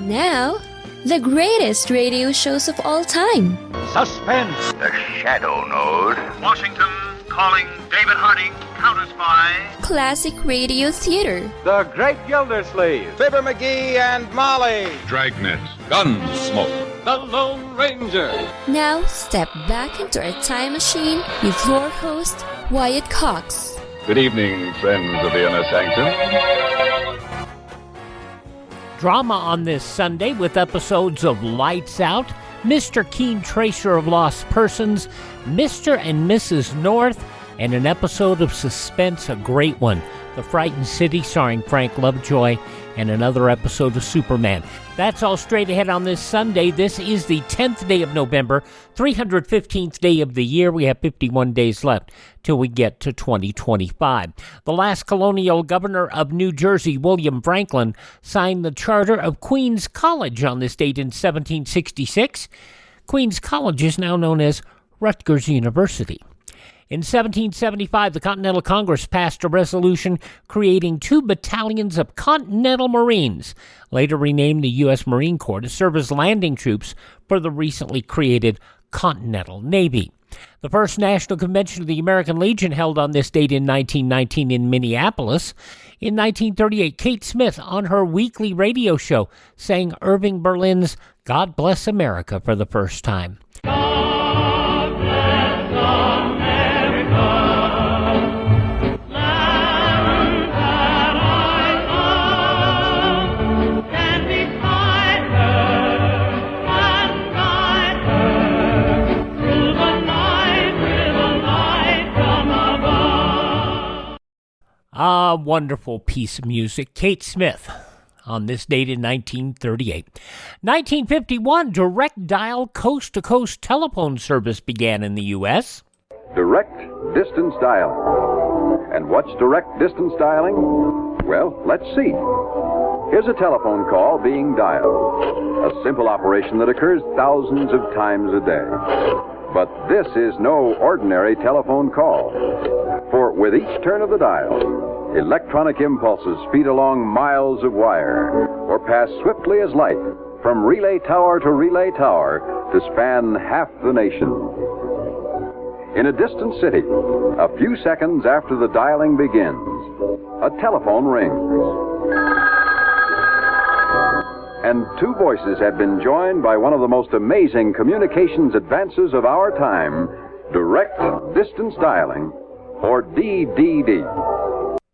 Now, the greatest radio shows of all time. Suspense. The Shadow Node. Washington calling David Harding, counter-spy. Classic radio theater. The Great Gildersleeve. Fibber McGee and Molly. Dragnet. Gunsmoke. The Lone Ranger. Now, step back into a time machine with your host, Wyatt Cox. Good evening, friends of the Inner Sanctum. Drama on this Sunday with episodes of Lights Out, Mr. Keen Tracer of Lost Persons, Mr. and Mrs. North, and an episode of Suspense, a great one, The Frightened City, starring Frank Lovejoy, and another episode of Superman. That's all straight ahead on this Sunday. This is the 10th day of November, 315th day of the year. We have 51 days left till we get to 2025. The last colonial governor of New Jersey, William Franklin, signed the charter of Queens College on this date in 1766. Queens College is now known as Rutgers University. In 1775, the Continental Congress passed a resolution creating 2 battalions of Continental Marines, later renamed the U.S. Marine Corps, to serve as landing troops for the recently created Continental Navy. The first National Convention of the American Legion held on this date in 1919 in Minneapolis. In 1938, Kate Smith, on her weekly radio show, sang Irving Berlin's God Bless America for the first time. God bless America. Ah, wonderful piece of music. Kate Smith on this date in 1938. 1951, direct dial coast-to-coast telephone service began in the U.S. Direct distance dial. And what's direct distance dialing? Well, let's see. Here's a telephone call being dialed. A simple operation that occurs thousands of times a day. But this is no ordinary telephone call. For with each turn of the dial, electronic impulses speed along miles of wire or pass swiftly as light from relay tower to relay tower to span half the nation. In a distant city, a few seconds after the dialing begins, a telephone rings. And 2 voices have been joined by one of the most amazing communications advances of our time, direct distance dialing, or DDD.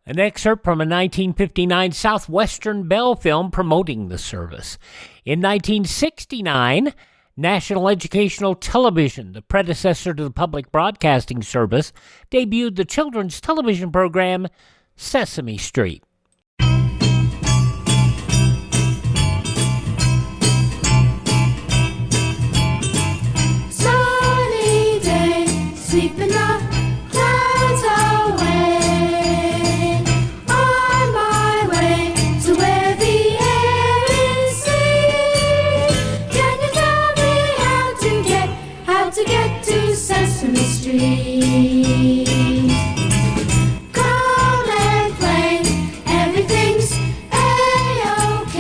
An excerpt from a 1959 Southwestern Bell film promoting the service. In 1969, National Educational Television, the predecessor to the Public Broadcasting Service, debuted the children's television program Sesame Street. Sunny day, sweeping the clouds away. On my way to where the air is sweet. Can you tell me how to get to Sesame Street? Come and play, everything's A-OK.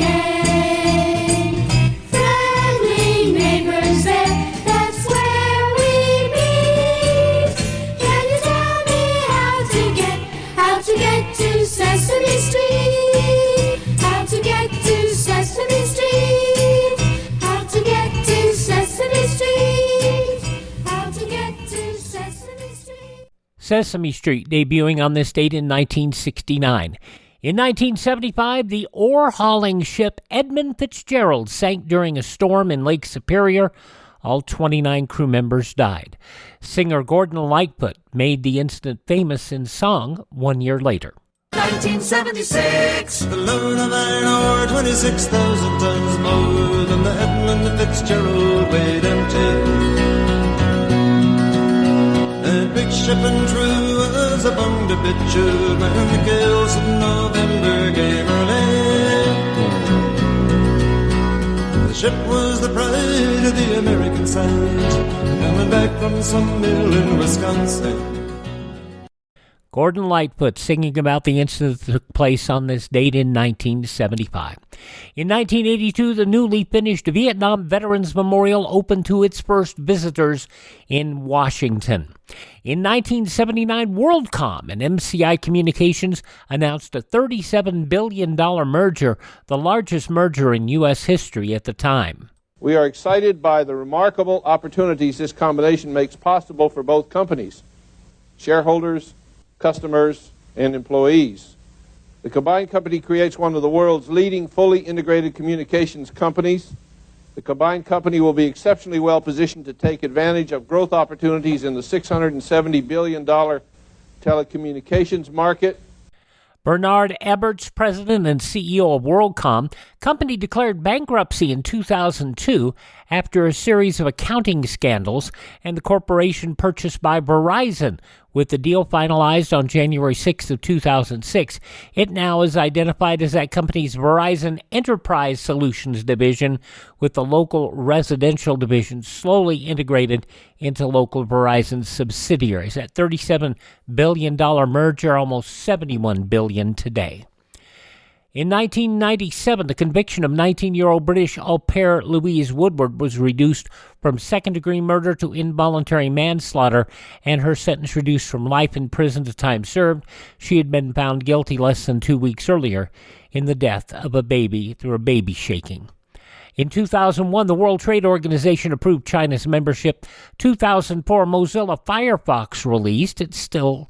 Friendly neighbors there, that's where we meet. Can you tell me how to get to Sesame Street? How to get to Sesame Street? How to get to Sesame Street? How to get to Sesame Street? Sesame Street, debuting on this date in 1969. In 1975, the ore-hauling ship Edmund Fitzgerald sank during a storm in Lake Superior. All 29 crew members died. Singer Gordon Lightfoot made the incident famous in song 1 year later. 1976, the load of iron ore, 26,000 tons more than the Edmund Fitzgerald weighed empty. That big ship and crew was a bummed a picture when the gales of November came early. The ship was the pride of the American side, coming back from some mill in Wisconsin. Gordon Lightfoot singing about the incident that took place on this date in 1975. In 1982, the newly finished Vietnam Veterans Memorial opened to its first visitors in Washington. In 1979, WorldCom and MCI Communications announced a $37 billion merger, the largest merger in U.S. history at the time. We are excited by the remarkable opportunities this combination makes possible for both companies, shareholders, customers, and employees. The combined company creates one of the world's leading fully integrated communications companies. The combined company will be exceptionally well positioned to take advantage of growth opportunities in the $670 billion telecommunications market. Bernard Eberts, president and CEO of WorldCom, company declared bankruptcy in 2002 after a series of accounting scandals, and the corporation purchased by Verizon, with the deal finalized on January 6th of 2006. It now is identified as that company's Verizon Enterprise Solutions division, with the local residential division slowly integrated into local Verizon subsidiaries. That $37 billion merger, almost $71 billion today. In 1997, the conviction of 19-year-old British au pair Louise Woodward was reduced from second-degree murder to involuntary manslaughter, and her sentence reduced from life in prison to time served. She had been found guilty less than 2 weeks earlier in the death of a baby through a baby shaking. In 2001, the World Trade Organization approved China's membership. 2004, Mozilla Firefox released. It's still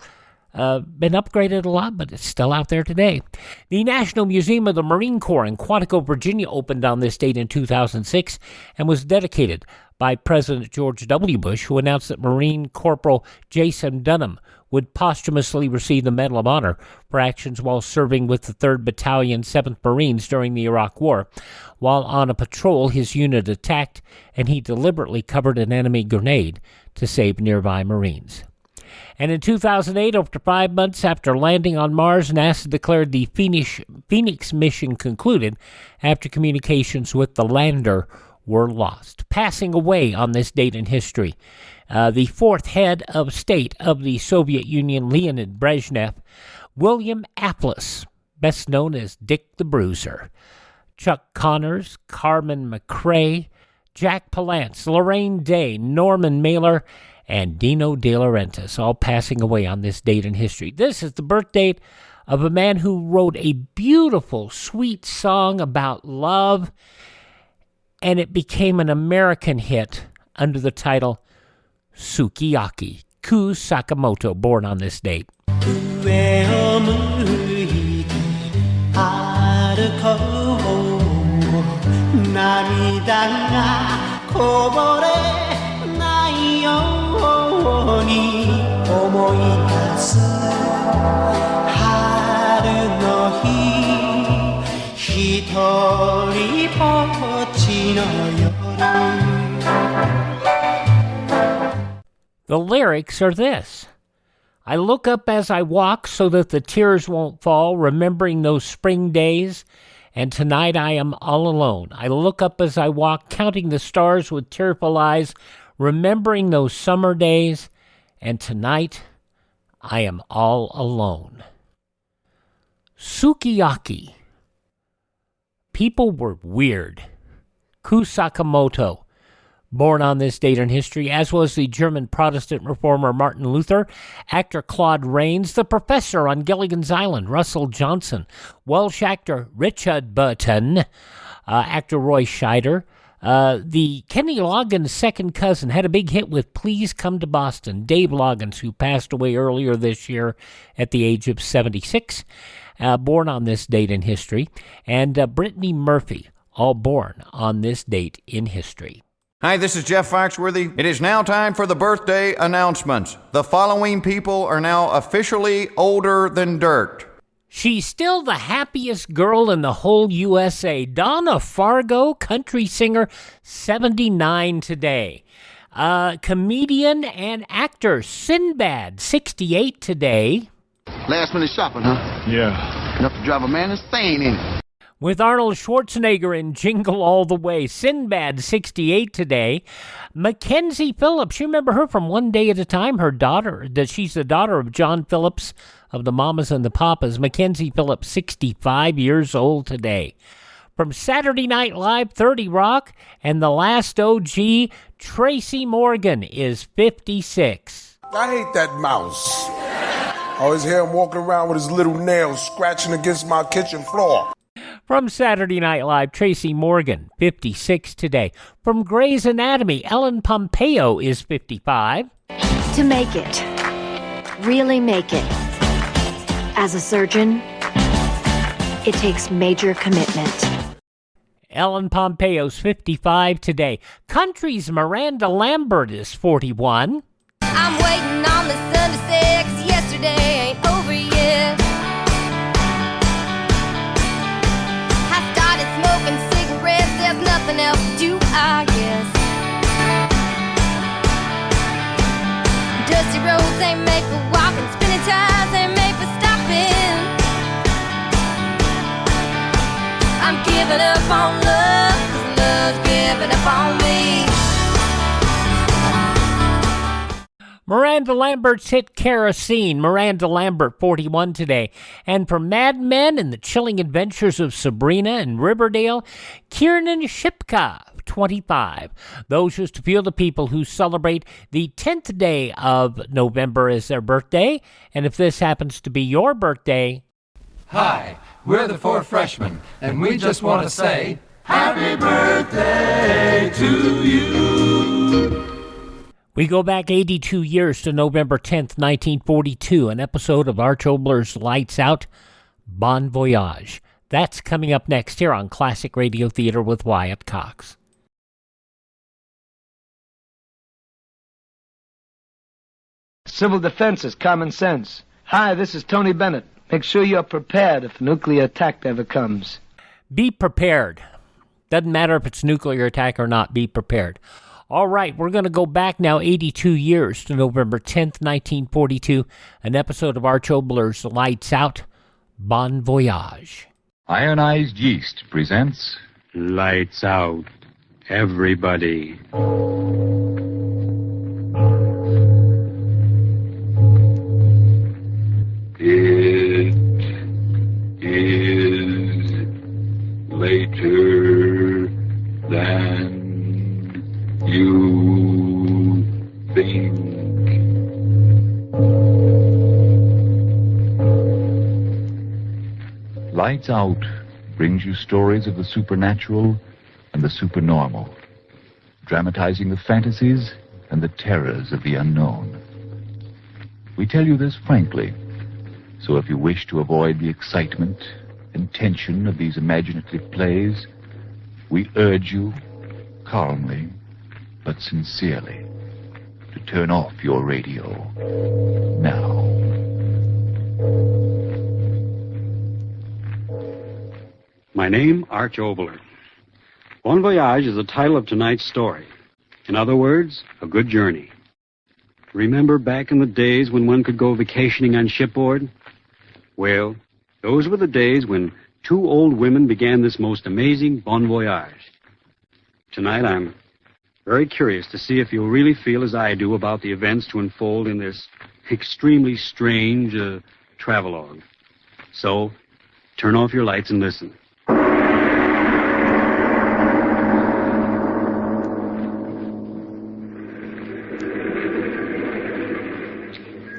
been upgraded a lot, but it's still out there today. The National Museum of the Marine Corps in Quantico, Virginia opened on this date in 2006 and was dedicated by President George W. Bush, who announced that Marine Corporal Jason Dunham would posthumously receive the Medal of Honor for actions while serving with the 3rd Battalion, 7th Marines during the Iraq War. While on a patrol, his unit attacked, and he deliberately covered an enemy grenade to save nearby Marines. And in 2008, after 5 months after landing on Mars, NASA declared the Phoenix mission concluded after communications with the lander were lost. Passing away on this date in history, the fourth head of state of the Soviet Union, Leonid Brezhnev, William Apples, best known as Dick the Bruiser, Chuck Connors, Carmen McRae, Jack Palance, Lorraine Day, Norman Mailer, and Dino De Laurentiis, all passing away on this date in history. This is the birth date of a man who wrote a beautiful, sweet song about love, and it became an American hit under the title Sukiyaki. Ku Sakamoto, born on this date. The lyrics are this: I look up as I walk so that the tears won't fall, remembering those spring days, and tonight I am all alone. I look up as I walk, counting the stars with tearful eyes, remembering those summer days, and tonight I am all alone. Sukiyaki. People were weird. Ku Sakamoto, born on this date in history, as was the German Protestant reformer Martin Luther, actor Claude Rains, the professor on Gilligan's Island, Russell Johnson, Welsh actor Richard Burton, actor Roy Scheider, the Kenny Loggins' second cousin, had a big hit with Please Come to Boston, Dave Loggins, who passed away earlier this year at the age of 76, born on this date in history, and Brittany Murphy, all born on this date in history. Hi, this is Jeff Foxworthy. It is now time for the birthday announcements. The following people are now officially older than dirt. She's still the happiest girl in the whole USA. Donna Fargo, country singer, 79 today. Comedian and actor Sinbad, 68 today. Last minute shopping, huh? Yeah. Enough to drive a man insane, ain't it? with Arnold Schwarzenegger in Jingle All the Way. Sinbad, 68 today. Mackenzie Phillips, you remember her from One Day at a Time? Her daughter, she's the daughter of John Phillips of the Mamas and the Papas. Mackenzie Phillips, 65 years old today. From Saturday Night Live, 30 Rock, and the last OG, Tracy Morgan, is 56. I hate that mouse. I always hear him walking around with his little nails scratching against my kitchen floor. From Saturday Night Live, Tracy Morgan, 56 today. From Grey's Anatomy, Ellen Pompeo is 55. To make it, really make it, as a surgeon, it takes major commitment. Ellen Pompeo's 55 today. Country's Miranda Lambert is 41. I'm waiting on the sun to set, 'cause yesterday ain't over yet. I started smoking cigarettes, there's nothing else to do, I guess. Dusty roads ain't made for walking, spinning tires ain't made for stopping. I'm giving up on love, 'cause love's giving up on me. Miranda Lambert's hit Kerosene. Miranda Lambert, 41 today. And from Mad Men and the Chilling Adventures of Sabrina and Riverdale, Kiernan Shipka, 25. Those just a few of the people who celebrate the 10th day of November as their birthday. And if this happens to be your birthday... Hi, we're the Four Freshmen, and we just want to say, Happy birthday to you! We go back 82 years to November 10th, 1942, an episode of Arch Obler's Lights Out, Bon Voyage. That's coming up next here on Classic Radio Theater with Wyatt Cox. Civil defense is common sense. Hi, this is Tony Bennett. Make sure you're prepared if a nuclear attack ever comes. Be prepared. Doesn't matter if it's nuclear attack or not, be prepared. All right, we're going to go back now 82 years to November 10th, 1942, an episode of Arch Obler's Lights Out, Bon Voyage. Ionized Yeast presents Lights Out, everybody. It is later than you think. Lights Out brings you stories of the supernatural and the supernormal, dramatizing the fantasies and the terrors of the unknown. We tell you this frankly, so if you wish to avoid the excitement and tension of these imaginative plays, we urge you, calmly but sincerely, to turn off your radio now. My name, Arch Obler. Bon Voyage is the title of tonight's story. In other words, a good journey. Remember back in the days when one could go vacationing on shipboard? Well, those were the days when two old women began this most amazing Bon Voyage. Tonight I'm very curious to see if you'll really feel as I do about the events to unfold in this extremely strange travelogue. So, turn off your lights and listen.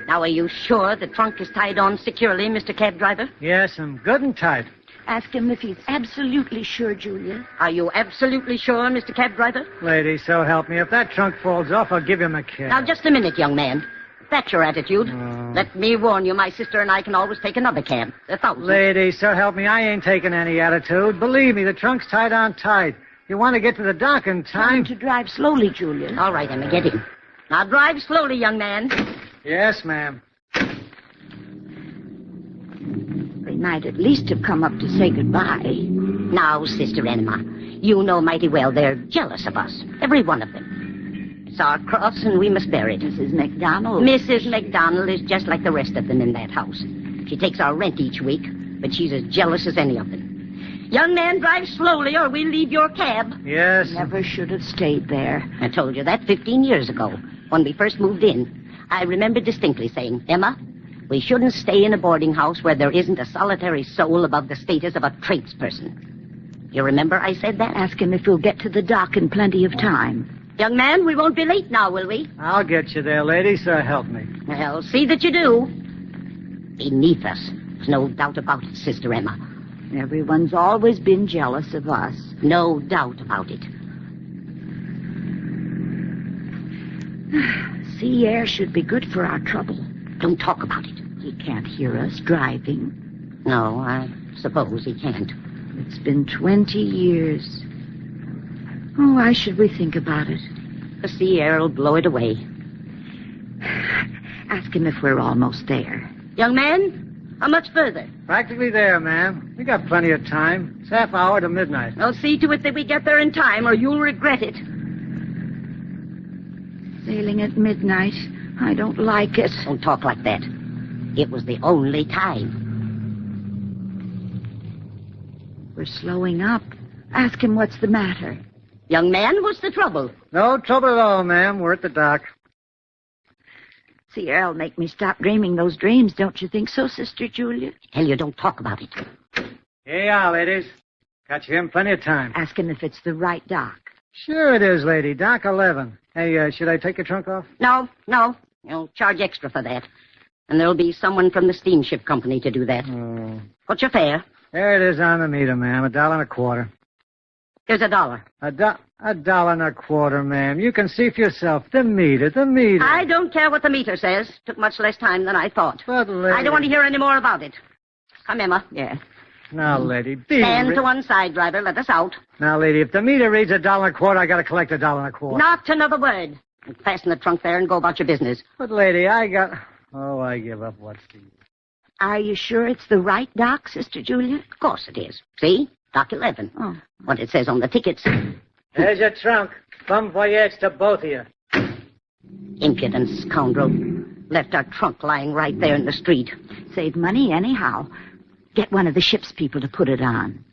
Now, are you sure the trunk is tied on securely, Mr. Cab Driver? Yes, I'm good and tight. Ask him if he's absolutely sure, Julia. Are you absolutely sure, Mr. Cab Driver? Lady, so help me. If that trunk falls off, I'll give him a kiss. Now, just a minute, young man. If that's your attitude, let me warn you, my sister and I can always take another cab. 1,000. Lady, so help me, I ain't taking any attitude. Believe me, the trunk's tied on tight. You want to get to the dock in time? Time to drive slowly, Julia. All right, Emma, get in. Now, drive slowly, young man. Yes, ma'am. They might at least have come up to say goodbye. Now, Sister Enema, you know mighty well they're jealous of us. Every one of them. It's our cross, and we must bear it. Mrs. McDonald. Mrs. McDonald is just like the rest of them in that house. She takes our rent each week, but she's as jealous as any of them. Young man, drive slowly or we'll leave your cab. Yes. Never should have stayed there. I told you that 15 years ago, when we first moved in. I remember distinctly saying, Emma, we shouldn't stay in a boarding house where there isn't a solitary soul above the status of a tradesperson. You remember I said that? Ask him if we'll get to the dock in plenty of time. Young man, we won't be late now, will we? I'll get you there, lady, so help me. Well, see that you do. Beneath us. There's no doubt about it, Sister Emma. Everyone's always been jealous of us. No doubt about it. Sea air should be good for our trouble. Don't talk about it. He can't hear us driving. No, I suppose he can't. It's been 20 years. Oh, why should we think about it? The sea air will blow it away. Ask him if we're almost there. Young man, how much further? Practically there, ma'am. We got plenty of time. It's half hour to midnight. Well, see to it that we get there in time, or you'll regret it. Sailing at midnight. I don't like it. Don't talk like that. It was the only time. We're slowing up. Ask him what's the matter. Young man, what's the trouble? No trouble at all, ma'am. We're at the dock. Sea air'll make me stop dreaming those dreams, don't you think so, Sister Julia? Tell you, don't talk about it. Here you are, ladies. Got you in plenty of time. Ask him if it's the right dock. Sure it is, lady. Dock 11. Hey, should I take your trunk off? No. You'll charge extra for that. And there'll be someone from the steamship company to do that. What's your fare? There it is on the meter, ma'am. $1.25. Here's $1. $1.25, ma'am. You can see for yourself. The meter. I don't care what the meter says. Took much less time than I thought. But, lady... I don't want to hear any more about it. Come, Emma. Yeah. Now, lady, be... Stand to one side, driver. Let us out. Now, lady, if the meter reads $1.25, I gotta collect $1.25. Not another word. Fasten the trunk there and go about your business. But, lady, I give up. What's the... Are you sure it's the right dock, Sister Julia? Of course it is. See? Dock 11. Oh. What it says on the tickets. There's your trunk. Bon voyage to both of you. Impudent scoundrel. Left our trunk lying right there in the street. Save money anyhow. Get one of the ship's people to put it on.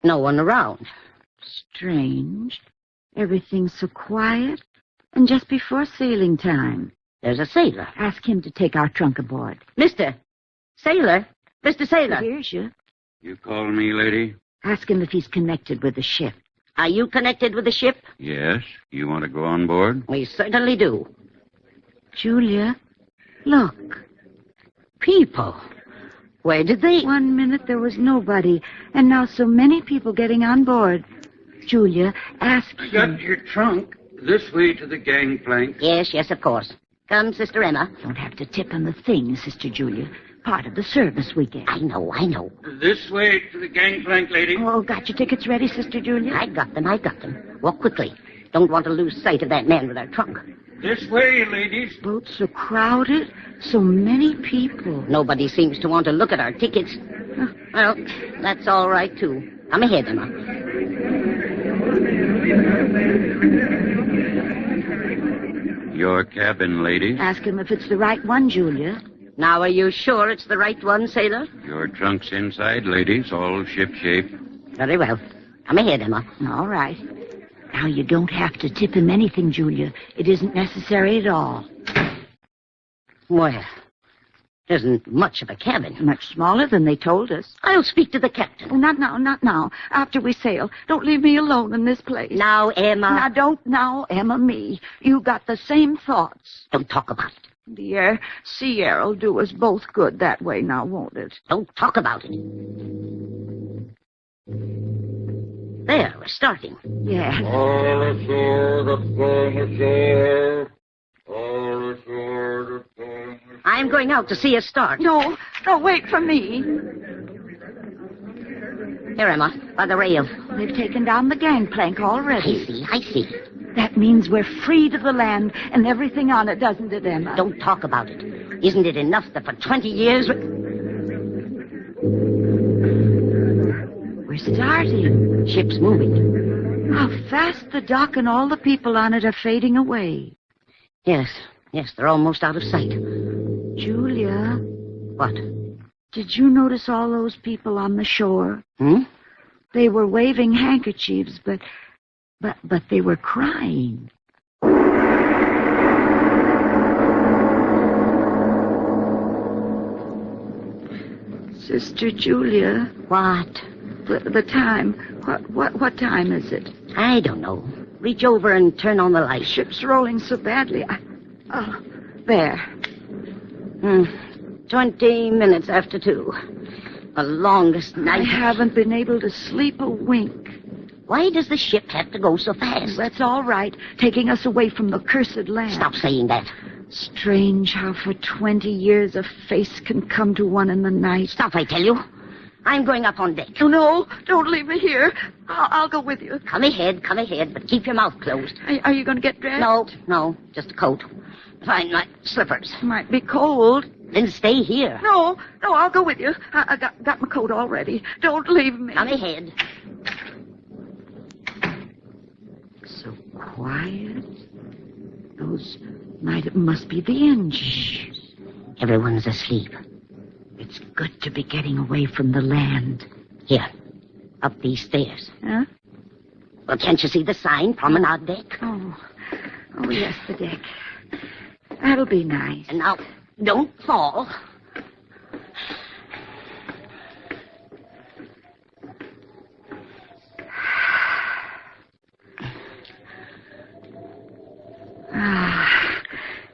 No one around. Strange. Everything's so quiet. And just before sailing time. There's a sailor. Ask him to take our trunk aboard. Mister. Sailor. Mr. Sailor. He hears you. You call me, lady? Ask him if he's connected with the ship. Are you connected with the ship? Yes. You want to go on board? We certainly do. Julia, look. People. Where did they... 1 minute there was nobody, and now so many people getting on board. Julia, ask him. Got your trunk this way to the gangplank. Yes, of course. Come, Sister Emma. Don't have to tip on the thing, Sister Julia. Part of the service we get. I know. This way to the gangplank, lady. Oh, got your tickets ready, Sister Julia? I got them. Walk quickly. Don't want to lose sight of that man with our trunk. This way, ladies. Boats so crowded. So many people. Nobody seems to want to look at our tickets. Well, that's all right, too. Come ahead, Emma. Your cabin, ladies. Ask him if it's the right one, Julia. Now, are you sure it's the right one, sailor? Your trunk's inside, ladies, all shipshape. Very well. Come ahead, Emma. All right. Now, you don't have to tip him anything, Julia. It isn't necessary at all. Well, isn't much of a cabin. Much smaller than they told us. I'll speak to the captain. Oh, not now. After we sail. Don't leave me alone in this place. Now, Emma. Now, don't now, Emma, me. You got the same thoughts. Don't talk about it. The sea air'll do us both good that way now, won't it? Don't talk about it. There, we're starting. Yeah. All ashore, upon ashore. All ashore, upon ashore. I'm going out to see us start. No, wait for me. Here, Emma, by the rail. They've taken down the gangplank already. I see. That means we're free to the land and everything on it, doesn't it, Emma? Don't talk about it. Isn't it enough that for 20 years... We're starting. Ship's moving. How fast the dock and all the people on it are fading away. Yes, they're almost out of sight. Julia. What? Did you notice all those people on the shore? Hmm? They were waving handkerchiefs, but they were crying. Sister Julia. What? The time. What time is it? I don't know. Reach over and turn on the light. Ship's rolling so badly. There. 20 minutes after 2. The longest night. I haven't been able to sleep a wink. Why does the ship have to go so fast? That's all right, taking us away from the cursed land. Stop saying that. Strange how for 20 years a face can come to one in the night. Stop, I tell you. I'm going up on deck. Oh, no, don't leave me here. I'll go with you. Come ahead, but keep your mouth closed. Are you going to get dressed? No, just a coat. Find my slippers. Might be cold. Then stay here. No, I'll go with you. I got my coat already. Don't leave me. Come ahead. So quiet. Those must be the engines. Shh. Everyone's asleep. It's good to be getting away from the land. Here, up these stairs. Huh? Well, can't you see the sign, promenade deck? Oh, yes, the deck. That'll be nice. And now, don't fall.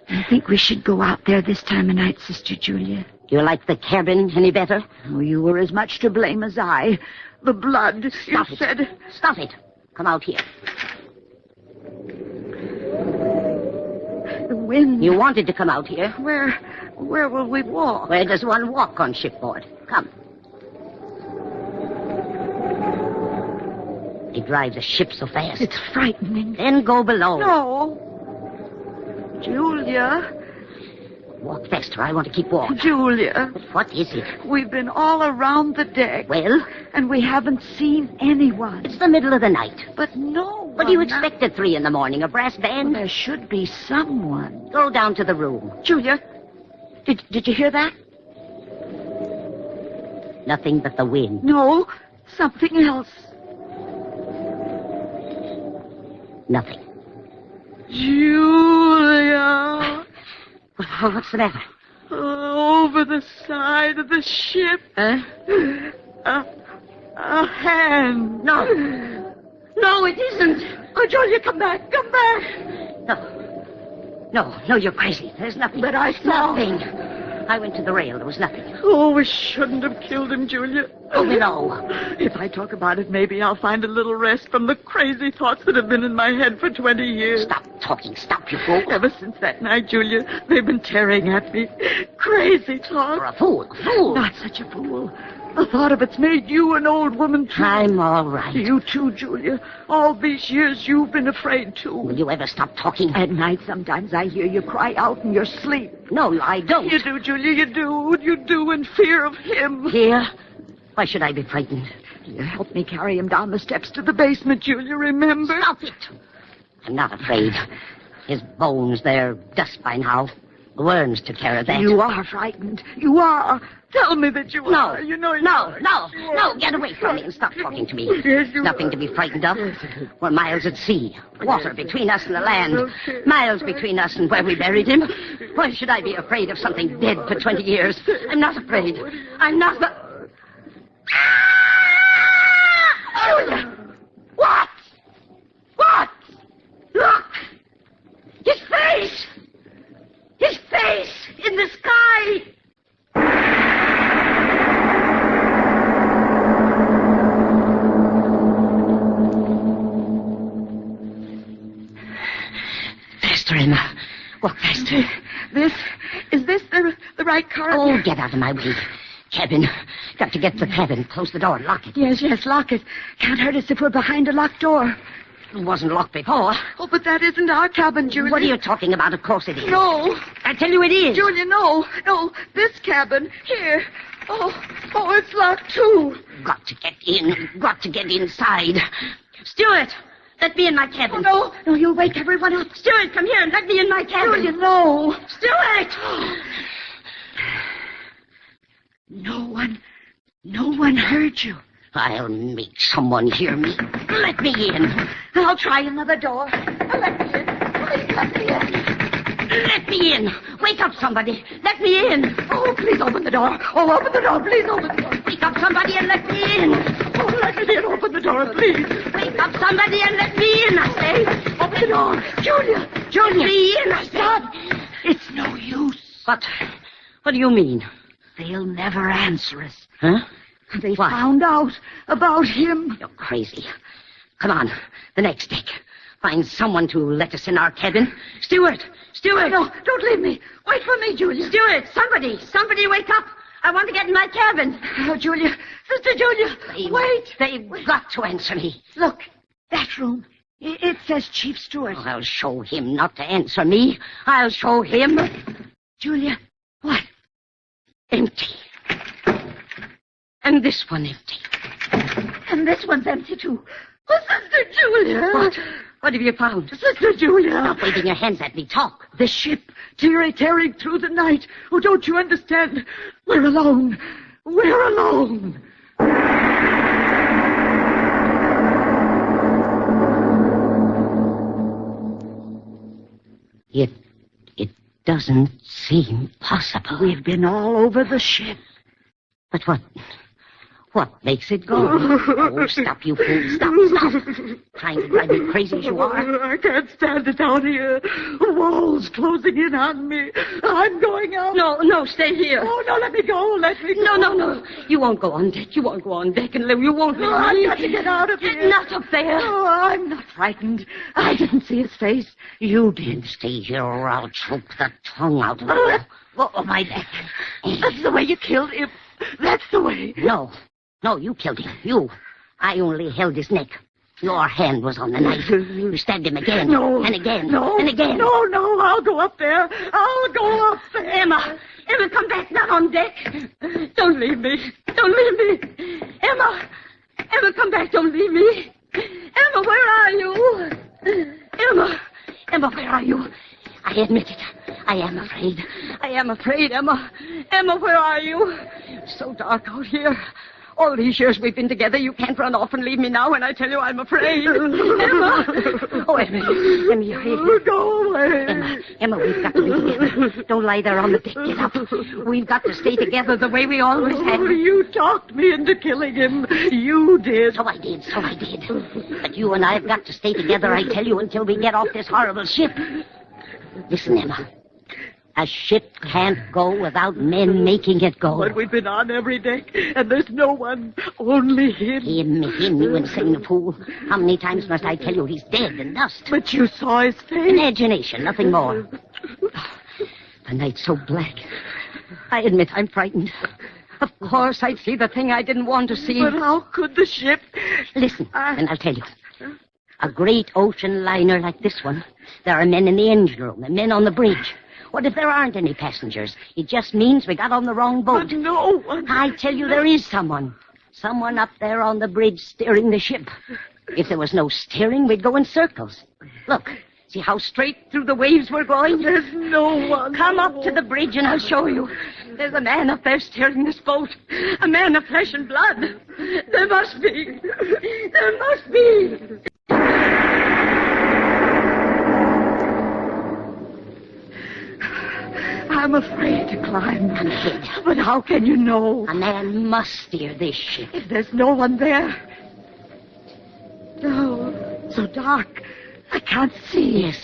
I think we should go out there this time of night, Sister Julia. Do you like the cabin any better? Oh, you were as much to blame as I. The blood, Stop you it. said. Stop it. Come out here. The wind. You wanted to come out here. Where will we walk? Where does one walk on shipboard? Come. They drive the ship so fast. It's frightening. Then go below. No. Julia. Walk faster. I want to keep warm. Julia. What is it? We've been all around the deck. Well? And we haven't seen anyone. It's the middle of the night. But no one. What do you expect at 3 in the morning? A brass band? Well, there should be someone. Go down to the room. Julia, did you hear that? Nothing but the wind. No, something else. Nothing. Julia. What's the matter? Over the side of the ship. Huh? A hand. No. No, it isn't. Oh, Julia, come back. Come back. No, you're crazy. There's nothing. But I saw. Nothing. I went to the rail. There was nothing. Oh, we shouldn't have killed him, Julia. Oh, no. If I talk about it, maybe I'll find a little rest from the crazy thoughts that have been in my head for 20 years. Stop talking. Stop, you fool. Ever since that night, Julia, they've been tearing at me. Crazy talk. You're a fool. A fool. Not such a fool. The thought of it's made you an old woman, too. I'm all right. You, too, Julia. All these years you've been afraid, too. Will you ever stop talking? At night, sometimes I hear you cry out in your sleep. No, I don't. You do, Julia, you do. You do in fear of him. Fear? Why should I be frightened? You helped me carry him down the steps to the basement, Julia, remember? Stop it. I'm not afraid. His bones, they're dust by now. The worms took care of that. You are frightened. You are. Tell me that you are. You know you are. No. Get away from me and stop talking to me. Yes, you Nothing are. to be frightened of. We're miles at sea. Water between us and the land. Okay. Miles between us and where we buried him. Why should I be afraid of something dead for 20 years? I'm not afraid. I'm not... Julia! What? Look! His face! His face in the sky! Faster, Emma. Walk faster. Is this the right car? Oh, get out of my way. Cabin. Got to get to the cabin. Close the door and lock it. Yes, lock it. Can't hurt us if we're behind a locked door. It wasn't locked before. Oh, but that isn't our cabin, Julia. What are you talking about? Of course it is. No. I tell you it is. Julia, no. This cabin. Here. Oh, it's locked, too. Got to get in. Got to get inside. Stuart, let me in my cabin. Oh, no, you'll wake everyone up. Stuart, come here and let me in my cabin. Julia, no. Stuart! No one heard you. I'll make someone hear me. Let me in. I'll try another door. Let me in. Please let me in. Let me in. Wake up, somebody. Let me in. Oh, please open the door. Oh, open the door. Please open the door. Wake up, somebody, and let me in. Oh, let me in. Open the door, please. Wake up, somebody, and let me in, I say. Open the door. Julia. Let me in, I Stop. said. It's no use. What do you mean? They'll never answer us. Huh? They Why? found out about him. You're crazy. Come on, the next deck. Find someone to let us in our cabin. Stewart! No, don't leave me. Wait for me, Julia. Stewart, somebody wake up. I want to get in my cabin. Oh, Julia. Sister Julia. Wait. They've got to answer me. Look, that room. It says Chief Stewart. Oh, I'll show him not to answer me. I'll show him. Julia, what? Empty. And this one empty. And this one's empty, too. Oh, Sister Julia. What have you found? Sister Julia. Stop waving your hands at me. Talk. The ship, tearing through the night. Oh, don't you understand? We're alone. We're alone. It doesn't seem possible. We've been all over the ship. But what makes it go? Oh, stop, you fool. Stop. Trying to drive me crazy as you are. I can't stand it out here. Walls closing in on me. I'm going out. No, stay here. Oh, no, let me go. No. You won't go on deck. You won't go on deck and you won't leave me. I've got to get out of here. Not up there. Oh, I'm not frightened. I didn't see his face. You did. Stay here or I'll choke the tongue out of you. Oh, my neck. That's the way you killed him. That's the way. No, you killed him. You. I only held his neck. Your hand was on the knife. You stabbed him again. No. And again. No. And again. No. I'll go up there. Emma, come back. Not on deck. Don't leave me. Emma, come back. Don't leave me. Emma, where are you? Emma, where are you? I admit it. I am afraid. Emma. Emma, where are you? It's so dark out here. All these years we've been together, you can't run off and leave me now when I tell you I'm afraid. Emma! Oh, Emma, you're here. Go away. Emma, we've got to be together. Don't lie there on the deck. Get up. We've got to stay together the way we always have. You talked me into killing him. You did. So I did. But you and I have got to stay together, I tell you, until we get off this horrible ship. Listen, Emma. A ship can't go without men making it go. But we've been on every deck, and there's no one, only him. Him, you insane fool. How many times must I tell you he's dead and dust? But you saw his face. Imagination, nothing more. The night's so black. I admit I'm frightened. Of course I'd see the thing I didn't want to see. But how could the ship... Listen, and I'll tell you. A great ocean liner like this one, there are men in the engine room and men on the bridge. What if there aren't any passengers? It just means we got on the wrong boat. But no one... I tell you, there is someone. Someone up there on the bridge steering the ship. If there was no steering, we'd go in circles. Look, see how straight through the waves we're going? There's no one. Come up to the bridge and I'll show you. There's a man up there steering this boat. A man of flesh and blood. There must be. I'm afraid to climb. I'm afraid. But how can you know? A man must steer this ship. If there's no one there. No, so dark. I can't see. Yes,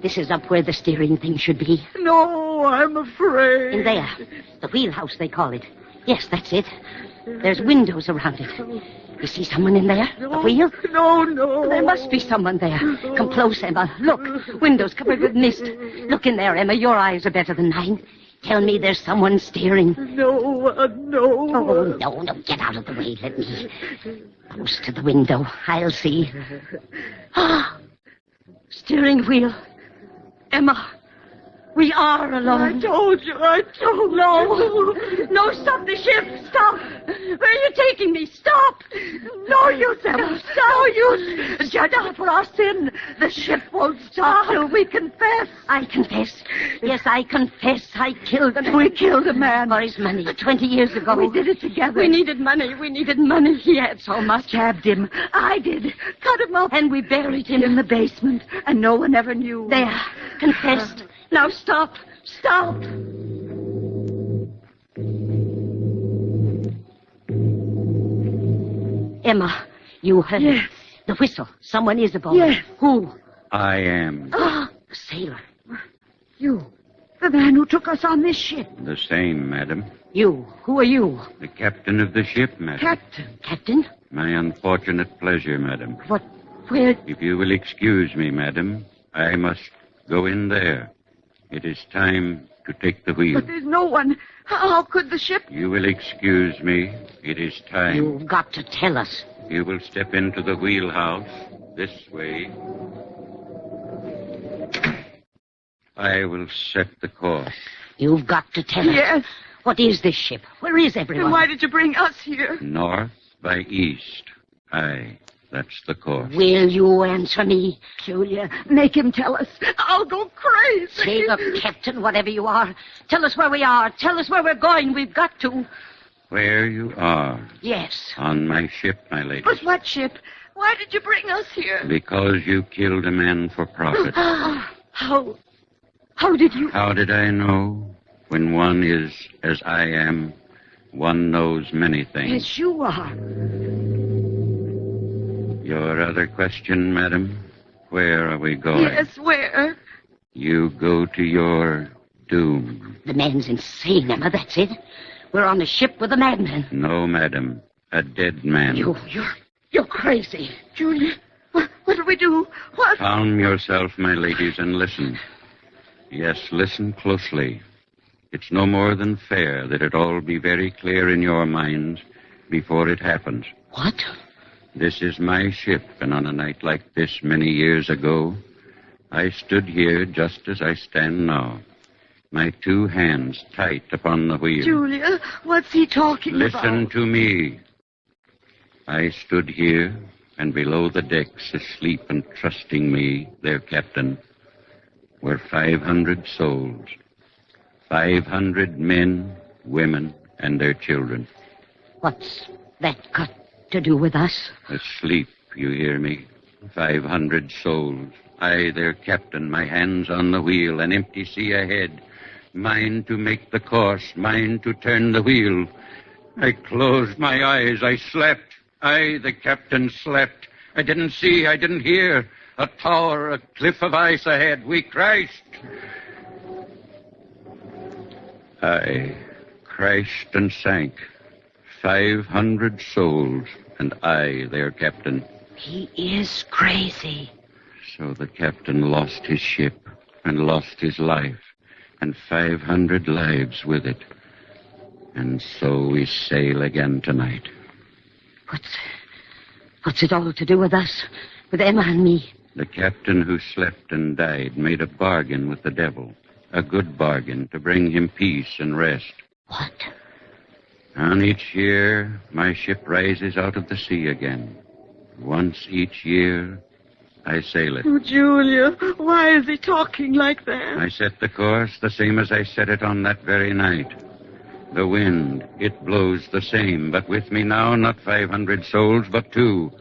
this is up where the steering thing should be. No, I'm afraid. In there. The wheelhouse, they call it. Yes, that's it. There's windows around it. You see someone in there? No, the wheel? No. There must be someone there. Come close, Emma. Look, windows covered with mist. Look in there, Emma. Your eyes are better than mine. Tell me there's someone steering. No. Oh, no. Get out of the way. Let me. Close to the window. I'll see. Ah! Steering wheel. Emma. We are alone. I told you. No, stop the ship. Stop. Where are you taking me? Stop. No use, Emma. No use. Judge for our sin. The ship won't stop till we confess. I confess. Yes, I confess. I killed him. We killed a man. For his money. 20 years ago. We did it together. We needed money. He had so much. Stabbed him. I did. Cut him up. And we buried him. In the basement. And no one ever knew. There. Confessed. Now stop. Stop. Emma, you heard Yes. the whistle. Someone is aboard. Yes. Who? I am. A sailor. You. The man who took us on this ship. The same, madam. You. Who are you? The captain of the ship, madam. Captain. Captain? My unfortunate pleasure, madam. What? Where? If you will excuse me, madam, I must go in there. It is time to take the wheel. But there's no one. How could the ship... You will excuse me. It is time. You've got to tell us. You will step into the wheelhouse this way. I will set the course. You've got to tell us. Yes. What is this ship? Where is everyone? Then why did you bring us here? North by east. Aye, that's the course. Will you answer me? Julia, make him tell us. I'll go crazy. Sailor, captain, whatever you are. Tell us where we are. Tell us where we're going. We've got to. Where you are. Yes. On my ship, my lady. But what ship? Why did you bring us here? Because you killed a man for profit. How did you... How did I know? When one is as I am, one knows many things. Yes, you are. Your other question, madam? Where are we going? Yes, where? You go to your doom. The man's insane, Emma, that's it. We're on a ship with a madman. No, madam. A dead man. You're crazy. Julia, what do we do? What? Calm yourself, my ladies, and listen. Yes, listen closely. It's no more than fair that it all be very clear in your minds before it happens. What? This is my ship, and on a night like this many years ago, I stood here just as I stand now, my two hands tight upon the wheel. Julia, what's he talking about? Listen to me. I stood here, and below the decks, asleep and trusting me, their captain, were 500 souls. 500 men, women, and their children. What's that got to do with us? Asleep, you hear me? 500 souls. I, their captain, my hands on the wheel, an empty sea ahead. Mine to make the course, mine to turn the wheel. I closed my eyes, I slept. I, the captain, slept. I didn't see, I didn't hear. A tower, a cliff of ice ahead. We crashed. I crashed and sank. 500 souls, and I, their captain. He is crazy. So the captain lost his ship and lost his life, and 500 lives with it. And so we sail again tonight. What's it all to do with us? With Emma and me? The captain who slept and died made a bargain with the devil. A good bargain to bring him peace and rest. What? On each year, my ship rises out of the sea again. Once each year, I sail it. Oh, Julia, why is he talking like that? I set the course the same as I set it on that very night. The wind, it blows the same, but with me now, not 500 souls, but two.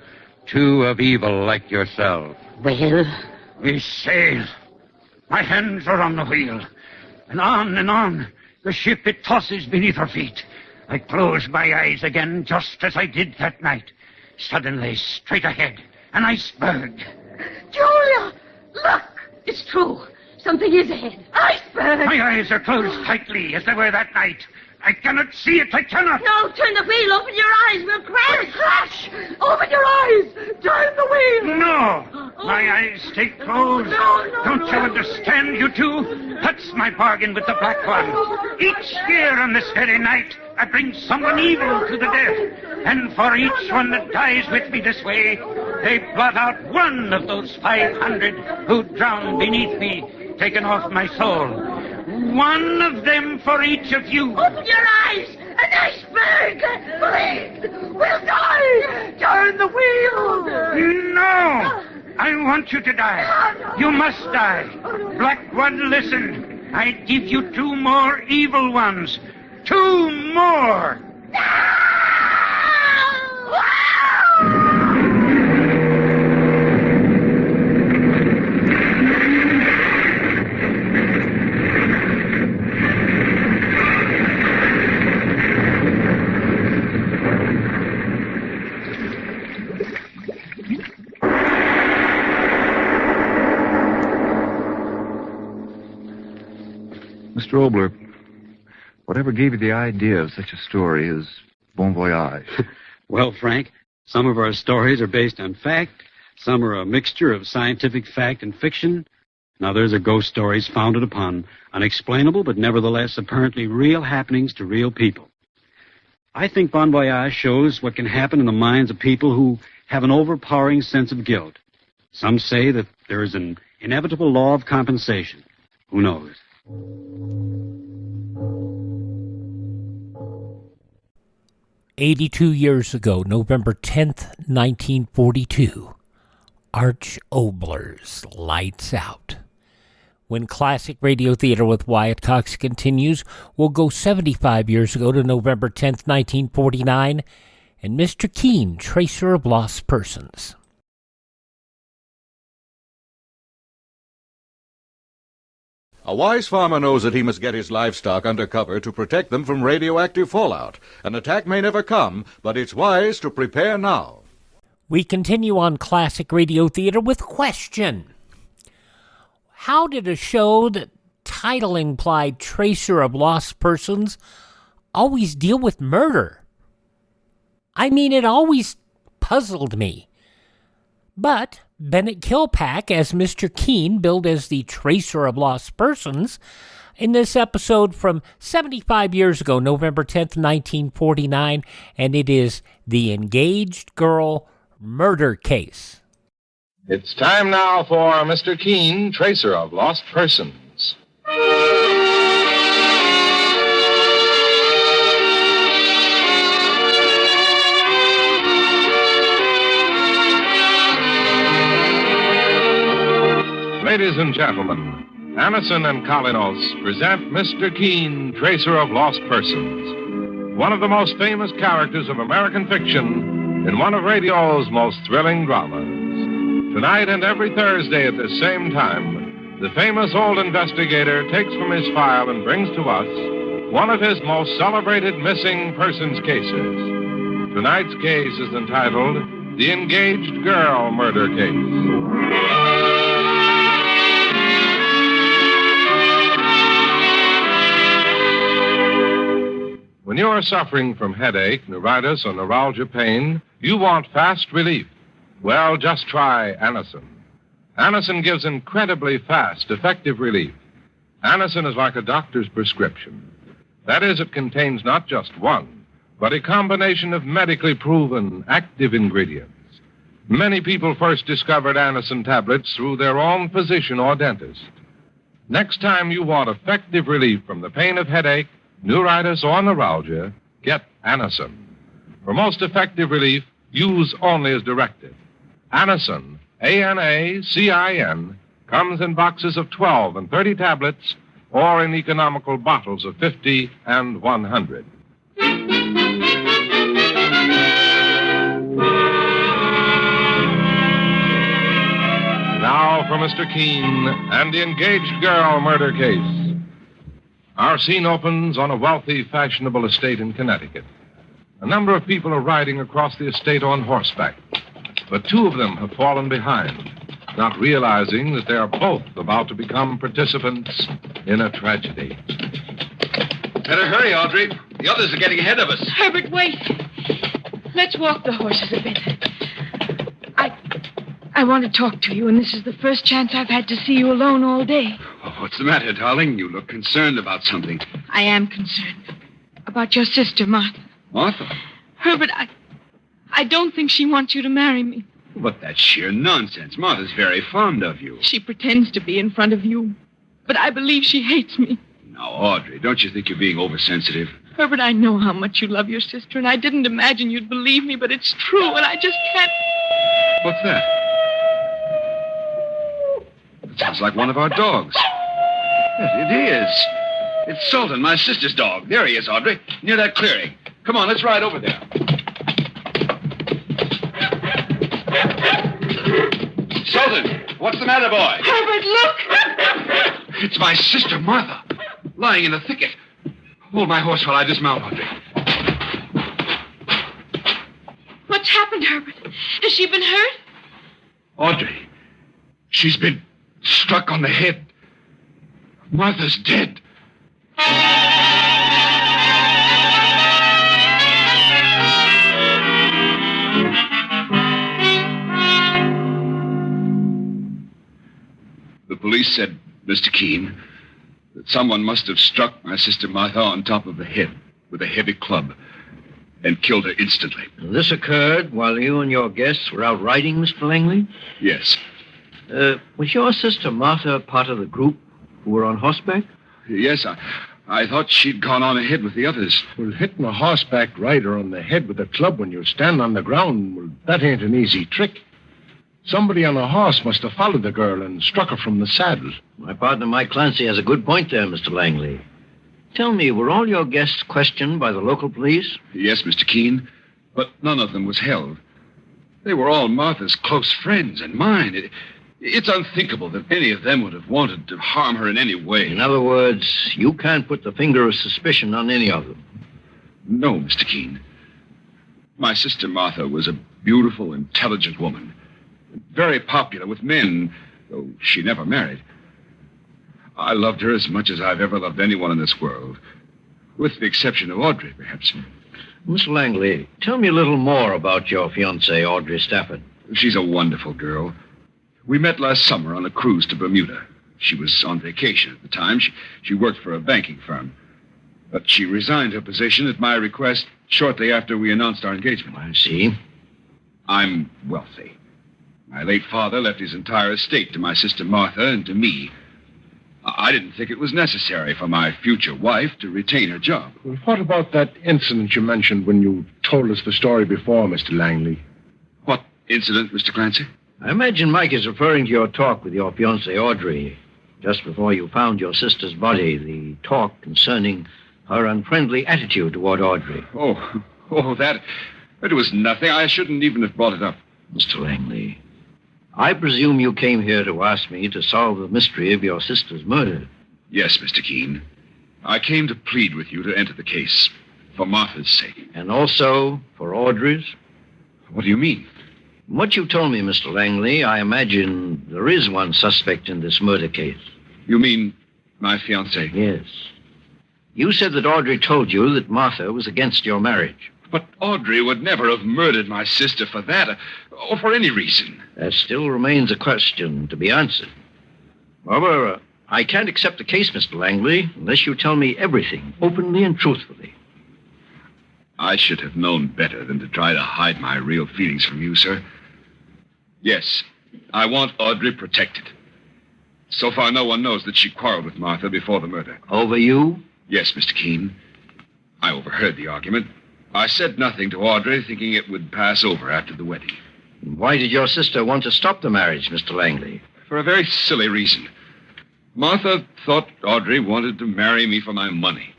Two of evil like yourself. Well? We sail. My hands are on the wheel. And on, the ship, it tosses beneath our feet. I close my eyes again, just as I did that night. Suddenly, straight ahead, an iceberg. Julia, look! It's true. Something is ahead. Iceberg! My eyes are closed tightly, as they were that night. I cannot see it, I cannot. No, turn the wheel, open your eyes, we'll crash! Crash! Open your eyes! Turn the wheel! No! My eyes stay closed. Don't you understand, you two? That's my bargain with the Black One. Each year on this very night, I bring someone evil to the death. And for each one that dies with me this way, they blot out one of those 500 who drowned beneath me, taken off my soul. One of them for each of you. Open your eyes! An iceberg! Please! We'll die! Turn the wheel! No! I want you to die. You must die. Black One, listen. I give you 2 more evil ones. 2 more! Mr. Obler, whatever gave you the idea of such a story as Bon Voyage? Well, Frank, some of our stories are based on fact. Some are a mixture of scientific fact and fiction. And others are ghost stories founded upon unexplainable but nevertheless apparently real happenings to real people. I think Bon Voyage shows what can happen in the minds of people who have an overpowering sense of guilt. Some say that there is an inevitable law of compensation. Who knows? 82 years ago, November 10th, 1942, Arch Obler's Lights Out. When Classic Radio Theater with Wyatt Cox continues, we'll go 75 years ago to November 10th, 1949, and Mr. Keen, Tracer of Lost Persons. A wise farmer knows that he must get his livestock under cover to protect them from radioactive fallout. An attack may never come, but it's wise to prepare now. We continue on Classic Radio Theater with question. How did a show that title implied Tracer of Lost Persons always deal with murder? I mean, it always puzzled me. But Bennett Kilpack as Mr. Keen, billed as the Tracer of Lost Persons, in this episode from 75 years ago, November 10th, 1949, and it is the Engaged Girl Murder Case. It's time now for Mr. Keen, Tracer of Lost Persons. Ladies and gentlemen, Anderson and Kalinos present Mr. Keen, Tracer of Lost Persons, one of the most famous characters of American fiction in one of radio's most thrilling dramas. Tonight and every Thursday at the same time, the famous old investigator takes from his file and brings to us one of his most celebrated missing persons cases. Tonight's case is entitled The Engaged Girl Murder Case. When you are suffering from headache, neuritis, or neuralgia pain, you want fast relief. Well, just try Anacin. Anacin gives incredibly fast, effective relief. Anacin is like a doctor's prescription. That is, it contains not just one, but a combination of medically proven active ingredients. Many people first discovered Anacin tablets through their own physician or dentist. Next time you want effective relief from the pain of headache, neuritis, or neuralgia, get Anacin. For most effective relief, use only as directed. Anacin, A-N-A-C-I-N, comes in boxes of 12 and 30 tablets or in economical bottles of 50 and 100. Now for Mr. Keen and the Engaged Girl Murder Case. Our scene opens on a wealthy, fashionable estate in Connecticut. A number of people are riding across the estate on horseback, but 2 of them have fallen behind, not realizing that they are both about to become participants in a tragedy. Better hurry, Audrey. The others are getting ahead of us. Herbert, wait. Let's walk the horses a bit. I want to talk to you, and this is the first chance I've had to see you alone all day. Oh, what's the matter, darling? You look concerned about something. I am concerned. About your sister, Martha. Martha? Herbert, I don't think she wants you to marry me. But that's sheer nonsense. Martha's very fond of you. She pretends to be in front of you. But I believe she hates me. No, Now, Audrey, don't you think you're being oversensitive? Herbert, I know how much you love your sister, and I didn't imagine you'd believe me, but it's true, and I just can't... What's that? It sounds like one of our dogs. Yes, it is. It's Sultan, my sister's dog. There he is, Audrey, near that clearing. Come on, let's ride over there. Sultan, what's the matter, boy? Herbert, look! It's my sister, Martha, lying in the thicket. Hold my horse while I dismount, Audrey. What's happened, Herbert? Has she been hurt? Audrey, she's been struck on the head. Martha's dead. The police said, Mr. Keene, that someone must have struck my sister Martha on top of the head with a heavy club and killed her instantly. This occurred while you and your guests were out riding, Mr. Langley? Yes. Was your sister Martha part of the group who were on horseback? Yes, I thought she'd gone on ahead with the others. Well, hitting a horseback rider on the head with a club when you stand on the ground, well, that ain't an easy trick. Somebody on a horse must have followed the girl and struck her from the saddle. My partner, Mike Clancy, has a good point there, Mr. Langley. Tell me, were all your guests questioned by the local police? Yes, Mr. Keene, but none of them was held. They were all Martha's close friends and mine. It's unthinkable that any of them would have wanted to harm her in any way. In other words, you can't put the finger of suspicion on any of them. No, Mr. Keene. My sister Martha was a beautiful, intelligent woman. Very popular with men, though she never married. I loved her as much as I've ever loved anyone in this world. With the exception of Audrey, perhaps. Mr. Langley, tell me a little more about your fiancée, Audrey Stafford. She's a wonderful girl. We met last summer on a cruise to Bermuda. She was on vacation at the time. She worked for a banking firm. But she resigned her position at my request shortly after we announced our engagement. I see. I'm wealthy. My late father left his entire estate to my sister Martha and to me. I didn't think it was necessary for my future wife to retain her job. Well, what about that incident you mentioned when you told us the story before, Mr. Langley? What incident, Mr. Clancy? I imagine Mike is referring to your talk with your fiancée, Audrey, just before you found your sister's body, the talk concerning her unfriendly attitude toward Audrey. Oh, that... It was nothing. I shouldn't even have brought it up. Mr. Langley, I presume you came here to ask me to solve the mystery of your sister's murder. Yes, Mr. Keene. I came to plead with you to enter the case, for Martha's sake. And also for Audrey's? What do you mean? From what you told me, Mr. Langley, I imagine there is one suspect in this murder case. You mean my fiancée? Yes. You said that Audrey told you that Martha was against your marriage. But Audrey would never have murdered my sister for that, or for any reason. That still remains a question to be answered. However, I can't accept the case, Mr. Langley, unless you tell me everything, openly and truthfully. I should have known better than to try to hide my real feelings from you, sir. Yes, I want Audrey protected. So far, no one knows that she quarreled with Martha before the murder. Over you? Yes, Mr. Keene. I overheard the argument. I said nothing to Audrey, thinking it would pass over after the wedding. Why did your sister want to stop the marriage, Mr. Langley? For a very silly reason. Martha thought Audrey wanted to marry me for my money.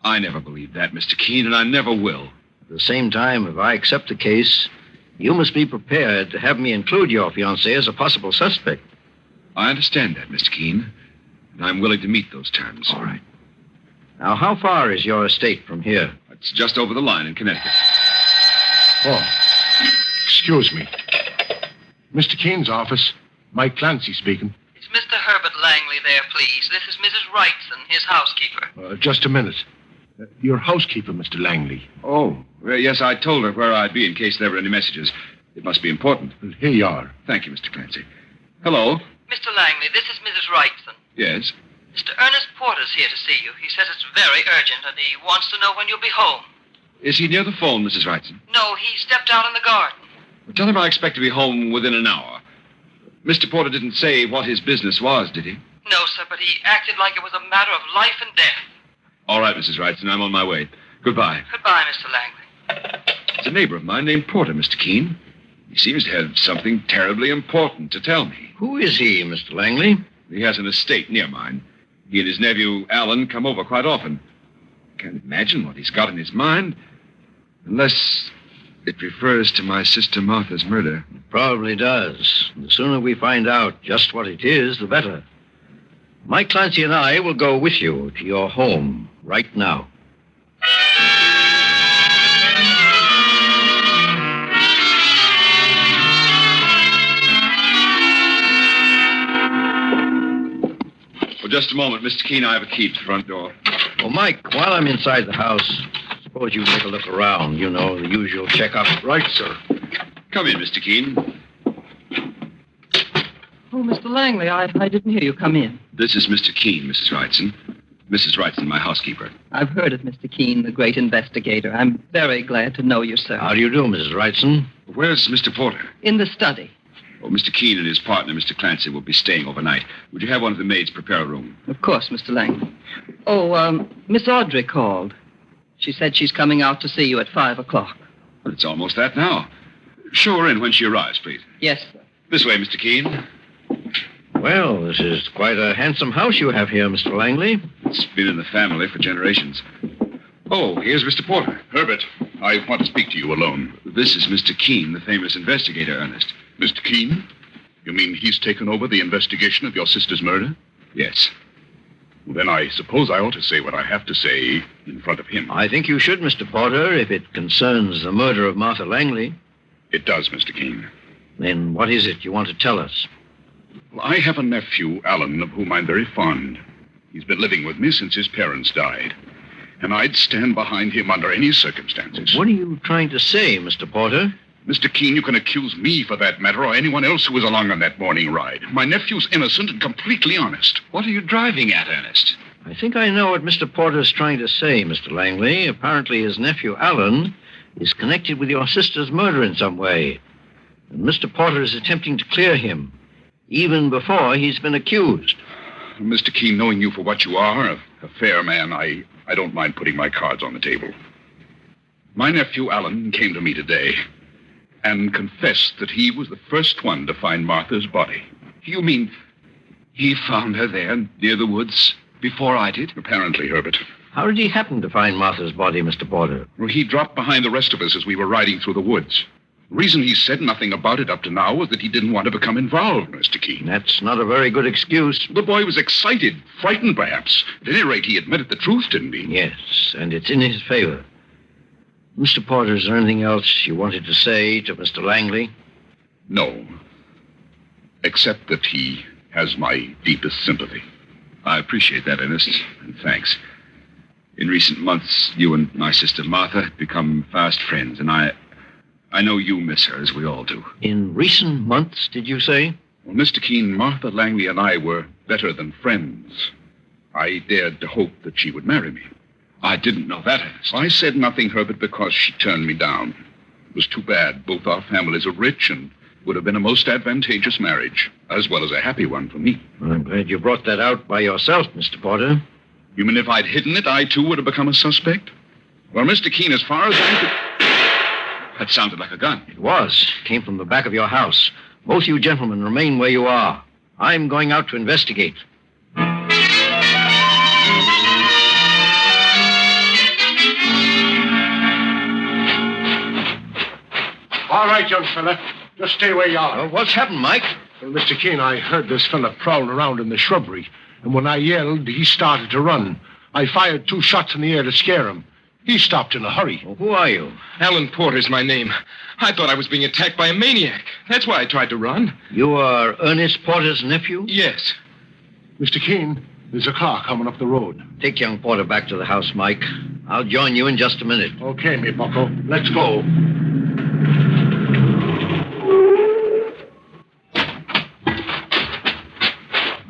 I never believed that, Mr. Keene, and I never will. At the same time, if I accept the case, you must be prepared to have me include your fiancée as a possible suspect. I understand that, Mr. Keene, and I'm willing to meet those terms. All right. Now, how far is your estate from here? It's just over the line in Connecticut. Oh, excuse me. Mr. Keene's office. Mike Clancy speaking. It's Mr. Herbert Langley there, please. This is Mrs. Wrightson, his housekeeper. Just a minute. Your housekeeper, Mr. Langley. Oh, well, yes, I told her where I'd be in case there were any messages. It must be important. Well, here you are. Thank you, Mr. Clancy. Hello? Mr. Langley, this is Mrs. Wrightson. Yes? Mr. Ernest Porter's here to see you. He says it's very urgent, and he wants to know when you'll be home. Is he near the phone, Mrs. Wrightson? No, he stepped out in the garden. Well, tell him I expect to be home within an hour. Mr. Porter didn't say what his business was, did he? No, sir, but he acted like it was a matter of life and death. All right, Mrs. Wrightson, I'm on my way. Goodbye. Goodbye, Mr. Langley. It's a neighbor of mine named Porter, Mr. Keene. He seems to have something terribly important to tell me. Who is he, Mr. Langley? He has an estate near mine. He and his nephew, Alan, come over quite often. Can't imagine what he's got in his mind. Unless it refers to my sister Martha's murder. It probably does. The sooner we find out just what it is, the better. Mike Clancy and I will go with you to your home right now. Well, just a moment, Mr. Keene. I have a key to the front door. Well, Mike, while I'm inside the house, suppose you take a look around. You know, the usual checkup. Right, sir. Come in, Mr. Keene. Oh, Mr. Langley, I didn't hear you come in. This is Mr. Keene, Mrs. Wrightson. Mrs. Wrightson, my housekeeper. I've heard of Mr. Keene, the great investigator. I'm very glad to know you, sir. How do you do, Mrs. Wrightson? Where's Mr. Porter? In the study. Oh, Mr. Keene and his partner, Mr. Clancy, will be staying overnight. Would you have one of the maids prepare a room? Of course, Mr. Langley. Oh, Miss Audrey called. She said she's coming out to see you at 5 o'clock. Well, it's almost that now. Show her in when she arrives, please. Yes, sir. This way, Mr. Keene. Well, this is quite a handsome house you have here, Mr. Langley. It's been in the family for generations. Oh, here's Mr. Porter. Herbert, I want to speak to you alone. This is Mr. Keene, the famous investigator, Ernest. Mr. Keene? You mean he's taken over the investigation of your sister's murder? Yes. Well, then I suppose I ought to say what I have to say in front of him. I think you should, Mr. Porter, if it concerns the murder of Martha Langley. It does, Mr. Keene. Then what is it you want to tell us? Well, I have a nephew, Alan, of whom I'm very fond. He's been living with me since his parents died. And I'd stand behind him under any circumstances. What are you trying to say, Mr. Porter? Mr. Keene, you can accuse me for that matter or anyone else who was along on that morning ride. My nephew's innocent and completely honest. What are you driving at, Ernest? I think I know what Mr. Porter's trying to say, Mr. Langley. Apparently his nephew, Alan, is connected with your sister's murder in some way. And Mr. Porter is attempting to clear him, even before he's been accused. Mr. Keene, knowing you for what you are, a fair man, I don't mind putting my cards on the table. My nephew, Alan, came to me today and confessed that he was the first one to find Martha's body. You mean he found her there near the woods before I did? Apparently, Herbert. How did he happen to find Martha's body, Mr. Porter? Well, he dropped behind the rest of us as we were riding through the woods. The reason he said nothing about it up to now was that he didn't want to become involved, Mr. Keene. That's not a very good excuse. The boy was excited, frightened perhaps. At any rate, he admitted the truth, didn't he? Yes, and it's in his favor. Mr. Porter, is there anything else you wanted to say to Mr. Langley? No. Except that he has my deepest sympathy. I appreciate that, Ernest, and thanks. In recent months, you and my sister Martha have become fast friends, and I know you miss her, as we all do. In recent months, did you say? Well, Mr. Keene, Martha Langley and I were better than friends. I dared to hope that she would marry me. I didn't know that, Ernest. I said nothing, Herbert, because she turned me down. It was too bad. Both our families are rich and would have been a most advantageous marriage, as well as a happy one for me. Well, I'm glad you brought that out by yourself, Mr. Porter. You mean if I'd hidden it, I too would have become a suspect? Well, Mr. Keene, as far as I could... That sounded like a gun. It was. It came from the back of your house. Both you gentlemen remain where you are. I'm going out to investigate. All right, young fella. Just stay where you are. What's happened, Mike? Well, Mr. Keene, I heard this fella prowling around in the shrubbery. And when I yelled, he started to run. I fired 2 shots in the air to scare him. He stopped in a hurry. Well, who are you? Alan Porter's my name. I thought I was being attacked by a maniac. That's why I tried to run. You are Ernest Porter's nephew? Yes. Mr. Keene, there's a car coming up the road. Take young Porter back to the house, Mike. I'll join you in just a minute. Okay, me bucko. Let's go.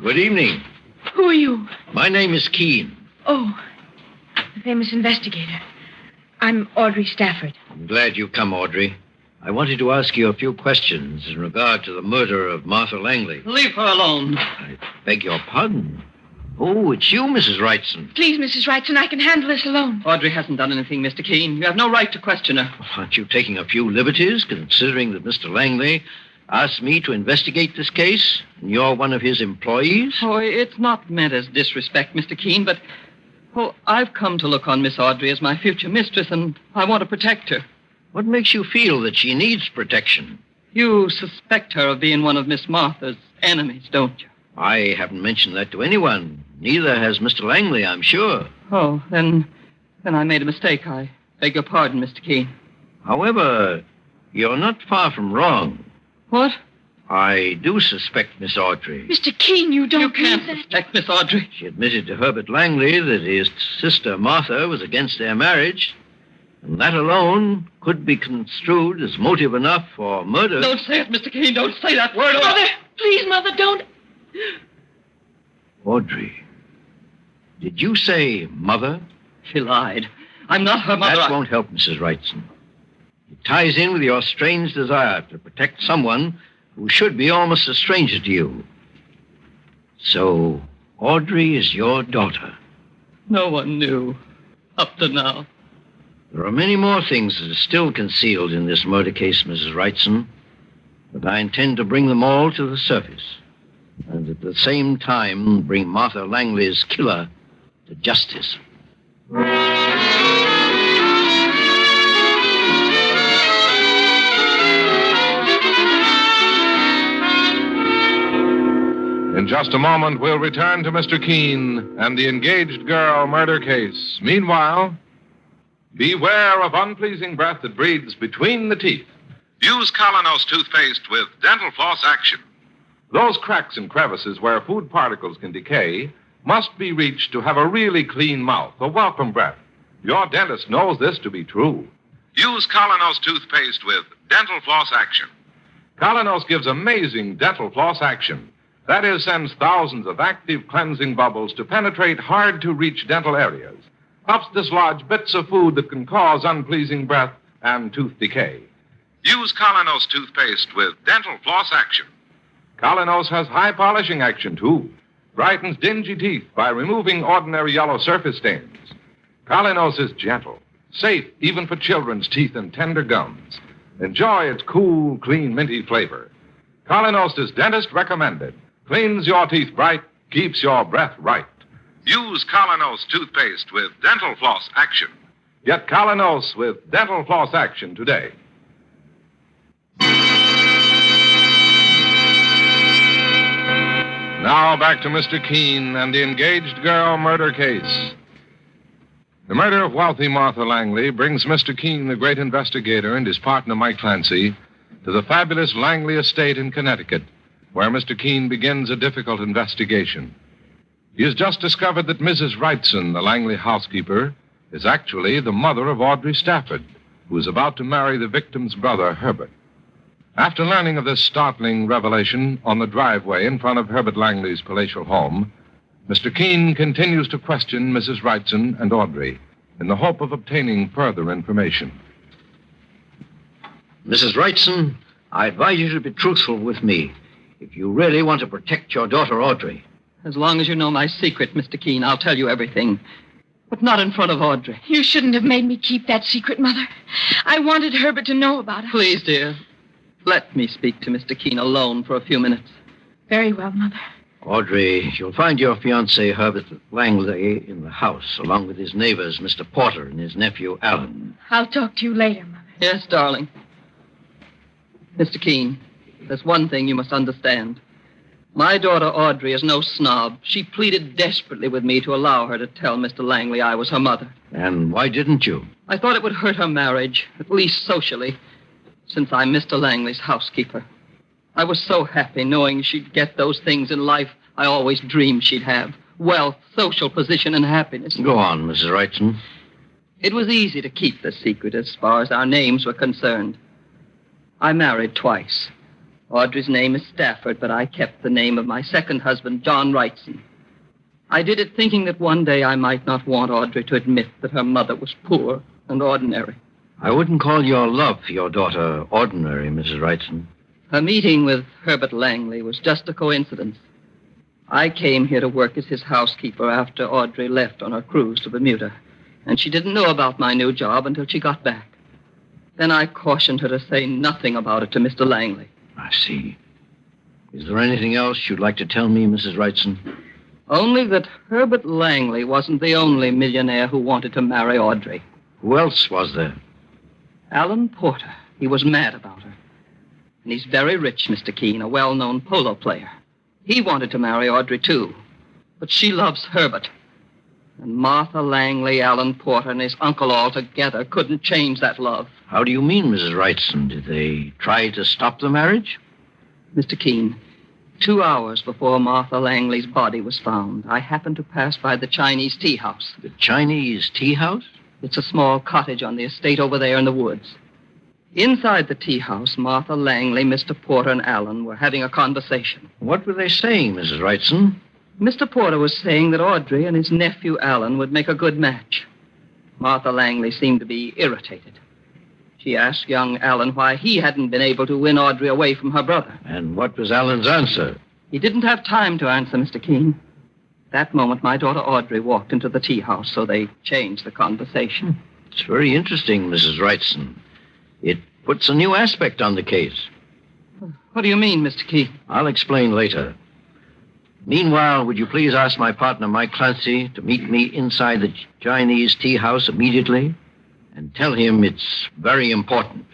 Good evening. Who are you? My name is Keene. Oh, the famous investigator. I'm Audrey Stafford. I'm glad you come, Audrey. I wanted to ask you a few questions in regard to the murder of Martha Langley. Leave her alone. I beg your pardon. Oh, it's you, Mrs. Wrightson. Please, Mrs. Wrightson, I can handle this alone. Audrey hasn't done anything, Mr. Keene. You have no right to question her. Aren't you taking a few liberties, considering that Mr. Langley asked me to investigate this case, and you're one of his employees? Oh, it's not meant as disrespect, Mr. Keene, but, I've come to look on Miss Audrey as my future mistress, and I want to protect her. What makes you feel that she needs protection? You suspect her of being one of Miss Martha's enemies, don't you? I haven't mentioned that to anyone. Neither has Mr. Langley, I'm sure. Oh, then I made a mistake. I beg your pardon, Mr. Keene. However, you're not far from wrong. What? I do suspect Miss Audrey. Mr. Keene, you don't You can't believe that? suspect Miss Audrey. She admitted to Herbert Langley that his sister Martha was against their marriage, and that alone could be construed as motive enough for murder. Don't say it, Mr. Keene. Don't say that word. Mother, please, Mother, don't. Audrey, did you say mother? She lied. I'm not her mother. That won't help, Mrs. Wrightson. It ties in with your strange desire to protect someone who should be almost a stranger to you. So, Audrey is your daughter. No one knew up to now. There are many more things that are still concealed in this murder case, Mrs. Wrightson, but I intend to bring them all to the surface, and at the same time bring Martha Langley's killer to justice. In just a moment, we'll return to Mr. Keene and the engaged girl murder case. Meanwhile, beware of unpleasing breath that breathes between the teeth. Use Colonos toothpaste with dental floss action. Those cracks and crevices where food particles can decay must be reached to have a really clean mouth, a welcome breath. Your dentist knows this to be true. Use Colonos toothpaste with dental floss action. Colonos gives amazing dental floss action. That is, sends thousands of active cleansing bubbles to penetrate hard-to-reach dental areas, helps dislodge bits of food that can cause unpleasing breath and tooth decay. Use Colonos toothpaste with dental floss action. Colonos has high polishing action, too. Brightens dingy teeth by removing ordinary yellow surface stains. Colonos is gentle, safe even for children's teeth and tender gums. Enjoy its cool, clean, minty flavor. Colonos is dentist recommended. Cleans your teeth bright, keeps your breath right. Use Colonos toothpaste with dental floss action. Get Colonos with dental floss action today. Now back to Mr. Keene and the engaged girl murder case. The murder of wealthy Martha Langley brings Mr. Keene, the great investigator, and his partner, Mike Clancy, to the fabulous Langley estate in Connecticut, where Mr. Keene begins a difficult investigation. He has just discovered that Mrs. Wrightson, the Langley housekeeper, is actually the mother of Audrey Stafford, who is about to marry the victim's brother, Herbert. After learning of this startling revelation on the driveway in front of Herbert Langley's palatial home, Mr. Keene continues to question Mrs. Wrightson and Audrey in the hope of obtaining further information. Mrs. Wrightson, I advise you to be truthful with me if you really want to protect your daughter, Audrey. As long as you know my secret, Mr. Keene, I'll tell you everything. But not in front of Audrey. You shouldn't have made me keep that secret, Mother. I wanted Herbert to know about it. Please, dear. Let me speak to Mr. Keene alone for a few minutes. Very well, Mother. Audrey, you'll find your fiancé, Herbert Langley, in the house, along with his neighbors, Mr. Porter and his nephew, Alan. I'll talk to you later, Mother. Yes, darling. Mr. Keene, there's one thing you must understand. My daughter, Audrey, is no snob. She pleaded desperately with me to allow her to tell Mr. Langley I was her mother. And why didn't you? I thought it would hurt her marriage, at least socially, since I'm Mr. Langley's housekeeper. I was so happy knowing she'd get those things in life I always dreamed she'd have. Wealth, social position, and happiness. Go on, Mrs. Wrightson. It was easy to keep the secret as far as our names were concerned. I married twice. Audrey's name is Stafford, but I kept the name of my second husband, John Wrightson. I did it thinking that one day I might not want Audrey to admit that her mother was poor and ordinary. I wouldn't call your love for your daughter ordinary, Mrs. Wrightson. Her meeting with Herbert Langley was just a coincidence. I came here to work as his housekeeper after Audrey left on her cruise to Bermuda, and she didn't know about my new job until she got back. Then I cautioned her to say nothing about it to Mr. Langley. I see. Is there anything else you'd like to tell me, Mrs. Wrightson? Only that Herbert Langley wasn't the only millionaire who wanted to marry Audrey. Who else was there? Alan Porter. He was mad about her. And he's very rich, Mr. Keene, a well-known polo player. He wanted to marry Audrey, too. But she loves Herbert. And Martha Langley, Alan Porter, and his uncle all together couldn't change that love. How do you mean, Mrs. Wrightson? Did they try to stop the marriage? Mr. Keene, 2 hours before Martha Langley's body was found, I happened to pass by the Chinese tea house. The Chinese tea house? It's a small cottage on the estate over there in the woods. Inside the tea house, Martha Langley, Mr. Porter, and Alan were having a conversation. What were they saying, Mrs. Wrightson? Mr. Porter was saying that Audrey and his nephew Alan would make a good match. Martha Langley seemed to be irritated. She asked young Alan why he hadn't been able to win Audrey away from her brother. And what was Alan's answer? He didn't have time to answer, Mr. Keene. That moment, my daughter Audrey walked into the tea house, so they changed the conversation. It's very interesting, Mrs. Wrightson. It puts a new aspect on the case. What do you mean, Mr. Keene? I'll explain later. Meanwhile, would you please ask my partner, Mike Clancy, to meet me inside the Chinese tea house immediately and tell him it's very important.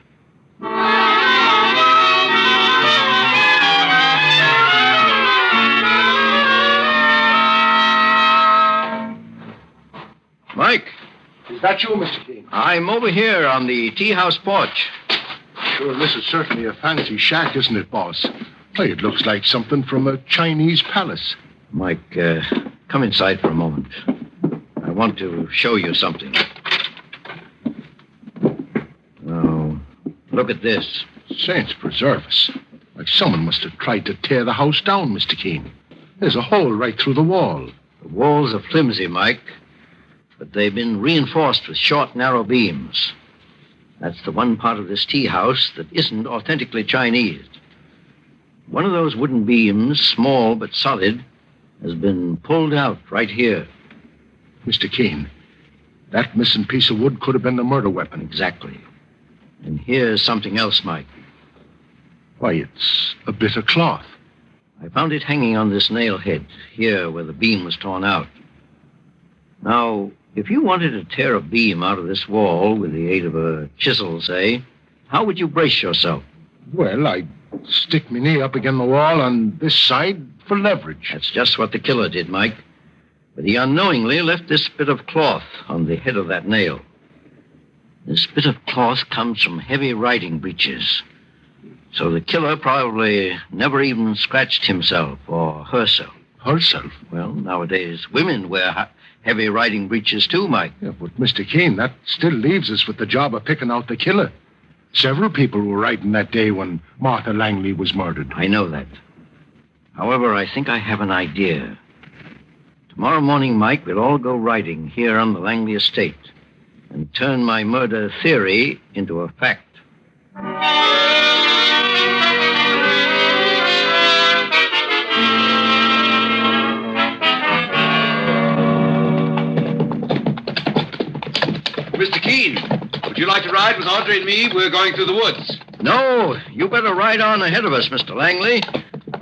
Mike. Is that you, Mr. Keene? I'm over here on the tea house porch. Sure, this is certainly a fancy shack, isn't it, boss? Why, it looks like something from a Chinese palace. Mike, come inside for a moment. I want to show you something. Oh, look at this. Saints preserve us. Like someone must have tried to tear the house down, Mr. Keene. There's a hole right through the wall. The walls are flimsy, Mike, but they've been reinforced with short, narrow beams. That's the one part of this tea house that isn't authentically Chinese. One of those wooden beams, small but solid, has been pulled out right here. Mr. Keene, that missing piece of wood could have been the murder weapon. Exactly. And here's something else, Mike. Why, it's a bit of cloth. I found it hanging on this nail head, here where the beam was torn out. Now, if you wanted to tear a beam out of this wall with the aid of a chisel, say, how would you brace yourself? Well, I'd stick my knee up against the wall on this side for leverage. That's just what the killer did, Mike. But he unknowingly left this bit of cloth on the head of that nail. This bit of cloth comes from heavy riding breeches. So the killer probably never even scratched himself or herself. Herself? Well, nowadays, women wear heavy riding breeches too, Mike. Yeah, but Mr. Keene, that still leaves us with the job of picking out the killer. Several people were riding that day when Martha Langley was murdered. I know that. However, I think I have an idea. Tomorrow morning, Mike, we'll all go riding here on the Langley estate and turn my murder theory into a fact. Mr. Keene, would you like to ride with Audrey and me? We're going through the woods. No, you better ride on ahead of us, Mr. Langley.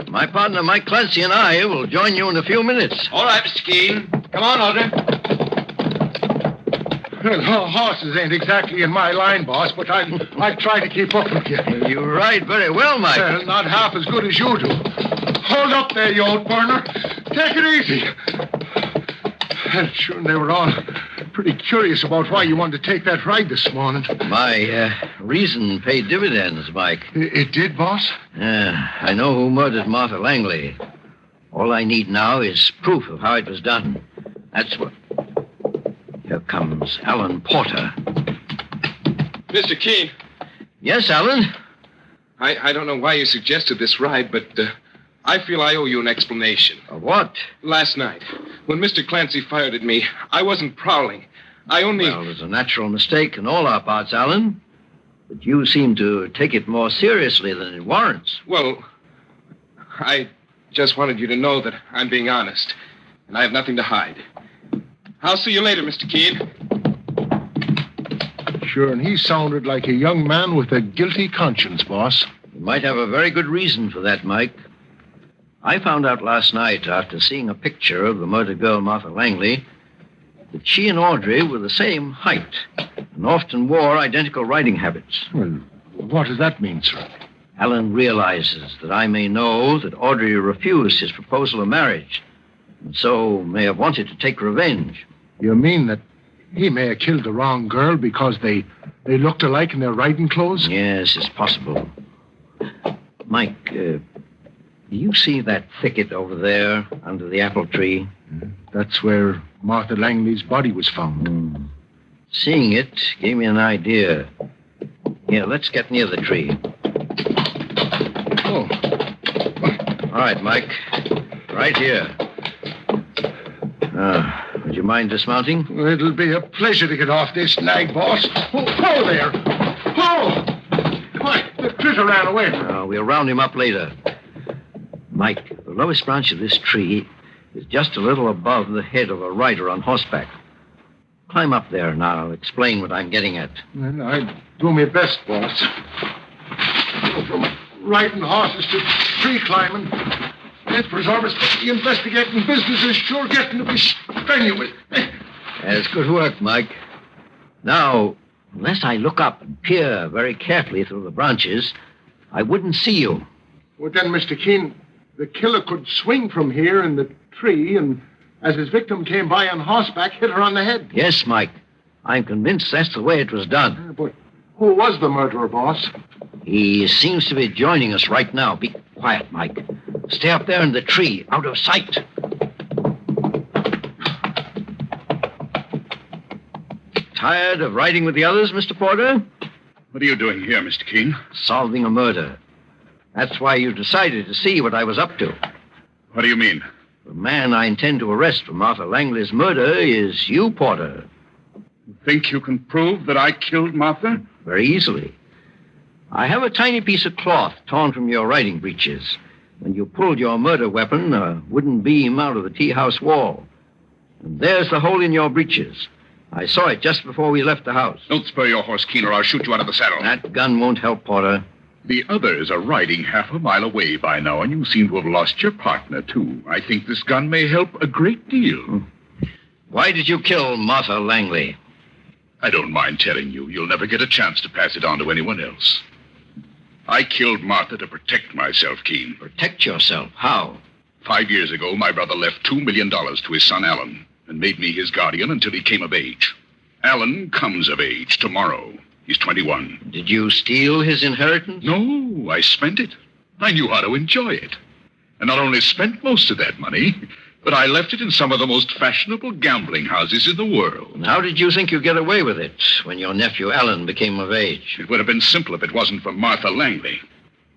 My partner, Mike Clancy, and I will join you in a few minutes. All right, Mr. Keene. Come on, Audrey. Well, horses ain't exactly in my line, boss, but I'll try to keep up with you. You ride very well, Mike. Well, not half as good as you do. Hold up there, you old burner. Take it easy. Well, sure, they were all pretty curious about why you wanted to take that ride this morning. My reason paid dividends, Mike. It did, boss? I know who murdered Martha Langley. All I need now is proof of how it was done. That's what... Here comes Alan Porter. Mr. Keene. Yes, Alan? I don't know why you suggested this ride, but I feel I owe you an explanation. Of what? Last night, when Mr. Clancy fired at me, I wasn't prowling. I only... Well, there's a natural mistake in all our parts, Alan. But you seem to take it more seriously than it warrants. Well, I just wanted you to know that I'm being honest. And I have nothing to hide. I'll see you later, Mr. Keene. Sure, and he sounded like a young man with a guilty conscience, boss. You might have a very good reason for that, Mike. I found out last night, after seeing a picture of the murdered girl, Martha Langley, that she and Audrey were the same height and often wore identical riding habits. Well, what does that mean, sir? Alan realizes that I may know that Audrey refused his proposal of marriage, and so may have wanted to take revenge. You mean that he may have killed the wrong girl because they looked alike in their riding clothes? Yes, it's possible. Mike, do you see that thicket over there under the apple tree? That's where Martha Langley's body was found. Seeing it gave me an idea. Here, let's get near the tree. Oh. All right, Mike. Right here. Would you mind dismounting? It'll be a pleasure to get off this nag, boss. Oh there. Oh! Why, the critter ran away. We'll round him up later. Mike, the lowest branch of this tree is just a little above the head of a rider on horseback. Climb up there and I'll explain what I'm getting at. Well, I do my best, boss. From riding horses to tree climbing, preservers, the investigating business is sure getting to be strenuous. That's good work, Mike. Now, unless I look up and peer very carefully through the branches, I wouldn't see you. Well, then, Mr. Keene, the killer could swing from here in the tree and, as his victim came by on horseback, hit her on the head. Yes, Mike. I'm convinced that's the way it was done. But who was the murderer, boss? He seems to be joining us right now. Be quiet, Mike. Stay up there in the tree, out of sight. Tired of riding with the others, Mr. Porter? What are you doing here, Mr. Keene? Solving a murder. That's why you decided to see what I was up to. What do you mean? The man I intend to arrest for Martha Langley's murder is you, Porter. You think you can prove that I killed Martha? Very easily. I have a tiny piece of cloth torn from your riding breeches. When you pulled your murder weapon, a wooden beam out of the tea house wall. And there's the hole in your breeches. I saw it just before we left the house. Don't spur your horse, Keene, or I'll shoot you out of the saddle. That gun won't help, Porter. The others are riding half a mile away by now, and you seem to have lost your partner, too. I think this gun may help a great deal. Why did you kill Martha Langley? I don't mind telling you. You'll never get a chance to pass it on to anyone else. I killed Martha to protect myself, Keene. Protect yourself? How? 5 years ago, my brother left $2 million to his son, Alan, and made me his guardian until he came of age. Alan comes of age tomorrow. He's 21. Did you steal his inheritance? No, I spent it. I knew how to enjoy it. And not only spent most of that money, but I left it in some of the most fashionable gambling houses in the world. And how did you think you'd get away with it when your nephew Alan became of age? It would have been simple if it wasn't for Martha Langley.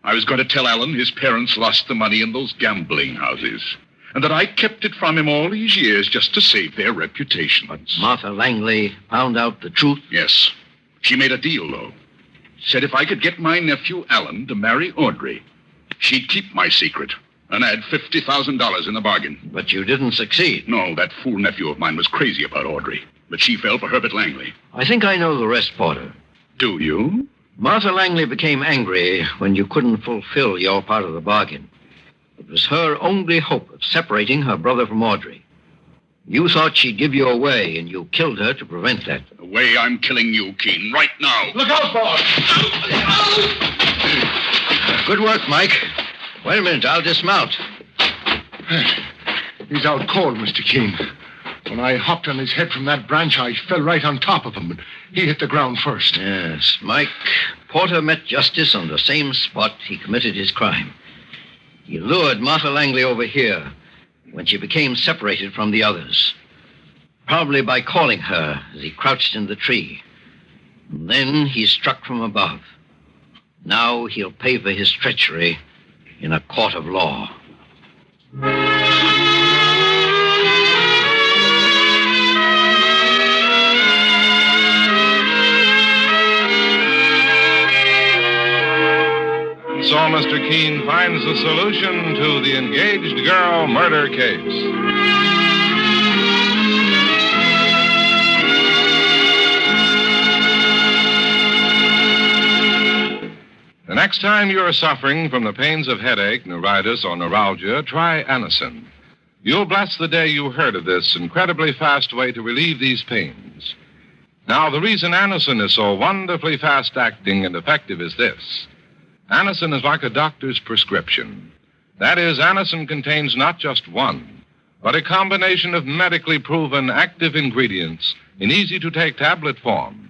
I was going to tell Alan his parents lost the money in those gambling houses, and that I kept it from him all these years just to save their reputations. But Martha Langley found out the truth? Yes. She made a deal, though. Said if I could get my nephew Alan to marry Audrey, she'd keep my secret and add $50,000 in the bargain. But you didn't succeed. No, that fool nephew of mine was crazy about Audrey, but she fell for Herbert Langley. I think I know the rest, Porter. Do you? Martha Langley became angry when you couldn't fulfill your part of the bargain. It was her only hope of separating her brother from Audrey. You thought she'd give you away, and you killed her to prevent that. The way I'm killing you, Keene, right now. Look out, boss! Good work, Mike. Wait a minute, I'll dismount. He's out cold, Mr. Keene. When I hopped on his head from that branch, I fell right on top of him, and he hit the ground first. Yes, Mike. Porter met justice on the same spot he committed his crime. He lured Martha Langley over here when she became separated from the others. Probably by calling her as he crouched in the tree. And then he struck from above. Now he'll pay for his treachery in a court of law. Mr. Keene finds the solution to the engaged girl murder case. The next time you're suffering from the pains of headache, neuritis, or neuralgia, try Anacin. You'll bless the day you heard of this incredibly fast way to relieve these pains. Now, the reason Anacin is so wonderfully fast-acting and effective is this. Anacin is like a doctor's prescription. That is, Anacin contains not just one, but a combination of medically proven active ingredients in easy-to-take tablet form.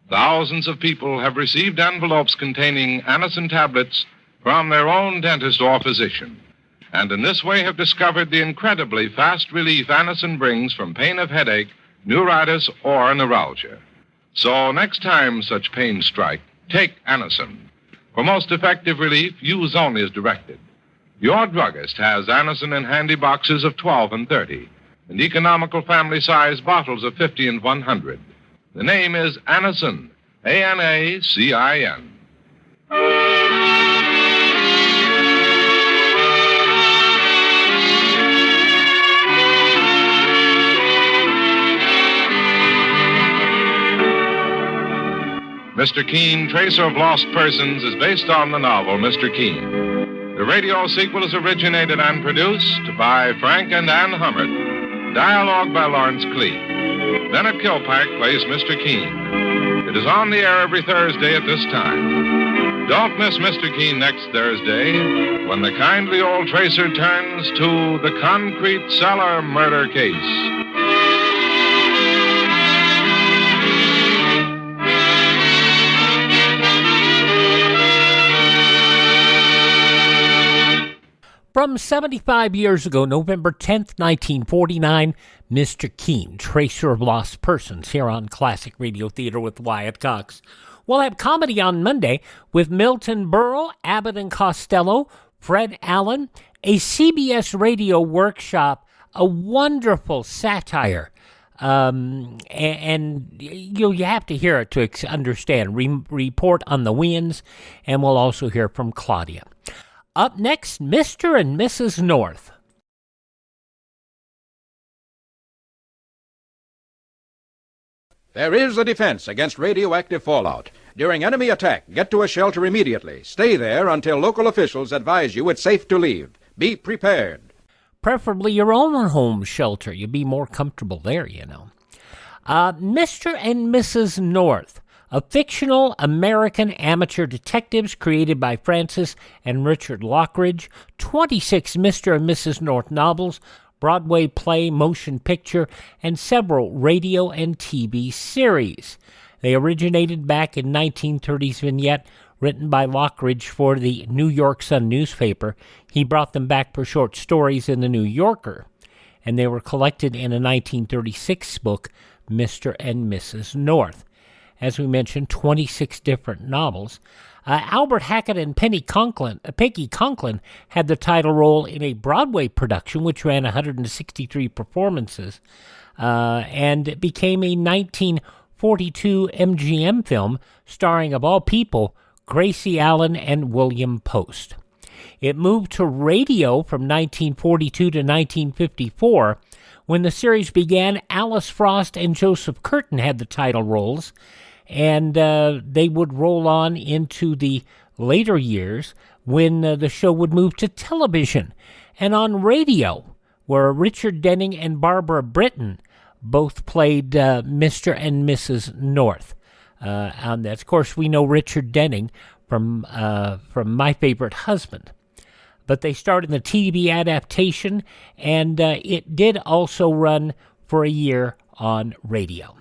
Thousands of people have received envelopes containing Anacin tablets from their own dentist or physician, and in this way have discovered the incredibly fast relief Anacin brings from pain of headache, neuritis, or neuralgia. So next time such pains strike, take Anacin. For most effective relief, use only as directed. Your druggist has Anacin in handy boxes of 12 and 30, and economical family-size bottles of 50 and 100. The name is Anacin, A-N-A-C-I-N. Mr. Keene, Tracer of Lost Persons, is based on the novel Mr. Keene. The radio sequel is originated and produced by Frank and Ann Hummert. Dialogue by Lawrence Clee. Bennett Kilpack plays Mr. Keene. It is on the air every Thursday at this time. Don't miss Mr. Keene next Thursday when the kindly old tracer turns to the concrete cellar murder case. From 75 years ago, November 10th, 1949, Mr. Keene, Tracer of Lost Persons, here on Classic Radio Theater with Wyatt Cox. We'll have comedy on Monday with Milton Berle, Abbott and Costello, Fred Allen, a CBS radio workshop, a wonderful satire. And you have to hear it to understand. Report on the winds, and we'll also hear from Claudia. Up next, Mr. and Mrs. North. There is a defense against radioactive fallout. During enemy attack, get to a shelter immediately. Stay there until local officials advise you it's safe to leave. Be prepared. Preferably your own home shelter. You'll be more comfortable there, you know. Mr. and Mrs. North, a fictional American amateur detectives created by Francis and Richard Lockridge, 26 Mr. and Mrs. North novels, Broadway play, motion picture, and several radio and TV series. They originated back in 1930s vignette, written by Lockridge for the New York Sun newspaper. He brought them back for short stories in the New Yorker, and they were collected in a 1936 book, Mr. and Mrs. North. As we mentioned, 26 different novels. Albert Hackett and Peggy Conklin had the title role in a Broadway production, which ran 163 performances, and it became a 1942 MGM film starring, of all people, Gracie Allen and William Post. It moved to radio from 1942 to 1954. When the series began, Alice Frost and Joseph Curtin had the title roles, and they would roll on into the later years when the show would move to television and on radio, where Richard Denning and Barbara Britton both played Mr. and Mrs. North. And of course, we know Richard Denning from My Favorite Husband. But they starred in the TV adaptation, and it did also run for a year on radio.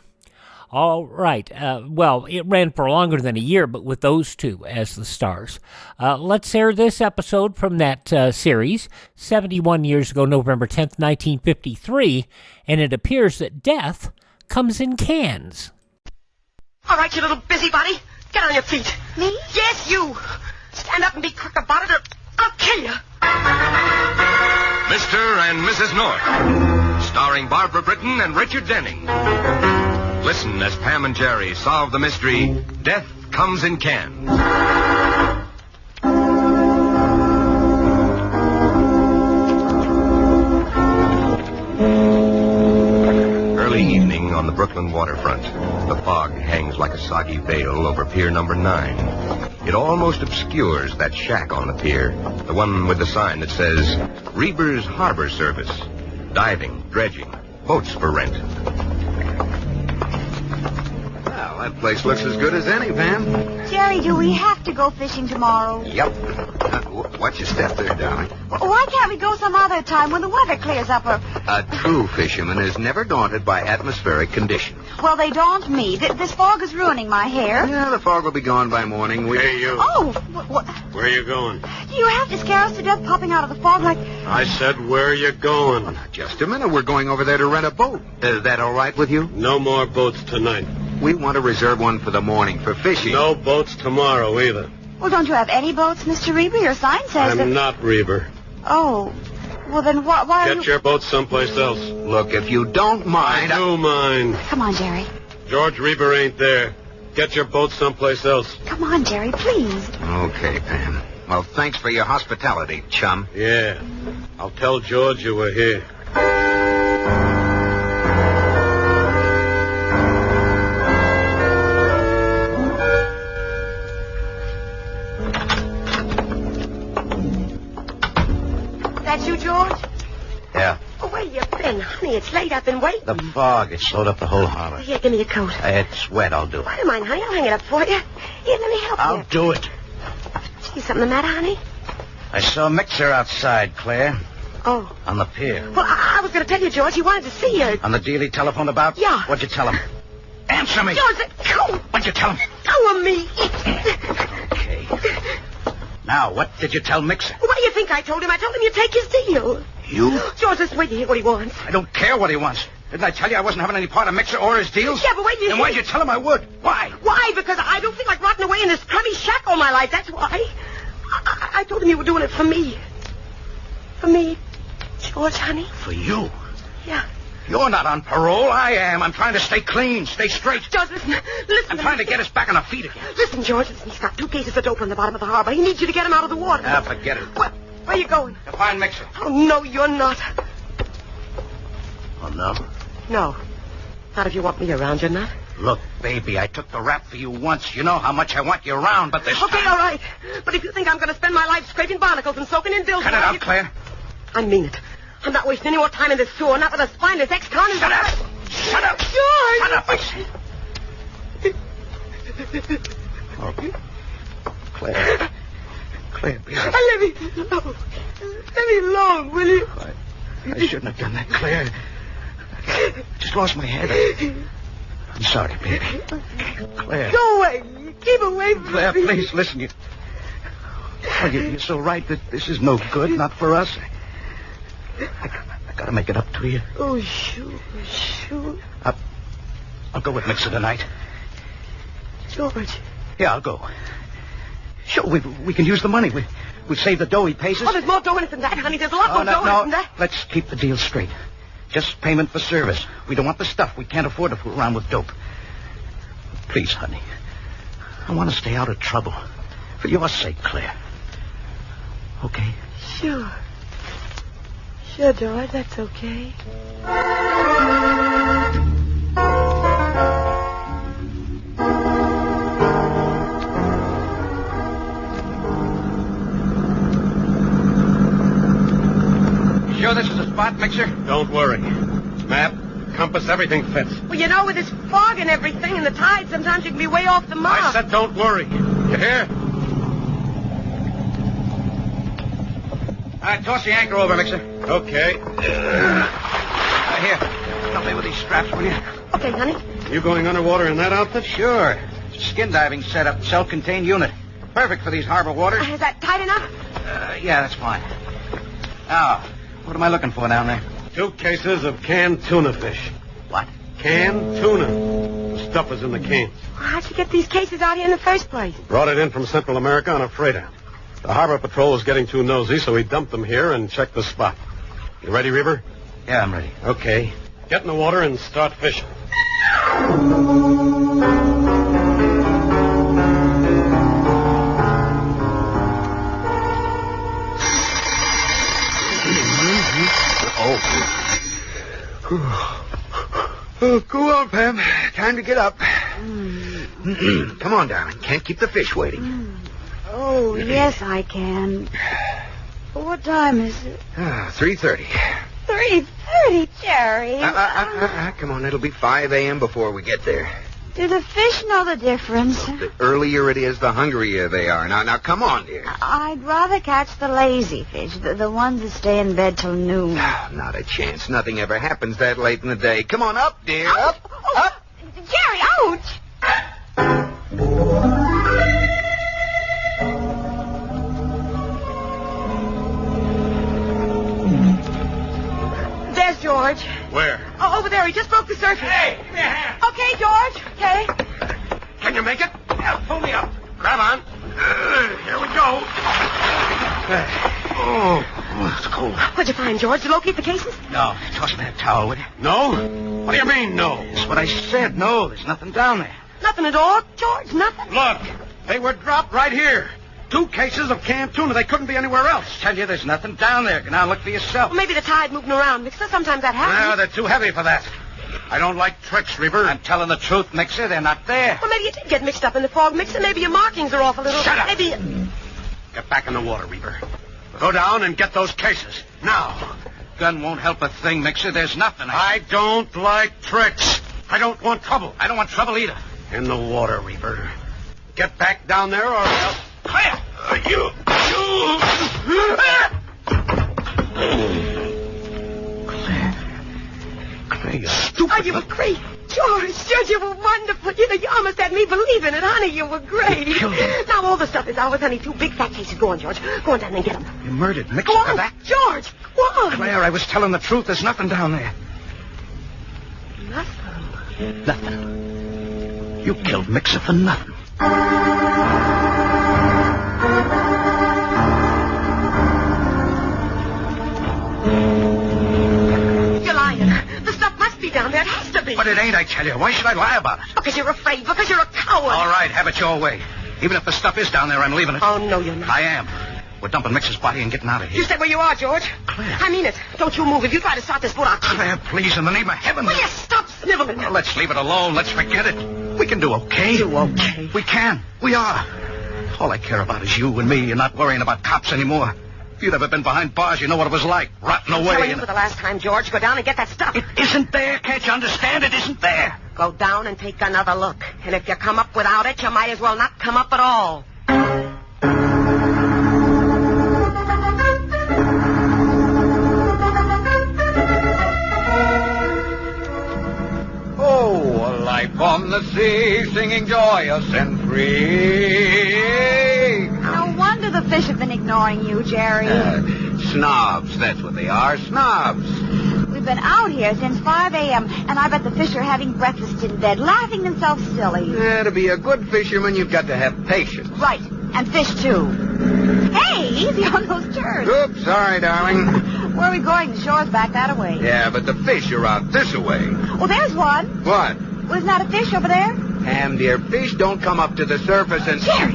All right. Well, it ran for longer than a year, but with those two as the stars. Let's air this episode from that series, 71 years ago, November 10th, 1953, and it appears that death comes in cans. All right, you little busybody. Get on your feet. Me? Yes, you. Stand up and be quick about it, or I'll kill you. Mr. and Mrs. North, starring Barbara Britton and Richard Denning. Listen as Pam and Jerry solve the mystery, Death Comes in Cans. waterfront. The fog hangs like a soggy veil over Pier number 9. It almost obscures that shack on the pier, the one with the sign that says, Reber's Harbor Service. Diving, dredging, boats for rent. Well, that place looks as good as any, Pam. Jerry, do we have to go fishing tomorrow? Yep. Watch your step there, darling. Why can't we go some other time when the weather clears up? A true fisherman is never daunted by atmospheric conditions. Well, they daunt me. This fog is ruining my hair. Yeah, the fog will be gone by morning. Hey, you. Oh, what? Where are you going? Do you have to scare us to death popping out of the fog like... I said, where are you going? Just a minute. We're going over there to rent a boat. Is that all right with you? No more boats tonight. We want to reserve one for the morning for fishing. No boats tomorrow either. Well, don't you have any boats, Mr. Reber? Your sign says I'm not Reber. Oh. Well, then why are Get your boat someplace else. Look, if you don't mind... I do mind. Come on, Jerry. George Reber ain't there. Get your boat someplace else. Come on, Jerry, please. Okay, Pam. Well, thanks for your hospitality, chum. Yeah. I'll tell George you were here. That you, George? Yeah. Oh, where you been, honey? It's late. I've been waiting. The fog, it slowed up the whole harbor. Here, give me your coat. It's wet, I'll do it. I don't mind, honey. I'll hang it up for you. Here, let me help I'll you. do it. Gee, something the matter, honey? I saw Mixer outside, Claire. Oh. On the pier. Well, I was going to tell you, George. He wanted to see you. On the deal he telephoned about? Yeah. What'd you tell him? Answer me. George, go. What'd you tell him? Go of me. Okay. Now, what did you tell Mixer? What do you think I told him? I told him you'd take his deal. You? George, let's wait to hear what he wants. I don't care what he wants. Didn't I tell you I wasn't having any part of Mixer or his deals? Yeah, but wait till you Then why'd you tell him I would? Why? Why? Because I don't feel like rotting away in this crummy shack all my life. That's why. I told him you were doing it for me. For me, George, honey. For you? Yeah. You're not on parole. I am. I'm trying to stay clean, stay straight. George, listen. I'm trying to get us back on our feet again. Listen, George. Listen, he's got 2 cases of dope on the bottom of the harbor. He needs you to get him out of the water. Ah, forget it. Where are you going? To find Mixer. Oh, no, you're not. Oh, no? No. Not if you want me around, you're not. Look, baby, I took the rap for you once. You know how much I want you around, but this Okay, time... all right. But if you think I'm going to spend my life scraping barnacles and soaking in bills... Cut it out, Claire. I mean it. I'm not wasting any more time in this sewer, not with a spineless ex-con. Shut up! Shut up! George! Shut up, I said. Oh. Claire. Claire, please. Let me alone. Let me alone, will you? I shouldn't have done that, Claire. I just lost my head. I'm sorry, baby. Claire. Go away. Keep away from Claire, me. please, listen. You're so right that this is no good, not for us. I gotta make it up to you. Oh, shoot. I'll go with Mixer tonight. George. Yeah, I'll go. Sure, we can use the money. We'll save the dough he pays us. Oh, there's more dough in it than that, honey. There's a lot more dough in it than that. Let's keep the deal straight. Just payment for service. We don't want the stuff. We can't afford to fool around with dope. Please, honey. I want to stay out of trouble. For your sake, Claire. Okay? Sure. Sure, George. That's okay. Sure this is a spot, Mixer? Don't worry. Map, compass, everything fits. Well, you know, with this fog and everything and the tide, sometimes you can be way off the mark. I said don't worry. You hear? All right, toss the anchor over, Mixer. Okay. Here, help me with these straps, will you? Okay, honey. You going underwater in that outfit? Sure. It's a skin diving setup, self-contained unit. Perfect for these harbor waters. Is that tight enough? Yeah, that's fine. Now, what am I looking for down there? 2 cases of canned tuna fish. What? Canned tuna. The stuff is in the cans. How'd you get these cases out here in the first place? Brought it in from Central America on a freighter. The harbor patrol was getting too nosy, so he dumped them here and checked the spot. You ready, Reber? Yeah, I'm ready. Okay. Get in the water and start fishing. Oh, go on, Pam. time to get up. Come on, darling. Can't keep the fish waiting. Oh, yes, I can. What time is it? 3:30. 3:30, Jerry. Come on, it'll be 5 a.m. before we get there. Do the fish know the difference? The earlier it is, the hungrier they are. Now, come on, dear. I'd rather catch the lazy fish, the ones that stay in bed till noon. Not a chance. Nothing ever happens that late in the day. Come on up, dear. Up. Jerry, ouch! There's George. Where? Oh, over there. He just broke the surface. Hey, give me a hand. Okay, George. Okay. Can you make it? Yeah, pull me up. Grab on. Here we go. Oh, it's cold. What'd you find, George? Did you locate the cases? No, toss me that towel, will you? No? What do you mean, no? That's what I said. No, there's nothing down there. Nothing at all, George. Nothing. Look, they were dropped right here. 2 cases of canned tuna. They couldn't be anywhere else. Tell you, there's nothing down there. Go down and look for yourself. Well, maybe the tide moving around, Mixer. Sometimes that happens. No, they're too heavy for that. I don't like tricks, Reaver. I'm telling the truth, Mixer. They're not there. Well, maybe you did get mixed up in the fog, Mixer. Maybe your markings are off a little. Shut up. Maybe. Get back in the water, Reaver. Go down and get those cases. Now. Gun won't help a thing, Mixer. There's nothing. I don't like tricks. I don't want trouble. I don't want trouble either. In the water, Reaver. Get back down there or else... Claire! You! Claire, you stupid... Oh, you were great. George, you were wonderful. You almost had me believing it, honey. You were great. Now all the stuff is ours, honey. 2 big fat cases. Go on, George. Go on down and get them. You murdered Mixer Go on, for that? George. Go on. Claire, I was telling the truth. There's nothing down there. Nothing. Nothing. You killed Mixer for nothing. You're lying. The stuff must be down there. It has to be. But it ain't, I tell you. Why should I lie about it? Because you're afraid. Because you're a coward. All right, have it your way. Even if the stuff is down there, I'm leaving it. Oh, no, you're not. I am. We're dumping Mixer's body and getting out of here. You stay where you are, George. Claire. I mean it. Don't you move. If you try to start this boat, I'll... Claire, please, in the name of heaven. Will you stop sniveling? Well, let's leave it alone. Let's forget it. We can do okay. Do okay? We can. We are. All I care about is you and me. You're not worrying about cops anymore. If you'd ever been behind bars, you know what it was like. Rotting I'm away. telling you for the last time, George. Go down and get that stuff. It isn't there. Can't you understand? It isn't there. Go down and take another look. And if you come up without it, you might as well not come up at all. Oh, a life on the sea, singing joyous and free. No wonder the fish have been ignoring you, Jerry. Snobs, that's what they are, snobs. We've been out here since 5 a.m., and I bet the fish are having breakfast in bed, laughing themselves silly. To be a good fisherman, you've got to have patience. Right, and fish, too. Hey, easy on those turds. Oops, sorry, darling. Where are we going? The shore's back that way. Yeah, but the fish are out this way. Well, there's one. What? Wasn't that a fish over there? Pam, dear, fish don't come up to the surface and... Jerry!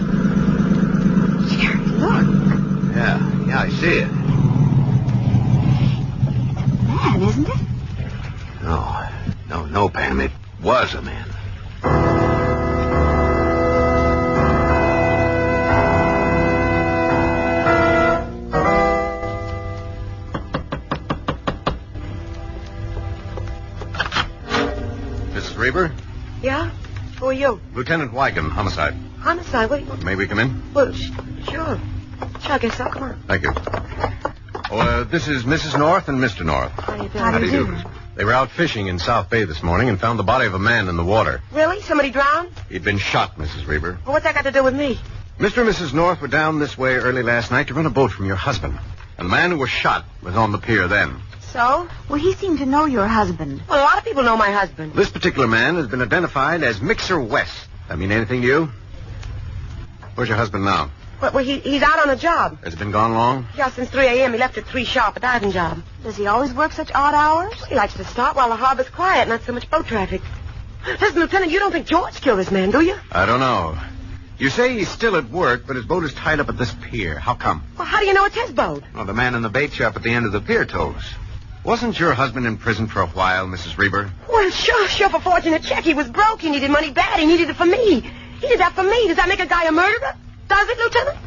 Jerry, look. Yeah, I see it. Man, isn't it? No, Pam, it was a man. Mrs. Reber? Yeah? Who are you? Lieutenant Wigan, homicide. Homicide? What? May we come in? Well, sure. Sure, I guess so. Come on. Thank you. This is Mrs. North and Mr. North. How do you do? How do you do? They were out fishing in South Bay this morning and found the body of a man in the water. Really? Somebody drowned? He'd been shot, Mrs. Reber. Well, what's that got to do with me? Mr. and Mrs. North were down this way early last night to run a boat from your husband. And the man who was shot was on the pier then. So? Well, he seemed to know your husband. Well, a lot of people know my husband. This particular man has been identified as Mixer West. That mean anything to you? Where's your husband now? Well, he's out on a job. Has he been gone long? Yeah, since 3 a.m. He left at 3 sharp, a diving job. Does he always work such odd hours? He likes to start while the harbor's quiet, not so much boat traffic. Listen, Lieutenant, you don't think George killed this man, do you? I don't know. You say he's still at work, but his boat is tied up at this pier. How come? Well, how do you know it's his boat? Well, the man in the bait shop at the end of the pier told us. Wasn't your husband in prison for a while, Mrs. Reber? Well, sure, for fortunate check. He was broke. He needed money bad. He needed it for me. He did that for me. Does that make a guy a murderer? Does it, Lieutenant?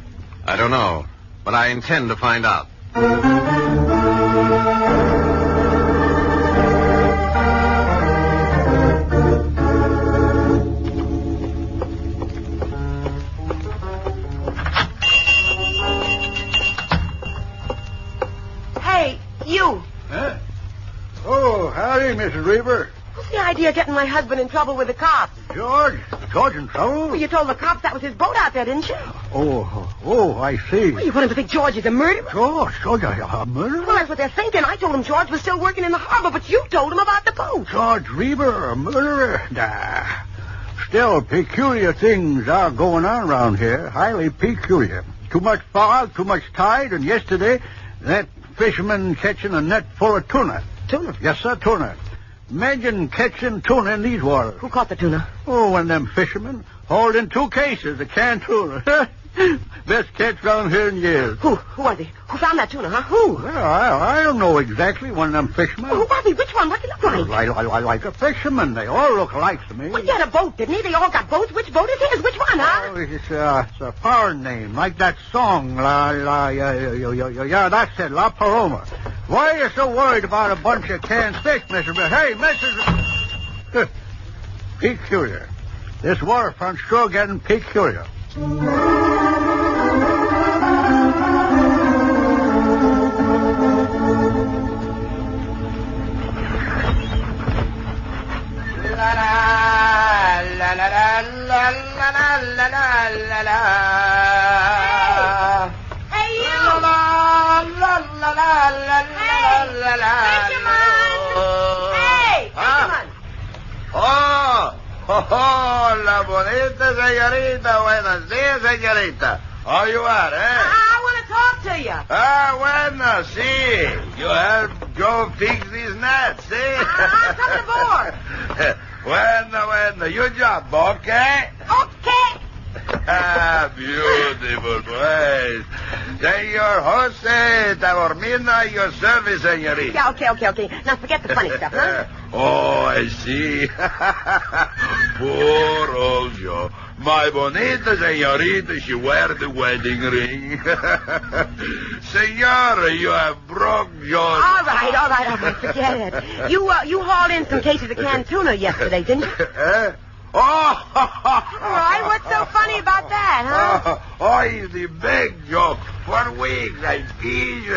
I don't know, but I intend to find out. Hey, you. Huh? Oh, howdy, Mrs. Reber. What's the idea of getting my husband in trouble with the cops? George? George in trouble? Well, you told the cops that was his boat out there, didn't you? Oh, I see. Well, you want him to think George is a murderer? George, a murderer? Well, that's what they're thinking. I told him George was still working in the harbor, but you told him about the boat. George Reber, a murderer? Nah. Still, peculiar things are going on around here. Highly peculiar. Too much fog, too much tide, and yesterday, that fisherman catching a net full of tuna. Tuna? Yes, sir, tuna. Imagine catching tuna in these waters. Who caught the tuna? Oh, one of them fishermen. Hauled in 2 cases of canned tuna. Best catch around here in years. Who was he? Who found that tuna, huh? Who? Well, I don't know exactly. One of them fishermen. Who was he? Which one? What's he look like? Like a fisherman. They all look alike to me. Well, he had a boat, didn't he? They all got boats. Which boat is his? Which one, huh? Oh, it's a foreign name, like that song. Yeah, that's it, La Paloma. Why are you so worried about a bunch of canned fish, Mr. Hey, Mrs. Peculiar. This waterfront's sure getting peculiar. Hey, you! Hey, fisherman! Oh, la bonita señorita. Buenos días, señorita. How you are, eh? I want to talk to you. Bueno, sí. You help Joe fix these nets, see? Come aboard. Bueno, your job, okay? Okay. Beautiful, pues. Senor Jose Taormina, your service, señorita. Yeah, okay. Now forget the funny stuff, huh? Oh, I see. Poor old Joe. My bonita señorita, she wear the wedding ring. Senora, you have broke your... All right, forget it. You hauled in some cases of canned tuna yesterday, didn't you? Oh! All right, what's so funny about that, huh? Oh, it's the big joke. For weeks I fish,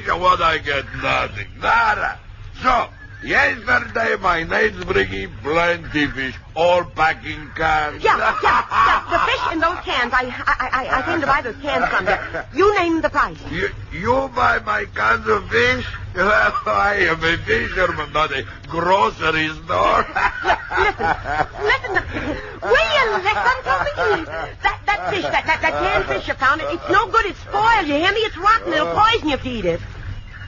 and what I get? Nothing. Nada. So, yesterday my mate's bringing plenty fish, all packing cans. Yeah. The fish in those cans, I came to buy those cans from you. You named the price. You buy my cans of fish? I am a fisherman, not a grocery store. Listen. Will you listen to me? That fish, that canned fish you found, it's no good. It's spoiled, you hear me? It's rotten. It'll poison you if you eat it.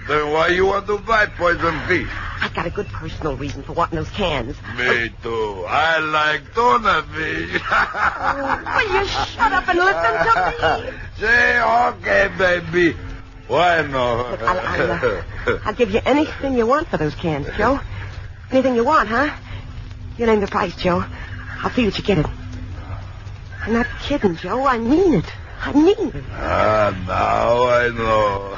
Then why you want to buy poison fish? I've got a good personal reason for wanting those cans. Me too. I like tuna fish. Will you shut up and listen to me? Say, okay, baby. Why no? Look, I'll give you anything you want for those cans, Joe. Anything you want, huh? You name the price, Joe. I'll see that you get it. I'm not kidding, Joe. I mean it. Now I know.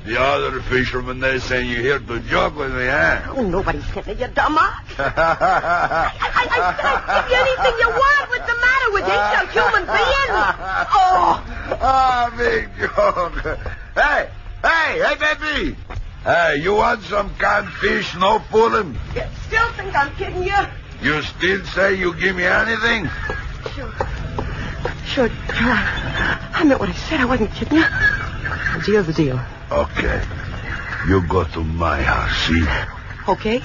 The other fishermen, they send you here to joke with me, huh? Oh, nobody sent me, you dumbass. I said I'd give you anything you want. What's the matter with you? You're a human being. Oh, big joke. Hey, baby. Hey, you want some canned fish, no fooling? You still think I'm kidding you? You still say you give me anything? Sure. I meant what I said. I wasn't kidding you. The deal's the deal. Okay. You go to my house, see? Okay.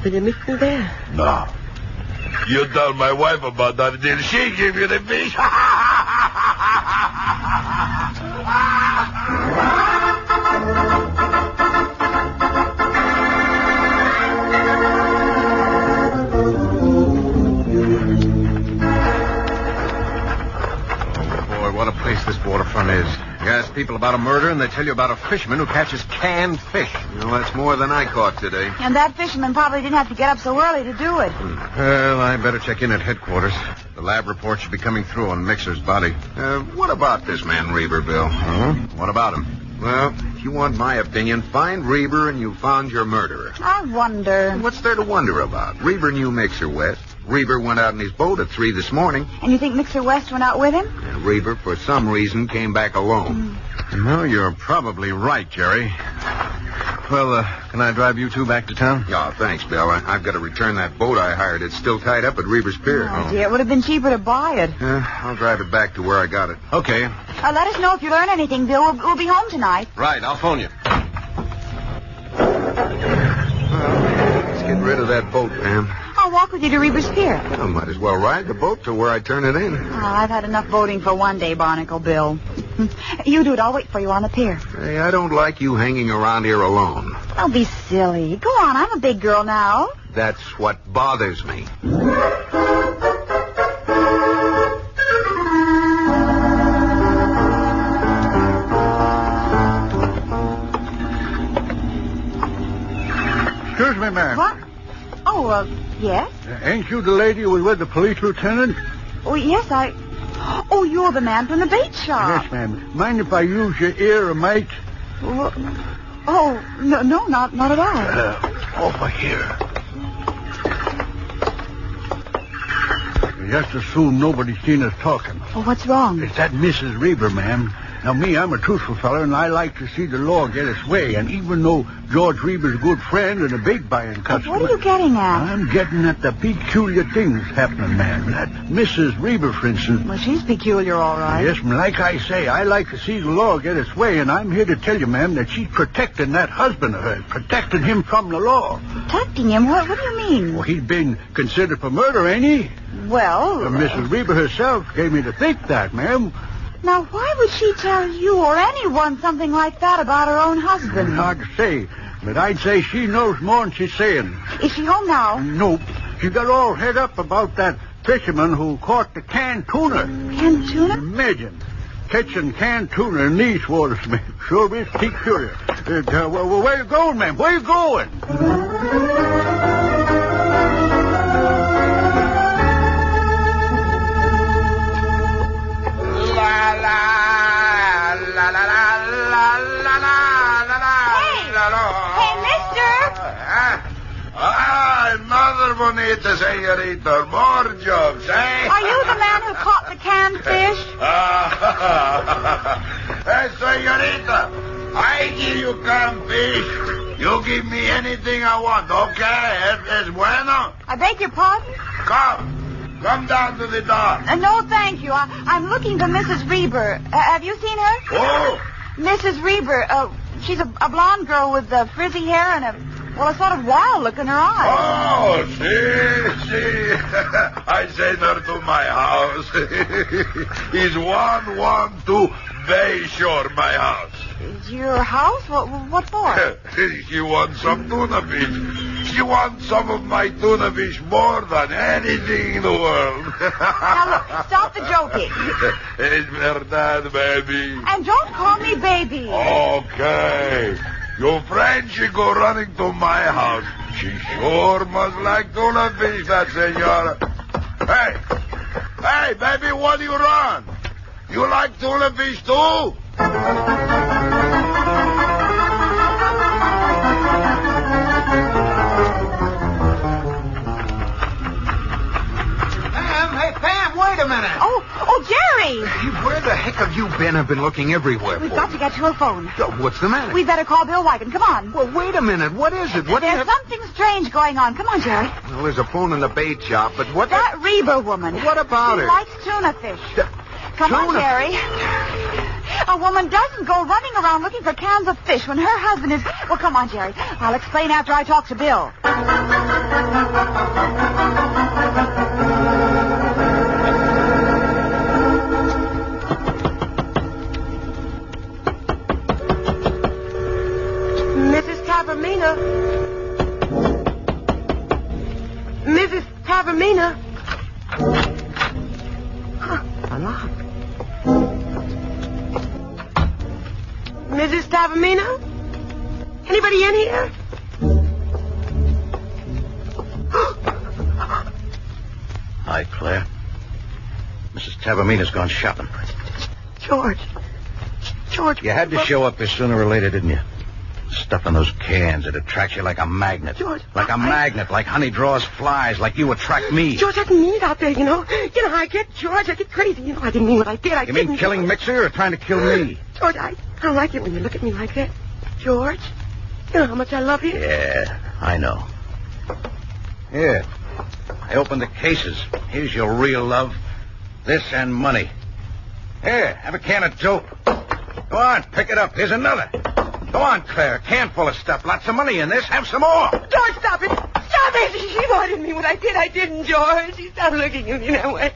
Will you meet me there? No. You tell my wife about that deal. She give you the fish. Boy, what a place this waterfront is. Gas people about a murder, and they tell you about a fisherman who catches canned fish. Well, that's more than I caught today. And that fisherman probably didn't have to get up so early to do it. Well, I better check in at headquarters. The lab report should be coming through on Mixer's body. What about this man, Reber, Bill? What about him? Well, if you want my opinion, find Reber and you found your murderer. I wonder. What's there to wonder about? Reber knew Mixer West. Reber went out in his boat at 3 this morning. And you think Mixer West went out with him? And Reber, for some reason, came back alone. No, you're probably right, Jerry. Well, can I drive you two back to town? Yeah, thanks, Bill. I've got to return that boat I hired. It's still tied up at Reber's Pier. Oh, dear. It would have been cheaper to buy it. I'll drive it back to where I got it. Okay. Let us know if you learn anything, Bill. We'll be home tonight. Right, I'll phone you. Let's get rid of that boat, Pam. I'll walk with you to Reber's Pier. I might as well ride the boat to where I turn it in. Oh, I've had enough boating for one day, Barnacle Bill. You do it. I'll wait for you on the pier. Hey, I don't like you hanging around here alone. Don't be silly. Go on. I'm a big girl now. That's what bothers me. Excuse me, ma'am. What? Oh, yes? Ain't you the lady who was with the police lieutenant? Oh, yes, Oh, you're the man from the bait shop. Yes, ma'am. Mind if I use your ear, mate? Oh, no, not at all. Over here. Just as soon nobody's seen us talking. Oh, what's wrong? It's that Mrs. Reber, ma'am. Now, me, I'm a truthful fella, and I like to see the law get its way. And even though George Reber's a good friend and a big buying customer... What are you getting at? I'm getting at the peculiar things happening, ma'am. That Mrs. Reber, for instance... Well, she's peculiar, all right. Yes, ma'am. Like I say, I like to see the law get its way, and I'm here to tell you, ma'am, that she's protecting that husband of hers, protecting him from the law. Protecting him? What do you mean? Well, he's been considered for murder, ain't he? Well... Mrs. Reber herself gave me to think that, ma'am. Now, why would she tell you or anyone something like that about her own husband? Hard to say, but I'd say she knows more than she's saying. Is she home now? Nope. She got all head up about that fisherman who caught the canned tuna. Canned tuna? Imagine catching canned tuna in these waters, ma'am. Sure is peculiar. Where you going, ma'am? Where you going? Another bonita, senorita. More jobs, eh? Are you the man who caught the canned fish? Hey, senorita, I give you canned fish. You give me anything I want, okay? Es bueno? I beg your pardon? Come down to the door. No, thank you. I'm looking for Mrs. Reber. Have you seen her? Oh? Mrs. Reber. She's a blonde girl with frizzy hair and a sort of wild look in her eyes. Oh, see. I send her to my house. It's 112 Bay Shore, my house. Your house? What for? She wants some tuna fish. She wants some of my tuna fish more than anything in the world. Now, look, stop the joking. It's verdad, baby. And don't call me baby. Okay. Your friend, she go running to my house. She sure must like tuna fish, that senora. Hey, baby, what do you run? You like tuna fish, too? Pam, wait a minute. Oh, Jerry! Where the heck have you been? I've been looking everywhere We've for got you. to get to her phone. What's the matter? We'd better call Bill Wyden. Come on. Well, wait a minute. What is it? There's something strange going on. Come on, Jerry. Well, there's a phone in the bait shop, but what... That Reber woman. What about her? She likes tuna fish. Come on, Jerry. A woman doesn't go running around looking for cans of fish when her husband is... Well, come on, Jerry. I'll explain after I talk to Bill. Mrs. Tavermina. Huh, unlocked. Mrs. Stavamina? Anybody in here? Hi, Claire. Mrs. Tabamina's gone shopping. George. You had to show up here sooner or later, didn't you? Stuff in those cans, it attracts you like a magnet. George. Like a magnet, like honey draws flies, like you attract me. George, I didn't mean it out there, you know. You know how I get, George. I get crazy. You know, I didn't mean what I did. You mean killing Mixer or trying to kill me? George, I don't like it when you look at me like that. George, you know how much I love you? Yeah, I know. Here, I opened the cases. Here's your real love. This and money. Here, have a can of dope. Go on, pick it up. Here's another. Go on, Claire. A can full of stuff. Lots of money in this. Have some more. George, stop it. Stop it. You know I didn't mean what I did. I didn't, George. Stop looking at me that way.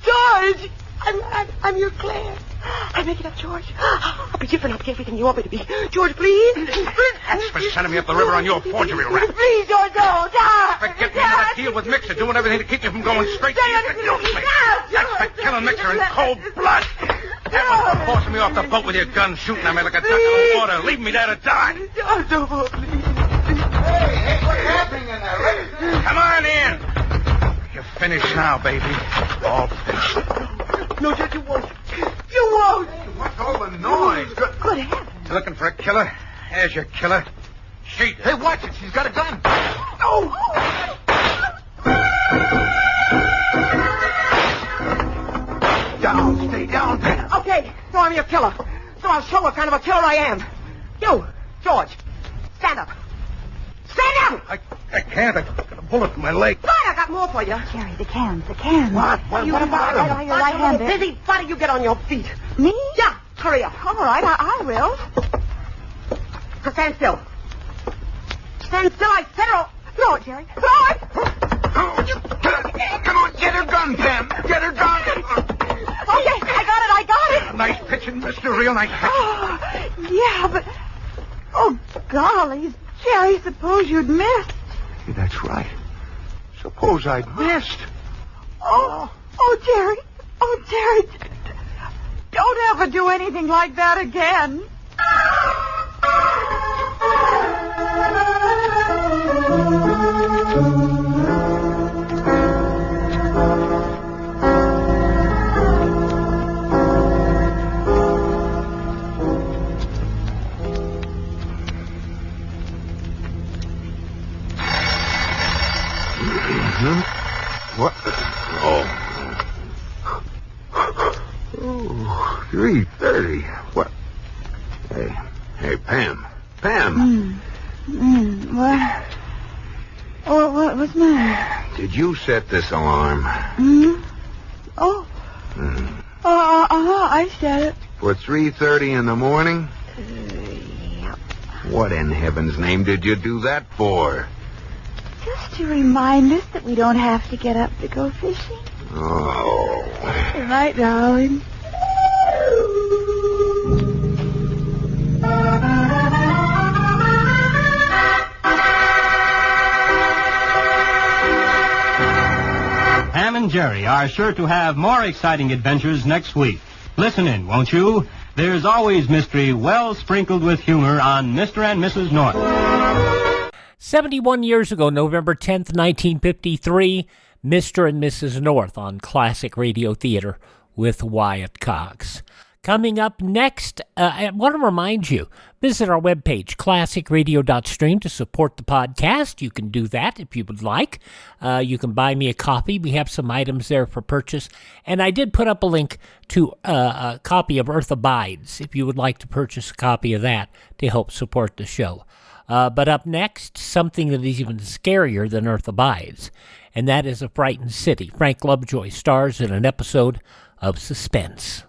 George, I'm your Claire. I'll make it up, George. I'll be different. I'll be everything you want me to be. George, please. That's for sending me up the river on your forgery rap. Please, George, don't. For getting into that deal with Mixer, doing everything to keep you from going straight to the guilt place. That's for killing Mixer in cold blood. That was for forcing me off the boat with your gun, shooting at me like a duck in the water, leaving me there to die. George, don't, please. Hey, what's happening in there? Come on in. You're finished now, baby. All finished. No, George, you won't. You won't. What's all the noise? Good heavens. You looking for a killer? There's your killer. Shoot. Hey, watch it. She's got a gun. Oh. Down. Stay down, Pam. Okay, so I'm your killer. So I'll show what kind of a killer I am. You, George, stand up. Stand up! I can't. I got a bullet in my leg. Fine, I got more for you. Jerry, the cans. What? What about him? Right, your right hand there. Busy. Why don't you get on your feet? Me? Yeah, hurry up. All right, I will. So stand still. Stand still, I said, or... Throw it, Jerry. Throw it! Come on, get her gun, Pam. Get her gun. Okay, I got it. Nice pitching, mister. Real nice pitching. Oh, yeah, but... Oh, golly, Jerry, suppose you'd missed. That's right. Suppose I'd missed. Oh, Jerry. Oh, Jerry. Don't ever do anything like that again. What? Oh, 3:30. What? Hey, Pam. Pam. What? Oh, what's the matter? Did you set this alarm? Oh. I said it. For 3:30 in the morning? Yep. What in heaven's name did you do that for? Just to remind us that we don't have to get up to go fishing. Oh. Good night, darling. Pam and Jerry are sure to have more exciting adventures next week. Listen in, won't you? There's always mystery well sprinkled with humor on Mr. and Mrs. North. 71 years ago, November 10th, 1953, Mr. and Mrs. North on Classic Radio Theater with Wyatt Cox. Coming up next, I want to remind you, visit our webpage, classicradio.stream, to support the podcast. You can do that if you would like. You can buy me a copy. We have some items there for purchase. And I did put up a link to a copy of Earth Abides, if you would like to purchase a copy of that to help support the show. But up next, something that is even scarier than Earth Abides, and that is A Frightened City. Frank Lovejoy stars in an episode of Suspense.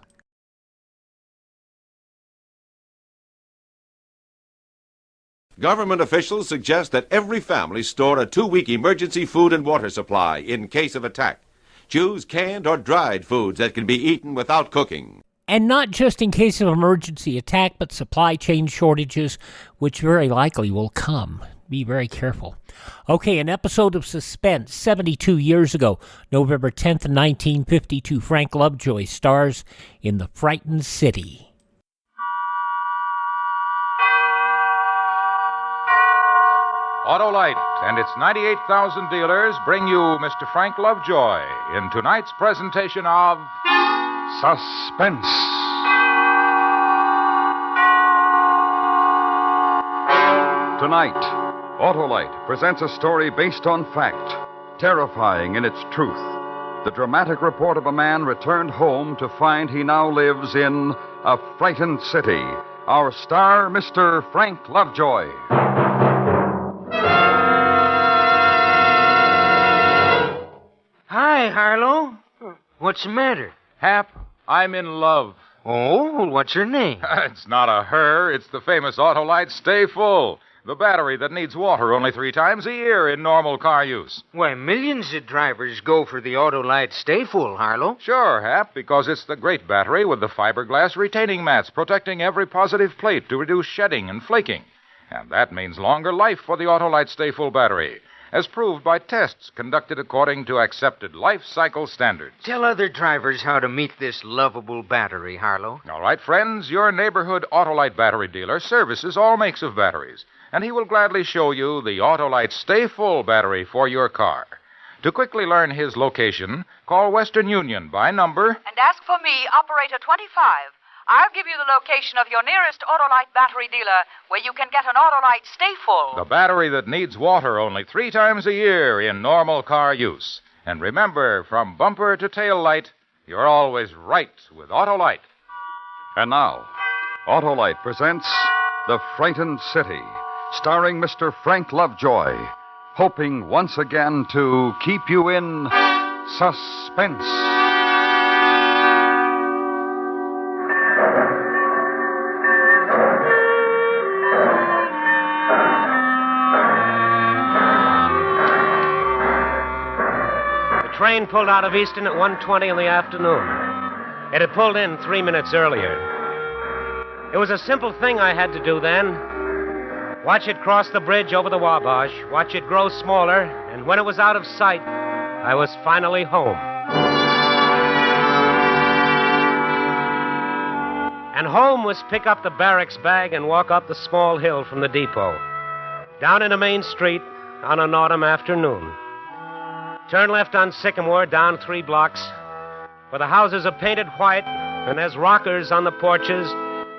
Government officials suggest that every family store a 2-week emergency food and water supply in case of attack. Choose canned or dried foods that can be eaten without cooking. And not just in case of emergency attack, but supply chain shortages, which very likely will come. Be very careful. Okay, an episode of Suspense 72 years ago, November 10th, 1952. Frank Lovejoy stars in The Frightened City. Autolite and its 98,000 dealers bring you Mr. Frank Lovejoy in tonight's presentation of Suspense. Tonight, Autolite presents a story based on fact, terrifying in its truth. The dramatic report of a man returned home to find he now lives in a frightened city. Our star, Mr. Frank Lovejoy. Hi, Harlow. What's the matter? Hap, I'm in love. Oh, what's her name? It's not a her, it's the famous Autolite Stay Full. The battery that needs water only 3 times a year in normal car use. Why, millions of drivers go for the Autolite Stay Full, Harlow. Sure, Hap, because it's the great battery with the fiberglass retaining mats protecting every positive plate to reduce shedding and flaking. And that means longer life for the Autolite Stay Full battery, as proved by tests conducted according to accepted life cycle standards. Tell other drivers how to meet this lovable battery, Harlow. All right, friends, your neighborhood Autolite battery dealer services all makes of batteries, and he will gladly show you the Autolite Stay Full battery for your car. To quickly learn his location, call Western Union by number and ask for me, Operator 25. I'll give you the location of your nearest Autolite battery dealer where you can get an Autolite Stay Full. the battery that needs water only 3 times a year in normal car use. And remember, from bumper to tail light, you're always right with Autolite. And now, Autolite presents The Frightened City, starring Mr. Frank Lovejoy, hoping once again to keep you in suspense. The train pulled out of Easton at 1:20 in the afternoon. It had pulled in 3 minutes earlier. It was a simple thing I had to do then. Watch it cross the bridge over the Wabash, watch it grow smaller, and when it was out of sight, I was finally home. And home was pick up the barracks bag and walk up the small hill from the depot. Down into Main Street on an autumn afternoon. Turn left on Sycamore, down 3 blocks, where the houses are painted white, and there's rockers on the porches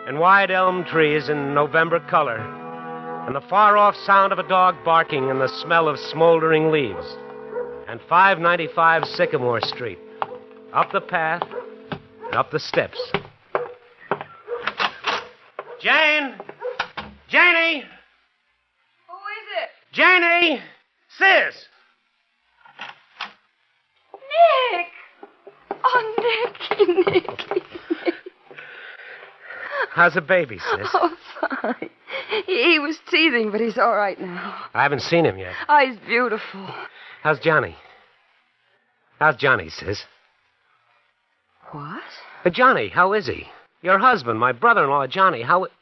and wide elm trees in November color, and the far-off sound of a dog barking and the smell of smoldering leaves. And 595 Sycamore Street. Up the path and up the steps. Jane! Janie! Who is it? Janie! Sis! Nick! Oh, Nicky. How's the baby, sis? Oh, fine. He was teething, but he's all right now. I haven't seen him yet. Oh, he's beautiful. How's Johnny? How's Johnny, sis? What? Johnny, how is he? Your husband, my brother-in-law, Johnny, how... What's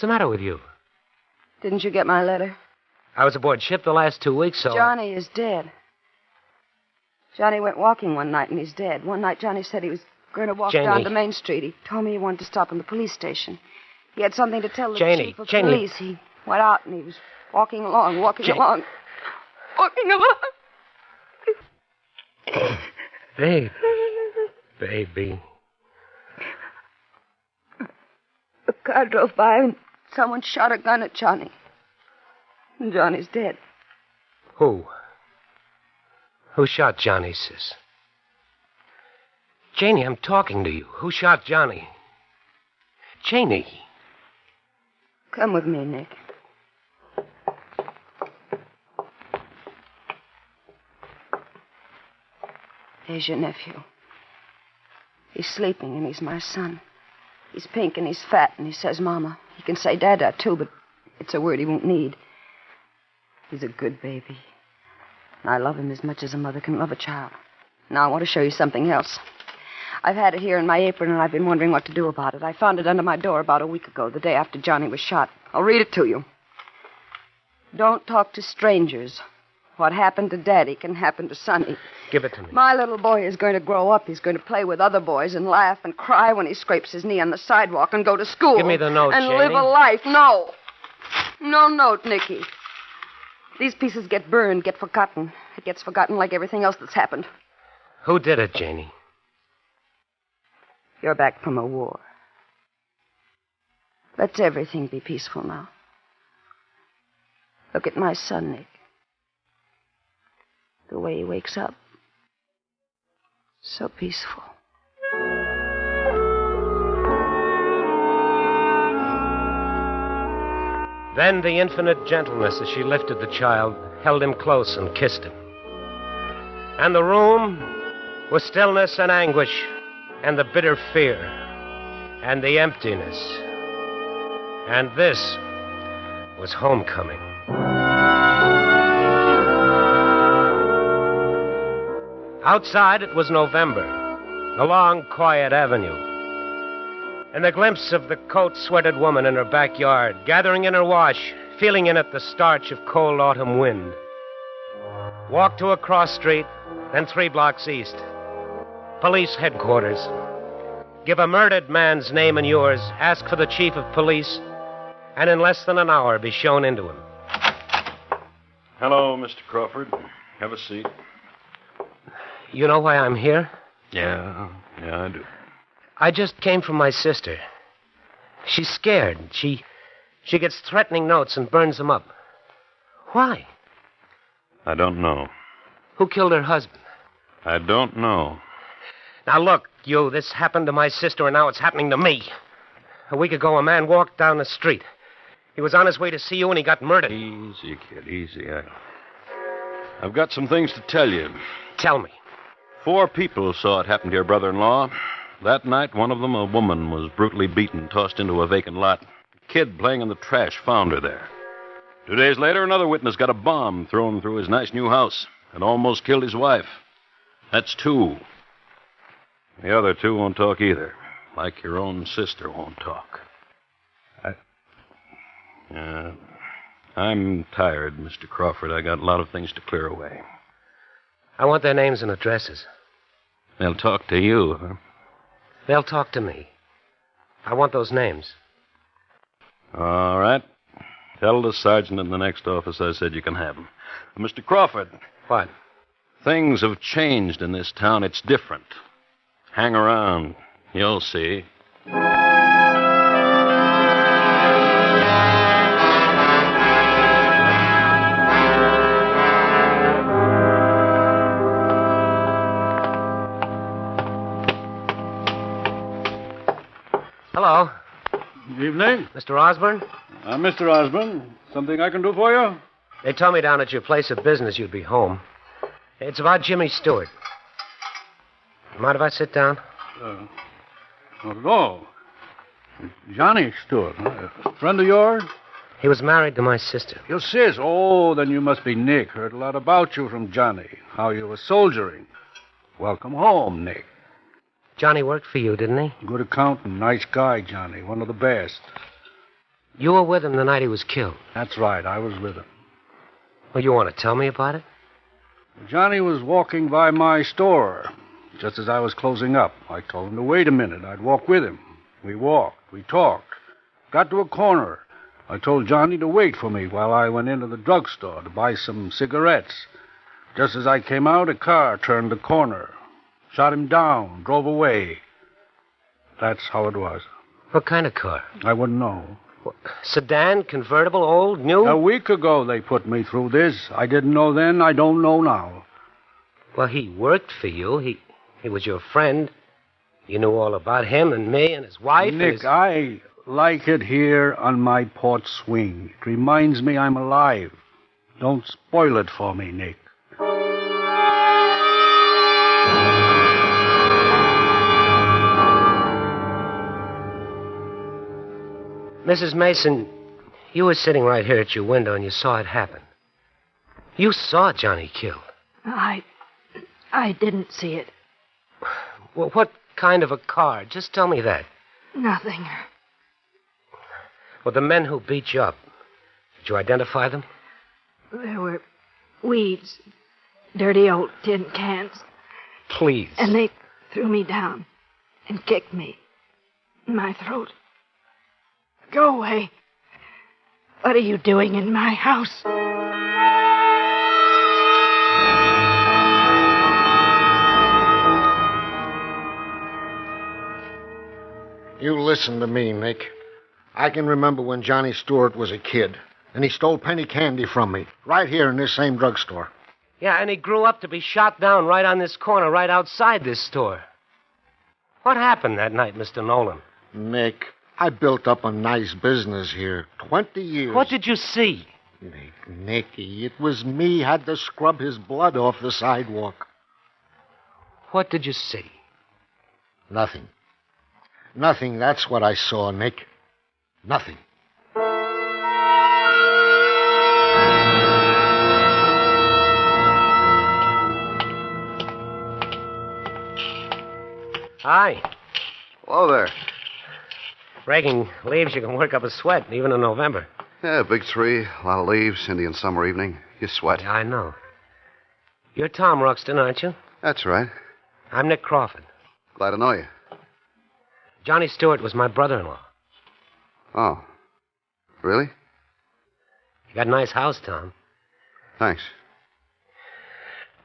the matter with you? Didn't you get my letter? I was aboard ship the last 2 weeks, so... Johnny is dead. Johnny went walking one night, and he's dead. One night, Johnny said he was going to walk Janie. down to Main Street. He told me he wanted to stop in the police station. He had something to tell the Janie, chief of Janie. police. He went out, and he was walking along. Baby. A car drove by, and someone shot a gun at Johnny. And Johnny's dead. Who? Who shot Johnny, sis? Janie, I'm talking to you. Who shot Johnny? Janie. Come with me, Nick. There's your nephew. He's sleeping, and he's my son. He's pink, and he's fat, and he says Mama. He can say Dada, too, but it's a word he won't need. He's a good baby. And I love him as much as a mother can love a child. Now, I want to show you something else. I've had it here in my apron, and I've been wondering what to do about it. I found it under my door about a week ago, the day after Johnny was shot. I'll read it to you. Don't talk to strangers. What happened to Daddy can happen to Sonny. Give it to me. My little boy is going to grow up. He's going to play with other boys and laugh and cry when he scrapes his knee on the sidewalk and go to school. Give me the note, and Janie. live a life. No. No note, Nicky. These pieces get burned, get forgotten. It gets forgotten like everything else that's happened. Who did it, Janie? You're back from a war. Let everything be peaceful now. Look at my son, Nick. The way he wakes up. So peaceful. Then the infinite gentleness as she lifted the child, held him close and kissed him. And the room was stillness and anguish and the bitter fear and the emptiness. And this was homecoming. Outside it was November, the long, quiet avenue. And the glimpse of the coat-sweated woman in her backyard, gathering in her wash, feeling in it the starch of cold autumn wind. Walk to a cross street, then 3 blocks east. Police headquarters. Give a murdered man's name and yours, ask for the chief of police, and in less than an hour be shown into him. Hello, Mr. Crawford. Have a seat. You know why I'm here? Yeah, I do. I just came from my sister. She's scared. She gets threatening notes and burns them up. Why? I don't know. Who killed her husband? I don't know. Now look, this happened to my sister and now it's happening to me. A week ago, a man walked down the street. He was on his way to see you and he got murdered. Easy, kid, easy. I've got some things to tell you. Tell me. 4 people saw it happen to your brother-in-law. That night, one of them, a woman, was brutally beaten, tossed into a vacant lot. A kid playing in the trash found her there. 2 days later, another witness got a bomb thrown through his nice new house and almost killed his wife. That's 2. The other 2 won't talk either, like your own sister won't talk. I'm tired, Mr. Crawford. I got a lot of things to clear away. I want their names and addresses. They'll talk to you, huh? They'll talk to me. I want those names. All right. Tell the sergeant in the next office I said you can have them. Mr. Crawford. What? Things have changed in this town. It's different. Hang around. You'll see. Hello. Good evening. Mr. Osborne? Mr. Osborne, something I can do for you? They told me down at your place of business you'd be home. It's about Jimmy Stewart. Mind if I sit down? Not at all. Johnny Stewart, a friend of yours? He was married to my sister. Your sis? Oh, then you must be Nick. Heard a lot about you from Johnny, how you were soldiering. Welcome home, Nick. Johnny worked for you, didn't he? Good accountant, nice guy, Johnny, one of the best. You were with him the night he was killed? That's right, I was with him. Well, you want to tell me about it? Johnny was walking by my store just as I was closing up. I told him to wait a minute. I'd walk with him. We walked. We talked. Got to a corner. I told Johnny to wait for me while I went into the drugstore to buy some cigarettes. Just as I came out, a car turned the corner. Shot him down, drove away. That's how it was. What kind of car? I wouldn't know. What, sedan, convertible, old, new? A week ago they put me through this. I didn't know then, I don't know now. Well, he worked for you. He was your friend. You knew all about him and me and his wife. Nick, I like it here on my porch swing. It reminds me I'm alive. Don't spoil it for me, Nick. Mrs. Mason, you were sitting right here at your window and you saw it happen. You saw Johnny killed. I didn't see it. Well, what kind of a car? Just tell me that. Nothing. Well, the men who beat you up, did you identify them? There were weeds, dirty old tin cans. Please. And they threw me down and kicked me in my throat. Go away. What are you doing in my house? You listen to me, Nick. I can remember when Johnny Stewart was a kid, and he stole penny candy from me, right here in this same drugstore. Yeah, and he grew up to be shot down right on this corner, right outside this store. What happened that night, Mr. Nolan? Nick, I built up a nice business here. 20 years. What did you see? Nicky, it was me had to scrub his blood off the sidewalk. What did you see? Nothing. Nothing, that's what I saw, Nick. Nothing. Hi. Hello there. Breaking leaves, you can work up a sweat, even in November. Yeah, big tree, a lot of leaves, Indian summer evening. You sweat. Yeah, I know. You're Tom Ruxton, aren't you? That's right. I'm Nick Crawford. Glad to know you. Johnny Stewart was my brother-in-law. Oh. Really? You got a nice house, Tom. Thanks.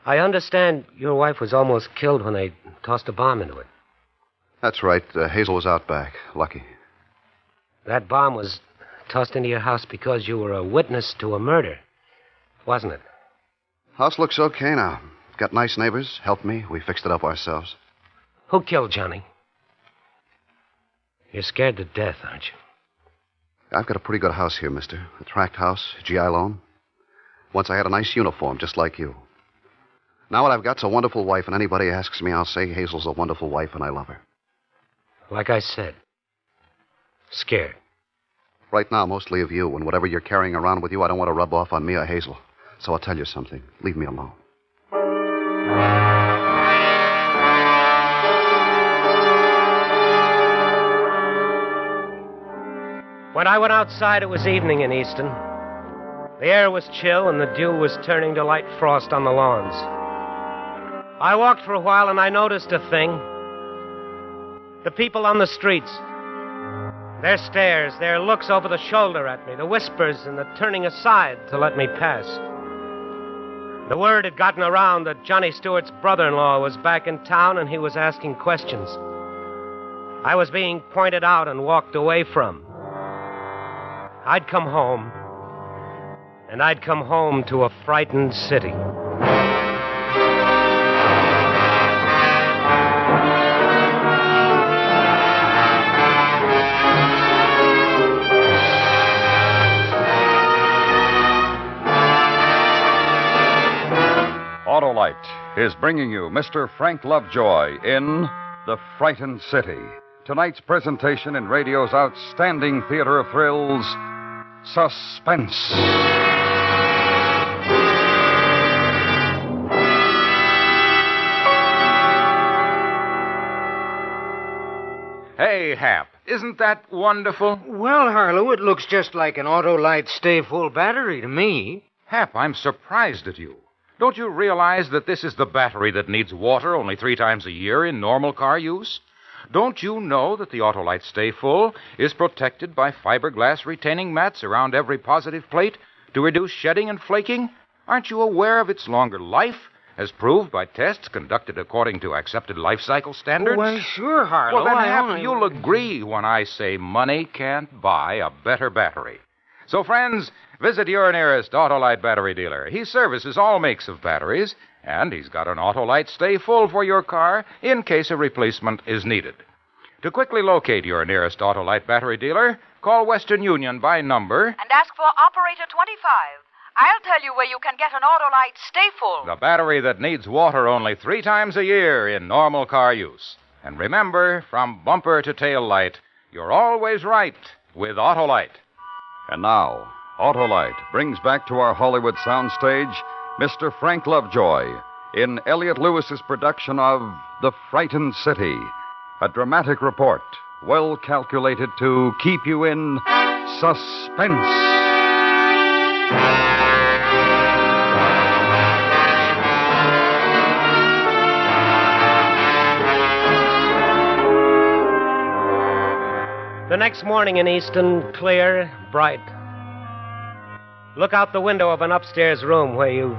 I understand your wife was almost killed when they tossed a bomb into it. That's right. Hazel was out back. Lucky. That bomb was tossed into your house because you were a witness to a murder, wasn't it? House looks okay now. Got nice neighbors. Helped me. We fixed it up ourselves. Who killed Johnny? You're scared to death, aren't you? I've got a pretty good house here, mister. A tract house, GI loan. Once I had a nice uniform, just like you. Now what I've got's a wonderful wife, and anybody asks me, I'll say Hazel's a wonderful wife, and I love her. Like I said, scared. Right now, mostly of you, and whatever you're carrying around with you, I don't want to rub off on me or Hazel. So I'll tell you something. Leave me alone. When I went outside, it was evening in Easton. The air was chill, and the dew was turning to light frost on the lawns. I walked for a while, and I noticed a thing. The people on the streets. Their stares, their looks over the shoulder at me, the whispers and the turning aside to let me pass. The word had gotten around that Johnny Stewart's brother-in-law was back in town, and he was asking questions. I was being pointed out and walked away from. I'd come home, and I'd come home to a frightened city. Autolite is bringing you Mr. Frank Lovejoy in The Frightened City. Tonight's presentation in radio's outstanding theater of thrills, Suspense. Hey, Hap, isn't that wonderful? Well, Harlow, it looks just like an Autolite Stay Full battery to me. Hap, I'm surprised at you. Don't you realize that this is the battery that needs water only 3 times a year in normal car use? Don't you know that the Autolite Stay Full is protected by fiberglass retaining mats around every positive plate to reduce shedding and flaking? Aren't you aware of its longer life, as proved by tests conducted according to accepted life cycle standards? Well, sure, Harlow. Well, then, Hap, you'll agree when I say money can't buy a better battery. So, friends, visit your nearest Autolite battery dealer. He services all makes of batteries, and he's got an Autolite Stay Full for your car in case a replacement is needed. To quickly locate your nearest Autolite battery dealer, call Western Union by number And ask for Operator 25. I'll tell you where you can get an Autolite Stay Full. the battery that needs water only 3 times a year in normal car use. And remember, from bumper to tail light, you're always right with Autolite. And now, Autolite brings back to our Hollywood soundstage Mr. Frank Lovejoy in Elliot Lewis's production of The Frightened City, a dramatic report well calculated to keep you in suspense. The next morning in Easton, clear, bright. Look out the window of an upstairs room where you've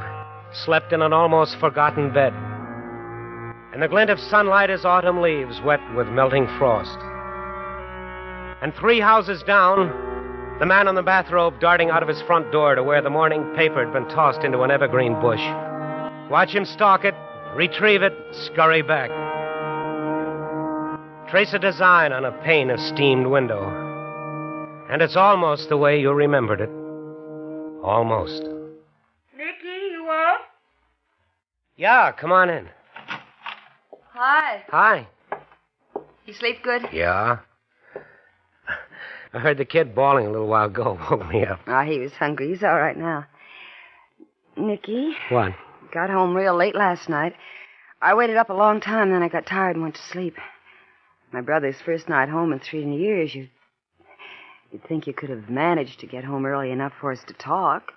slept in an almost forgotten bed. And the glint of sunlight is autumn leaves wet with melting frost. And 3 houses down, the man in the bathrobe darting out of his front door to where the morning paper had been tossed into an evergreen bush. Watch him stalk it, retrieve it, scurry back. Trace a design on a pane of steamed window. And it's almost the way you remembered it. Almost. Nicky, you up? Yeah, come on in. Hi. Hi. You sleep good? Yeah. I heard the kid bawling a little while ago. Woke me up. Ah, he was hungry. He's all right now. Nicky, What? got home real late last night. I waited up a long time, then I got tired and went to sleep. My brother's first night home in 3 years. You'd think you could have managed to get home early enough for us to talk.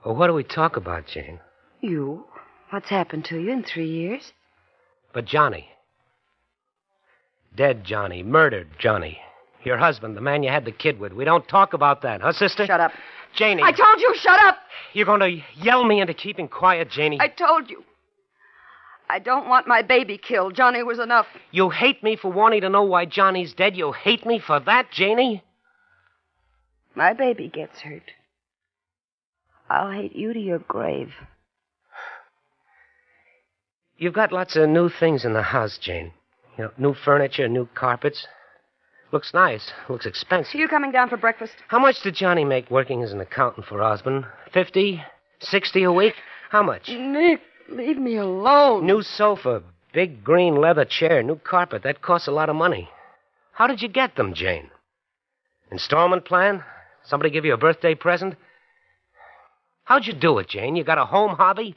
Well, what do we talk about, Jane? You? What's happened to you in 3 years? But Johnny. Dead Johnny. Murdered Johnny. Your husband, the man you had the kid with. We don't talk about that, huh, sister? Shut up. Janie. I told you, shut up! You're going to yell me into keeping quiet, Janie. I told you. I don't want my baby killed. Johnny was enough. You hate me for wanting to know why Johnny's dead? You hate me for that, Janie? My baby gets hurt. I'll hate you to your grave. You've got lots of new things in the house, Jane. You know, new furniture, new carpets. Looks nice. Looks expensive. Are you coming down for breakfast? How much did Johnny make working as an accountant for Osborne? 50? 60 a week? How much? Nick, leave me alone. New sofa, big green leather chair, new carpet. That costs a lot of money. How did you get them, Jane? Installment plan? Somebody give you a birthday present? How'd you do it, Jane? You got a home hobby?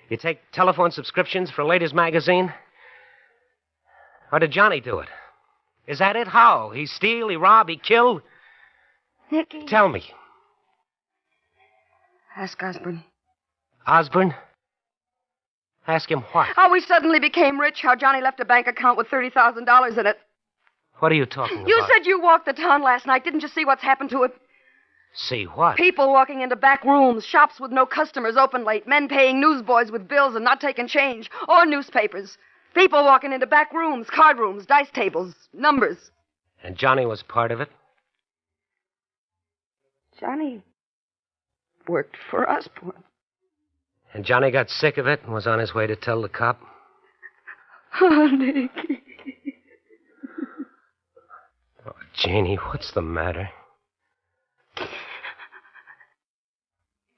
You take telephone subscriptions for a latest magazine? Or did Johnny do it? Is that it? How? He steal, he rob, he kill? Nicky. Tell me. Ask Osborne. Osborne? Ask him what? How we suddenly became rich, how Johnny left a bank account with $30,000 in it. What are you talking about? You said you walked the town last night. Didn't you see what's happened to it? See what? People walking into back rooms, shops with no customers open late, men paying newsboys with bills and not taking change, or newspapers. People walking into back rooms, card rooms, dice tables, numbers. And Johnny was part of it? Johnny worked for Osborne. And Johnny got sick of it and was on his way to tell the cop? Oh, Nicky. Oh, Janie, what's the matter?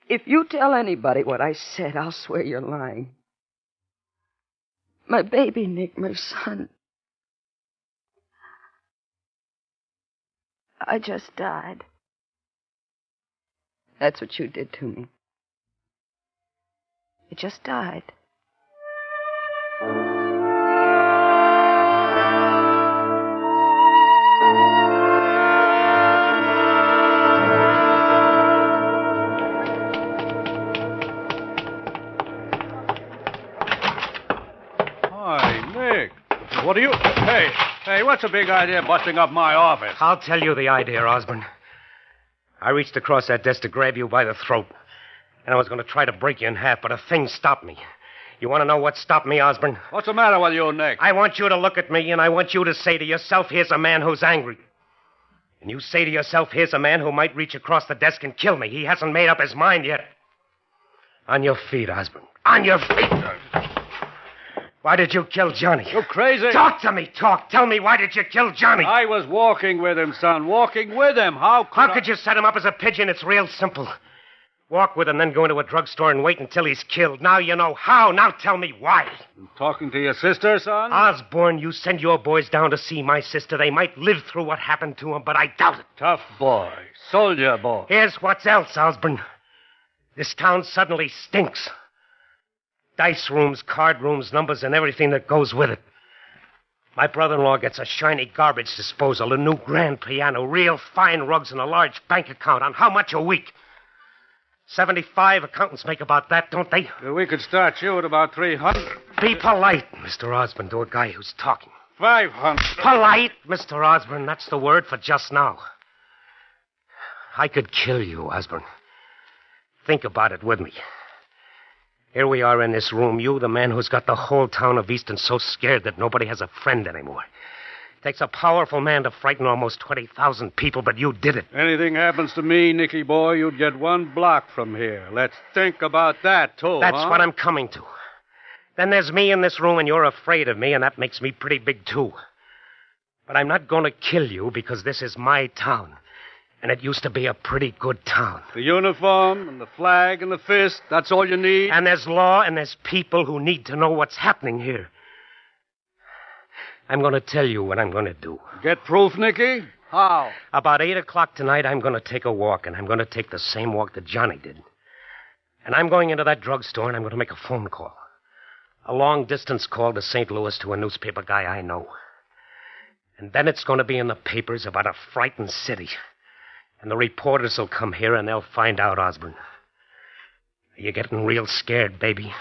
If you tell anybody what I said, I'll swear you're lying. My baby, Nick, my son. I just died. That's what you did to me. You just died. What are you... Hey, what's the big idea busting up my office? I'll tell you the idea, Osborne. I reached across that desk to grab you by the throat. And I was going to try to break you in half, but a thing stopped me. You want to know what stopped me, Osborne? What's the matter with you, Nick? I want you to look at me, and I want you to say to yourself, here's a man who's angry. And you say to yourself, here's a man who might reach across the desk and kill me. He hasn't made up his mind yet. On your feet, Osborne. On your feet. Why did you kill Johnny? You crazy? Talk to me, talk. Tell me, why did you kill Johnny? I was walking with him, son. Walking with him. How could you set him up as a pigeon? It's real simple. Walk with him, then go into a drugstore and wait until he's killed. Now you know how. Now tell me why. You talking to your sister, son? Osborne, you send your boys down to see my sister. They might live through what happened to him, but I doubt it. Tough boy. Soldier boy. Here's what's else, Osborne. This town suddenly stinks. Dice rooms, card rooms, numbers, and everything that goes with it. My brother-in-law gets a shiny garbage disposal, a new grand piano, real fine rugs, and a large bank account. On how much a week? 75 accountants make about that, don't they? We could start you at about 300. Be polite, Mr. Osborne, to a guy who's talking. 500. Polite, Mr. Osborne. That's the word for just now. I could kill you, Osborne. Think about it with me. Here we are in this room, you, the man who's got the whole town of Easton so scared that nobody has a friend anymore. It takes a powerful man to frighten almost 20,000 people, but you did it. Anything happens to me, Nicky boy, you'd get 1 block from here. Let's think about that, too, That's huh? what I'm coming to. Then there's me in this room, and you're afraid of me, and that makes me pretty big, too. But I'm not going to kill you because this is my town. And it used to be a pretty good town. The uniform and the flag and the fist, that's all you need? And there's law and there's people who need to know what's happening here. I'm going to tell you what I'm going to do. Get proof, Nicky? How? About 8 o'clock tonight, I'm going to take a walk, and I'm going to take the same walk that Johnny did. And I'm going into that drugstore, and I'm going to make a phone call. A long-distance call to St. Louis to a newspaper guy I know. And then it's going to be in the papers about a frightened city. And the reporters will come here, and they'll find out, Osborne. Are you getting real scared, baby?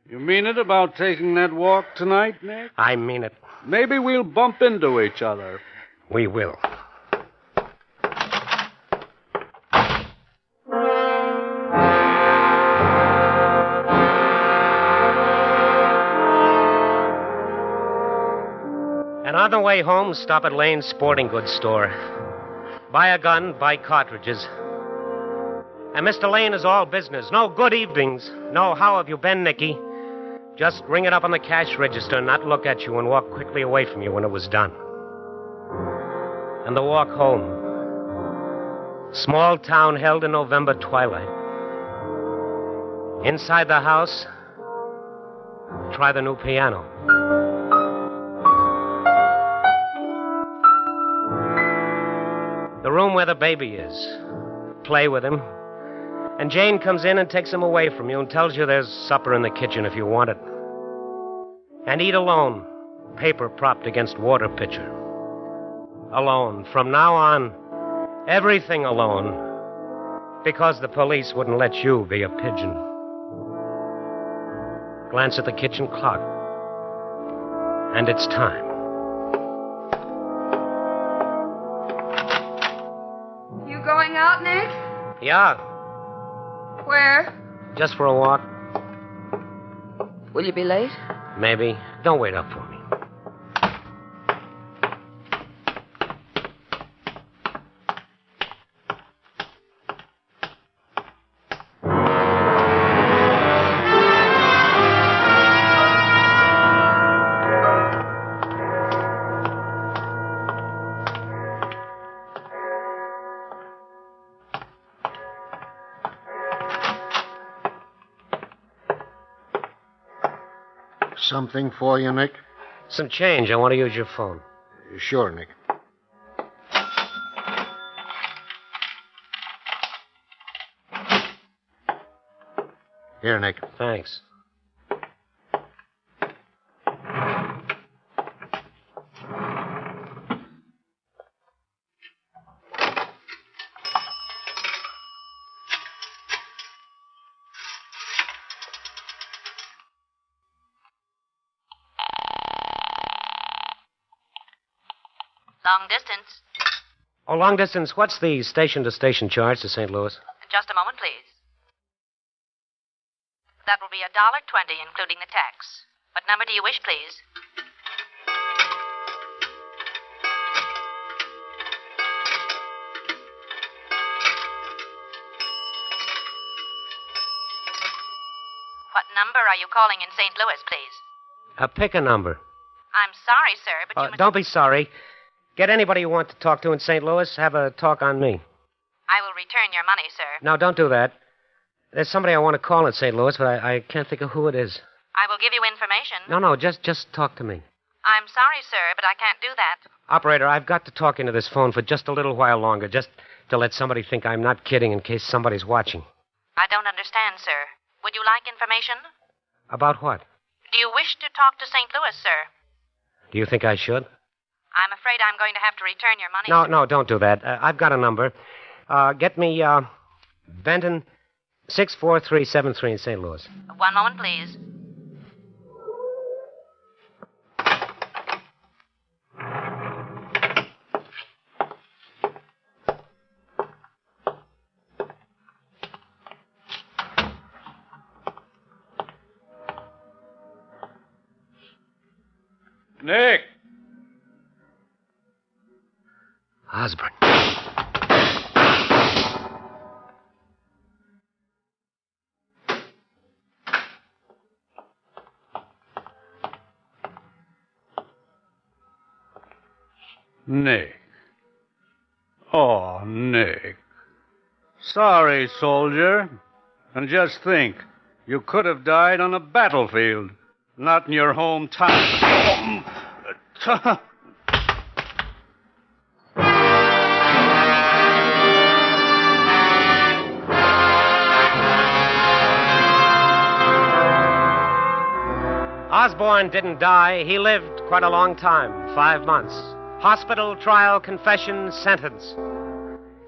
You mean it about taking that walk tonight, Nick? I mean it. Maybe we'll bump into each other. We will. And on the way home, stop at Lane's sporting goods store. Buy a gun, buy cartridges. And Mr. Lane is all business. No good evenings. No, how have you been, Nicky? Just ring it up on the cash register and not look at you and walk quickly away from you when it was done. And the walk home. Small town held in November twilight. Inside the house, try the new piano. The room where the baby is. Play with him. And Jane comes in and takes him away from you and tells you there's supper in the kitchen if you want it. And eat alone, paper propped against water pitcher. Alone. From now on, everything alone. Because the police wouldn't let you be a pigeon. Glance at the kitchen clock. And it's time. You going out, Nick? Yeah, Where? just for a walk. Will you be late? Maybe. Don't wait up for me. Something for you, Nick? Some change. I want to use your phone. Sure, Nick. Here, Nick. Thanks. Long distance. Oh, long distance. What's the station-to-station charge to St. Louis? Just a moment, please. That will be $1.20, including the tax. What number do you wish, please? What number are you calling in St. Louis, please? Pick a number. I'm sorry, sir, but you must... Don't be sorry. Get anybody you want to talk to in St. Louis. Have a talk on me. I will return your money, sir. No, don't do that. There's somebody I want to call in St. Louis, but I can't think of who it is. I will give you information. No, just talk to me. I'm sorry, sir, but I can't do that. Operator, I've got to talk into this phone for just a little while longer, just to let somebody think I'm not kidding in case somebody's watching. I don't understand, sir. Would you like information? About what? Do you wish to talk to St. Louis, sir? Do you think I should? I'm afraid I'm going to have to return your money. No, don't do that. I've got a number. Get me, Benton 64373 in St. Louis. One moment, please. Nick! Osborne. Nick. Oh, Nick. Sorry, soldier. And just think, you could have died on a battlefield, not in your hometown. Osborne didn't die. He lived quite a long time, 5 months. Hospital, trial, confession, sentence.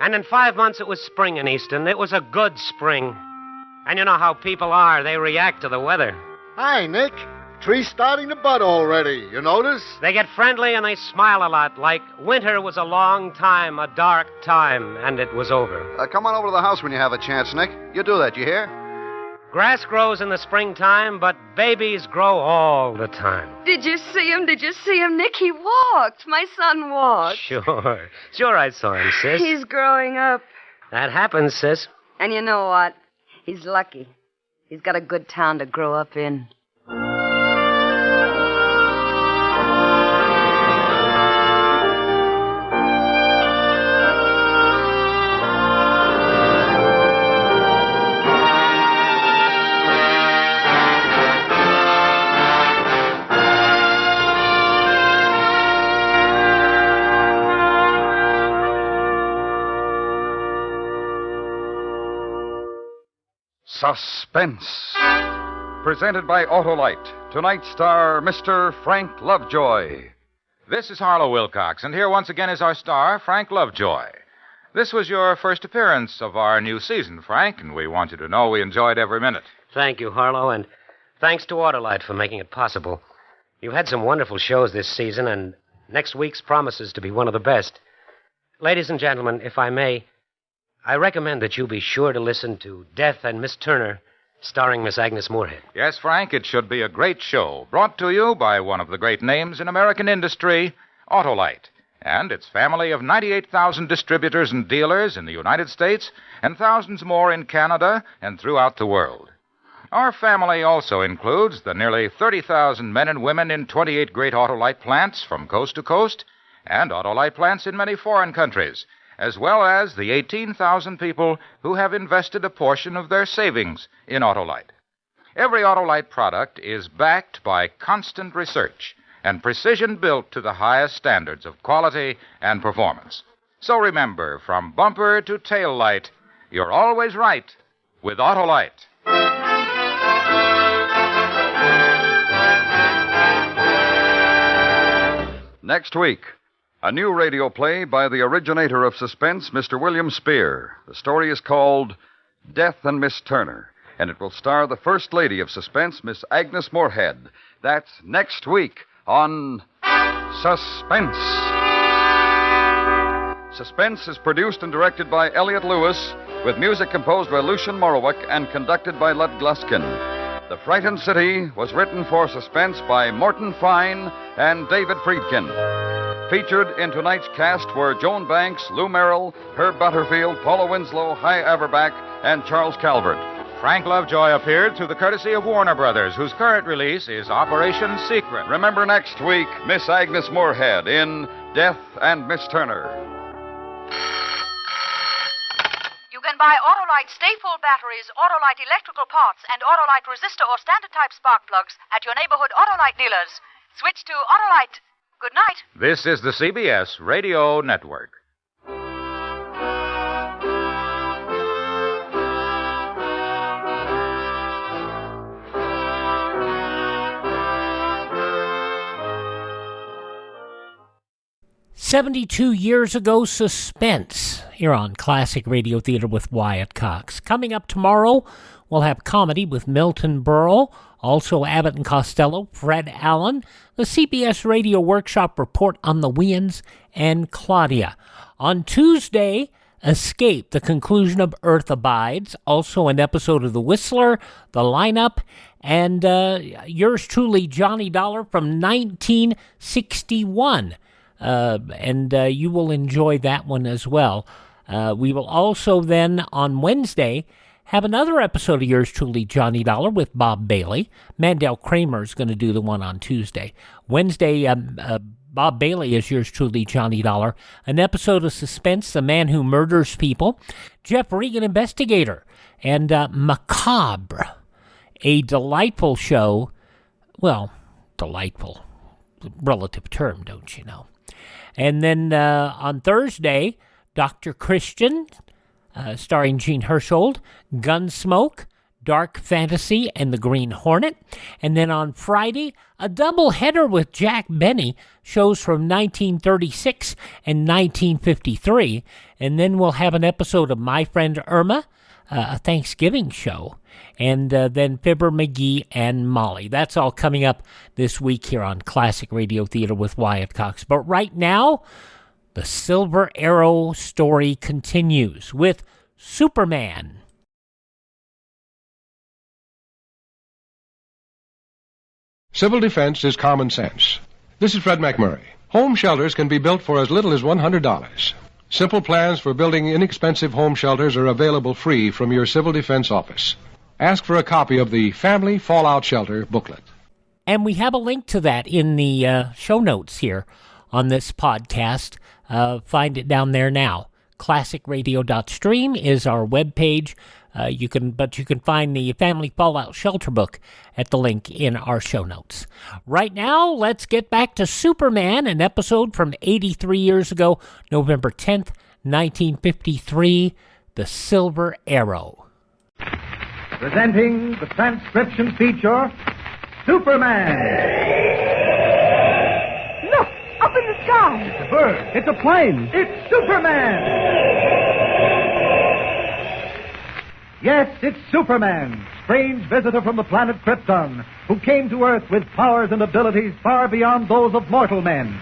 And in 5 months, it was spring in Easton. It was a good spring. And you know how people are. They react to the weather. Hi, Nick. Tree's starting to bud already. You notice? They get friendly and they smile a lot, like winter was a long time, a dark time, and it was over. Come on over to the house when you have a chance, Nick. You do that, you hear? Grass grows in the springtime, but babies grow all the time. Did you see him? Did you see him, Nick? He walked. My son walked. Sure I saw him, sis. He's growing up. That happens, sis. And you know what? He's lucky. He's got a good town to grow up in. Suspense. Presented by Autolite. Tonight's star, Mr. Frank Lovejoy. This is Harlow Wilcox, and here once again is our star, Frank Lovejoy. This was your first appearance of our new season, Frank, and we want you to know we enjoyed every minute. Thank you, Harlow, and thanks to Autolite for making it possible. You've had some wonderful shows this season, and next week's promises to be one of the best. Ladies and gentlemen, if I may, I recommend that you be sure to listen to Death and Miss Turner, starring Miss Agnes Moorehead. Yes, Frank, it should be a great show, brought to you by one of the great names in American industry, Autolite, and its family of 98,000 distributors and dealers in the United States and thousands more in Canada and throughout the world. Our family also includes the nearly 30,000 men and women in 28 great Autolite plants from coast to coast and Autolite plants in many foreign countries, as well as the 18,000 people who have invested a portion of their savings in Autolite. Every Autolite product is backed by constant research and precision built to the highest standards of quality and performance. So remember, from bumper to tail light, you're always right with Autolite. Next week, a new radio play by the originator of Suspense, Mr. William Spear. The story is called Death and Miss Turner, and it will star the First Lady of Suspense, Miss Agnes Moorehead. That's next week on Suspense. Suspense is produced and directed by Elliott Lewis, with music composed by Lucian Morowick and conducted by Lud Gluskin. The Frightened City was written for Suspense by Morton Fine and David Friedkin. Featured in tonight's cast were Joan Banks, Lou Merrill, Herb Butterfield, Paula Winslow, Hy Averback, and Charles Calvert. Frank Lovejoy appeared through the courtesy of Warner Brothers, whose current release is Operation Secret. Remember next week, Miss Agnes Moorehead in Death and Miss Turner. You can buy Autolite Stay-Full batteries, Autolite electrical parts, and Autolite resistor or standard-type spark plugs at your neighborhood Autolite dealers. Switch to Autolite. Good night. This is the CBS Radio Network. "72 years ago, Suspense." Here on Classic Radio Theater with Wyatt Cox. Coming up tomorrow, we'll have comedy with Milton Berle, also Abbott and Costello, Fred Allen, the CBS Radio Workshop report on the Weyans, and Claudia. On Tuesday, Escape, the conclusion of Earth Abides, also an episode of The Whistler, The Lineup, and yours truly, Johnny Dollar from 1961. And you will enjoy that one as well. We will also then, on Wednesday, have another episode of yours truly, Johnny Dollar, with Bob Bailey. Mandel Kramer is going to do the one on Tuesday. Wednesday, Bob Bailey is yours truly, Johnny Dollar. An episode of Suspense, The Man Who Murders People. Jeff Regan, Investigator. And Macabre, a delightful show. Well, delightful. Relative term, don't you know? And then on Thursday, Dr. Christian, starring Gene Hersholt, Gunsmoke, Dark Fantasy, and The Green Hornet. And then on Friday, a doubleheader with Jack Benny, shows from 1936 and 1953. And then we'll have an episode of My Friend Irma, a Thanksgiving show. And then Fibber McGee and Molly. That's all coming up this week here on Classic Radio Theater with Wyatt Cox. But right now, the Silver Arrow story continues with Superman. Civil defense is common sense. This is Fred McMurray. Home shelters can be built for as little as $100. Simple plans for building inexpensive home shelters are available free from your Civil Defense office. Ask for a copy of the Family Fallout Shelter booklet. And we have a link to that in the show notes here on this podcast. Find it down there now. ClassicRadio.stream is our webpage. You can find the Family Fallout Shelter book at the link in our show notes. Right now, let's get back to Superman, an episode from 83 years ago, November 10th, 1953, The Silver Arrow. Presenting the transcription feature, Superman. Look, up in the sky. It's a bird. It's a plane. It's Superman. Yes, it's Superman, strange visitor from the planet Krypton, who came to Earth with powers and abilities far beyond those of mortal men.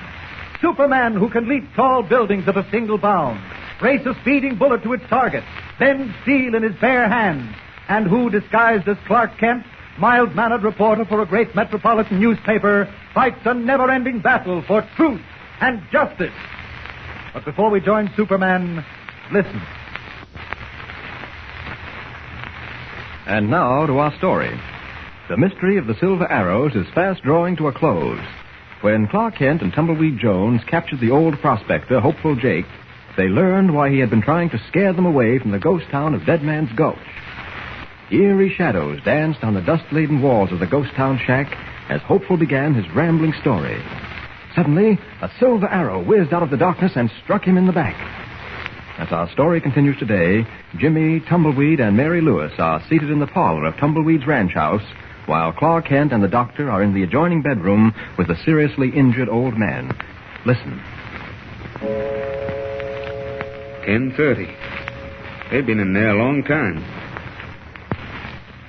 Superman who can leap tall buildings at a single bound, race a speeding bullet to its target, bend steel in his bare hands, and who, disguised as Clark Kent, mild-mannered reporter for a great metropolitan newspaper, fights a never-ending battle for truth and justice. But before we join Superman, listen. And now to our story. The mystery of the Silver Arrows is fast drawing to a close. When Clark Kent and Tumbleweed Jones captured the old prospector, Hopeful Jake, they learned why he had been trying to scare them away from the ghost town of Dead Man's Gulch. Eerie shadows danced on the dust-laden walls of the ghost town shack as Hopeful began his rambling story. Suddenly, a silver arrow whizzed out of the darkness and struck him in the back. As our story continues today, Jimmy, Tumbleweed, and Mary Lewis are seated in the parlor of Tumbleweed's ranch house, while Clark Kent and the doctor are in the adjoining bedroom with the seriously injured old man. Listen. 10:30. They've been in there a long time.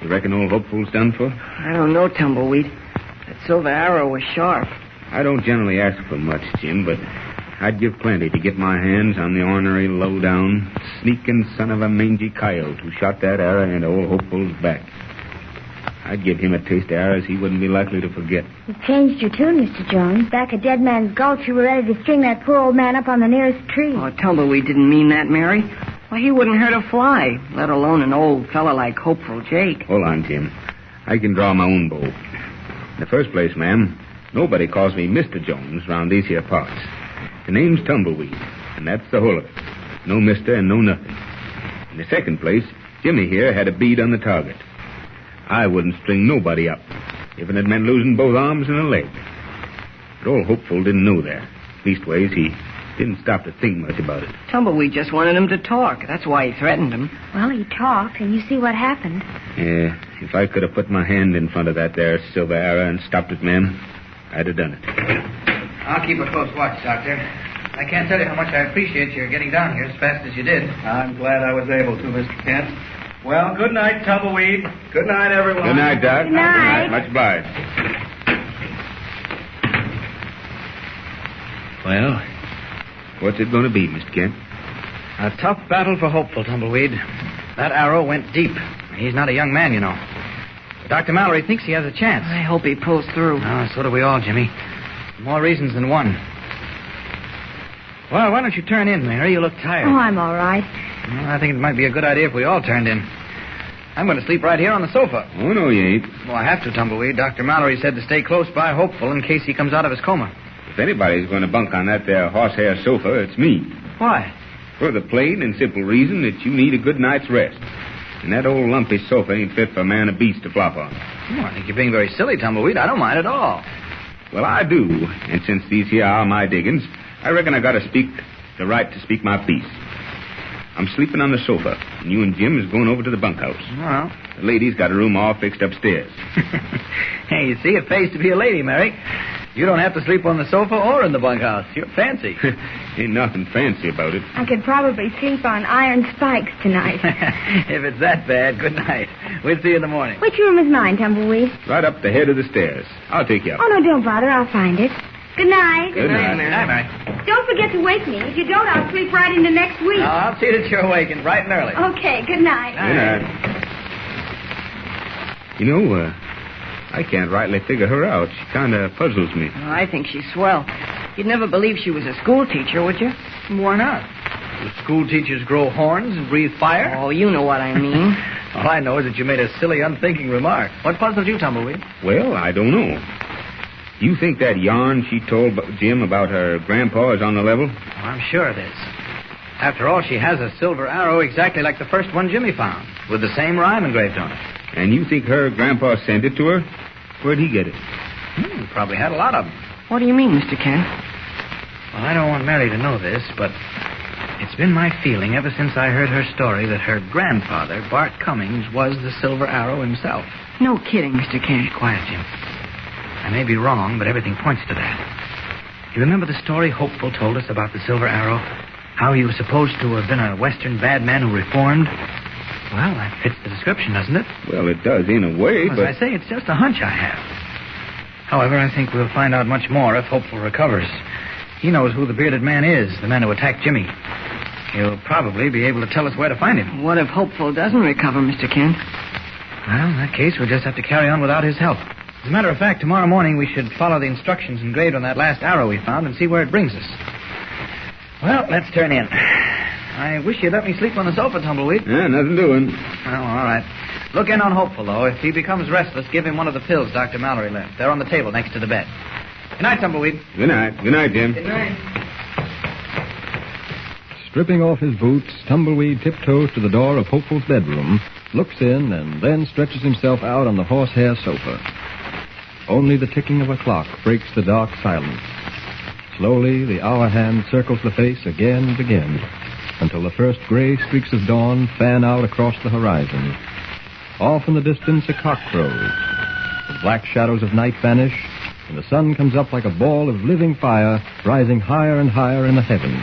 You reckon old Hopeful's done for? I don't know, Tumbleweed. That silver arrow was sharp. I don't generally ask for much, Jim, but I'd give plenty to get my hands on the ornery, low-down, sneaking son of a mangy coyote who shot that arrow into old Hopeful's back. I'd give him a taste of arrows he wouldn't be likely to forget. You changed your tune, Mr. Jones. Back at Dead Man's Gulch, you were ready to string that poor old man up on the nearest tree. Oh, Tumbleweed didn't mean that, Mary. Why, he wouldn't hurt a fly, let alone an old fella like Hopeful Jake. Hold on, Jim. I can draw my own bow. In the first place, ma'am, nobody calls me Mr. Jones round these here parts. The name's Tumbleweed, and that's the whole of it. No mister and no nothing. In the second place, Jimmy here had a bead on the target. I wouldn't string nobody up, if it had meant losing both arms and a leg. But old Hopeful didn't know that. Leastways, he didn't stop to think much about it. Tumbleweed just wanted him to talk. That's why he threatened him. Well, he talked, and you see what happened. Yeah, if I could have put my hand in front of that there silver arrow and stopped it, ma'am, I'd have done it. I'll keep a close watch, Doctor. I can't tell you how much I appreciate your getting down here as fast as you did. I'm glad I was able to, Mr. Kent. Well, good night, Tumbleweed. Good night, everyone. Good night, Doc. Good night. Much obliged. Well, what's it going to be, Mr. Kent? A tough battle for Hopeful, Tumbleweed. That arrow went deep. He's not a young man, you know. Dr. Mallory thinks he has a chance. I hope he pulls through. Oh, so do we all, Jimmy. More reasons than one. Well, why don't you turn in, Mary? You look tired. Oh, I'm all right. Well, I think it might be a good idea if we all turned in. I'm going to sleep right here on the sofa. Oh, no, you ain't. Well, I have to, Tumbleweed. Dr. Mallory said to stay close by Hopeful in case he comes out of his coma. If anybody's going to bunk on that there horsehair sofa, it's me. Why? For the plain and simple reason that you need a good night's rest. And that old lumpy sofa ain't fit for a man or beast to flop on. Oh, I think you're being very silly, Tumbleweed. I don't mind at all. Well, I do. And since these here are my diggings, I reckon I got the right to speak my piece. I'm sleeping on the sofa, and you and Jim is going over to the bunkhouse. Well. The lady's got a room all fixed upstairs. Hey, you see, it pays to be a lady, Mary. You don't have to sleep on the sofa or in the bunkhouse. You're fancy. Ain't nothing fancy about it. I could probably sleep on iron spikes tonight. If it's that bad, good night. We'll see you in the morning. Which room is mine, Tumbleweed? Right up the head of the stairs. I'll take you up. Oh, no, don't bother. I'll find it. Good night. Good night, Mary. Good night, Mary. Don't forget to wake me. If you don't, I'll sleep right into next week. No, I'll see that you're awake and bright and early. Okay, good night. Good night. You know, I can't rightly figure her out. She kind of puzzles me. Oh, I think she's swell. You'd never believe she was a school teacher, would you? Why not? Do school teachers grow horns and breathe fire? Oh, you know what I mean. All I know is that you made a silly, unthinking remark. What puzzled you, Tumbleweed? Well, I don't know. You think that yarn she told Jim about her grandpa is on the level? Oh, I'm sure it is. After all, she has a silver arrow exactly like the first one Jimmy found, with the same rhyme engraved on it. And you think her grandpa sent it to her? Where'd he get it? He probably had a lot of them. What do you mean, Mr. Kent? Well, I don't want Mary to know this, but it's been my feeling ever since I heard her story that her grandfather, Bart Cummings, was the silver arrow himself. No kidding, Mr. Kent. Quiet, Jim. I may be wrong, but everything points to that. You remember the story Hopeful told us about the silver arrow? How he was supposed to have been a Western bad man who reformed? Well, that fits the description, doesn't it? Well, it does in a way, As but... I say, it's just a hunch I have. However, I think we'll find out much more if Hopeful recovers. He knows who the bearded man is, the man who attacked Jimmy. He'll probably be able to tell us where to find him. What if Hopeful doesn't recover, Mr. Kent? Well, in that case, we'll just have to carry on without his help. As a matter of fact, tomorrow morning we should follow the instructions engraved on that last arrow we found and see where it brings us. Well, let's turn in. I wish you'd let me sleep on the sofa, Tumbleweed. Yeah, nothing doing. Oh, all right. Look in on Hopeful, though. If he becomes restless, give him one of the pills Dr. Mallory left. They're on the table next to the bed. Good night, Tumbleweed. Good night. Good night, Jim. Good night. Stripping off his boots, Tumbleweed tiptoes to the door of Hopeful's bedroom, looks in, and then stretches himself out on the horsehair sofa. Only the ticking of a clock breaks the dark silence. Slowly, the hour hand circles the face again and again, until the first gray streaks of dawn fan out across the horizon. Off in the distance, a cock crows. The black shadows of night vanish, and the sun comes up like a ball of living fire, rising higher and higher in the heavens.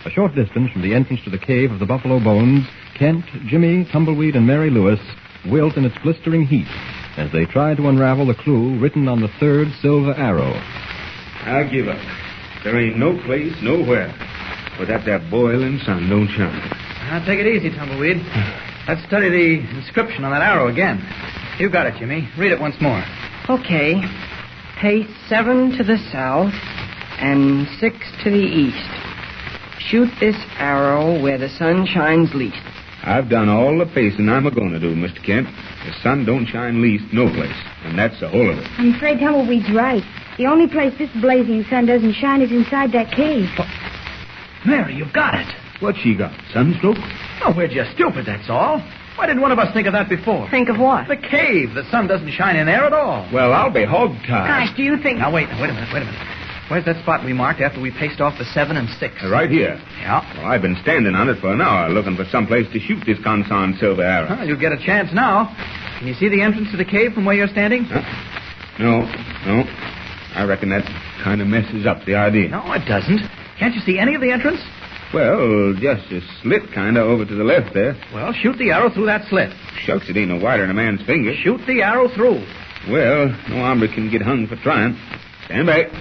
A short distance from the entrance to the cave of the Buffalo Bones, Kent, Jimmy, Tumbleweed, and Mary Lewis wilt in its blistering heat as they try to unravel the clue written on the third silver arrow. I'll give up. There ain't no place, nowhere, where that boiling sun don't shine. Now, take it easy, Tumbleweed. Let's study the inscription on that arrow again. You got it, Jimmy. Read it once more. Okay. Pace 7 to the south and 6 to the east. Shoot this arrow where the sun shines least. I've done all the pacing I'm a-going to do, Mr. Kent. The sun don't shine least no place, and that's the whole of it. I'm afraid Tumbleweed's right. The only place this blazing sun doesn't shine is inside that cave. Mary, you've got it. What's she got? Sunstroke? Oh, we're just stupid, that's all. Why didn't one of us think of that before? Think of what? The cave. The sun doesn't shine in there at all. Well, I'll be hog-tied. Gosh, do you think... Now, wait a minute. Where's that spot we marked after we paced off the 7 and 6? Right here. Yeah. Well, I've been standing on it for an hour looking for some place to shoot this Conson silver arrow. Well, you'll get a chance now. Can you see the entrance to the cave from where you're standing? No. I reckon that kind of messes up the idea. No, it doesn't. Can't you see any of the entrance? Well, just a slit kind of over to the left there. Well, shoot the arrow through that slit. Shucks, it ain't no wider than a man's finger. Shoot the arrow through. Well, no hombre can get hung for trying. Stand back.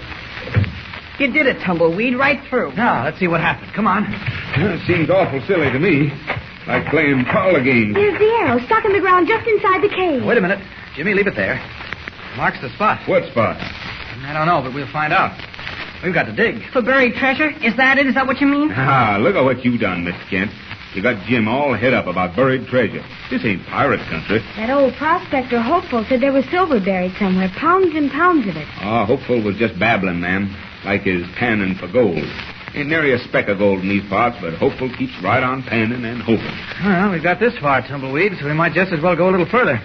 You did it, Tumbleweed, right through. Now, let's see what happened. Come on. It seems awful silly to me. Like playing parlor games. There's the arrow stuck in the ground just inside the cave. Wait a minute. Jimmy, leave it there. Marks the spot. What spot? I don't know, but we'll find out. We've got to dig. For buried treasure? Is that it? Is that what you mean? Ah, look at what you done, Mr. Kent. You got Jim all head up about buried treasure. This ain't pirate country. That old prospector Hopeful said there was silver buried somewhere. Pounds and pounds of it. Oh, Hopeful was just babbling, ma'am. Like his panning for gold. Ain't nary a speck of gold in these parts, but Hopeful keeps right on panning and hoping. Well, we've got this far, Tumbleweed, so we might just as well go a little further.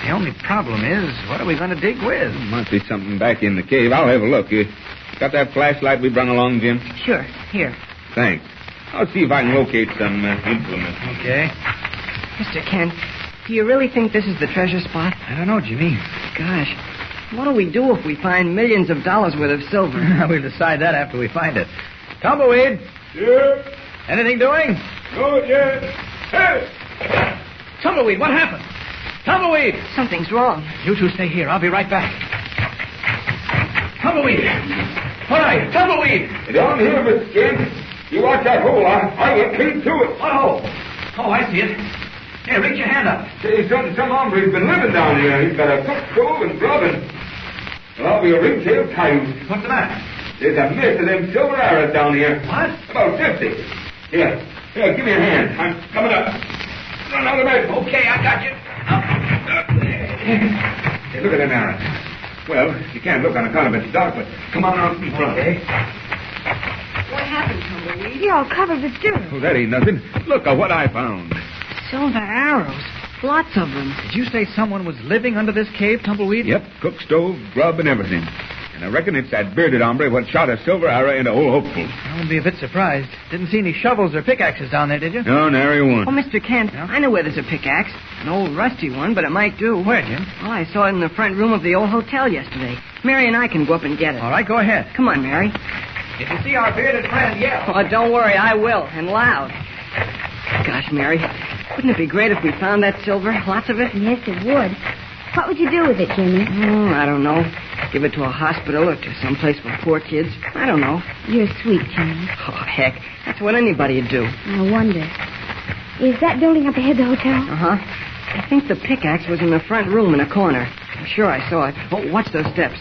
The only problem is, what are we going to dig with? Might be something back in the cave. I'll have a look. You got that flashlight we brung along, Jim? Sure. Here. Thanks. I'll see if I can locate some implements. Okay. Mr. Kent, do you really think this is the treasure spot? I don't know, Jimmy. Gosh, what'll we do if we find millions of dollars worth of silver? We'll decide that after we find it. Tumbleweed! Yeah? Anything doing? No, yet. Hey! Tumbleweed, what happened? Tumbleweed! Something's wrong. You two stay here. I'll be right back. Tumbleweed! All right, Tumbleweed! Down here, Mr. Kent. You watch that hole. I went clean through it. What hole? Oh, I see it. Here, reach your hand up. Say, some hombre's been living down here. He's got a cook stove and grubbing. Well, I'll be a ring-tailed coyote. What's the matter? There's a mess of them silver arrows down here. What? About 50. Here, give me a hand. I'm coming up. Run out of bed. Okay, I got you. Hey, look at them arrows. Well, you can't look on account of it's dark, but come on out in front. Okay. What happened, Tumbleweed? You're all covered with dirt. Oh, that ain't nothing. Look at what I found. Silver arrows. Lots of them. Did you say someone was living under this cave, Tumbleweed? Yep, cook stove, grub, and everything. And I reckon it's that bearded hombre what shot a silver arrow into old Hopeful. I wouldn't be a bit surprised. Didn't see any shovels or pickaxes down there, did you? No, nary one. Oh, Mr. Kent, I know where there's a pickaxe. An old rusty one, but it might do. Where, Jim? Well, I saw it in the front room of the old hotel yesterday. Mary and I can go up and get it. All right, go ahead. Come on, Mary. If you see our bearded friend, yell. Oh, don't worry, I will, and loud. Gosh, Mary, wouldn't it be great if we found that silver? Lots of it? Yes, it would. What would you do with it, Jimmy? I don't know. Give it to a hospital or to someplace for poor kids. I don't know. You're sweet, Jimmy. Oh, heck. That's what anybody would do. I wonder. Is that building up ahead of the hotel? Uh-huh. I think the pickaxe was in the front room in a corner. I'm sure I saw it. Oh, watch those steps.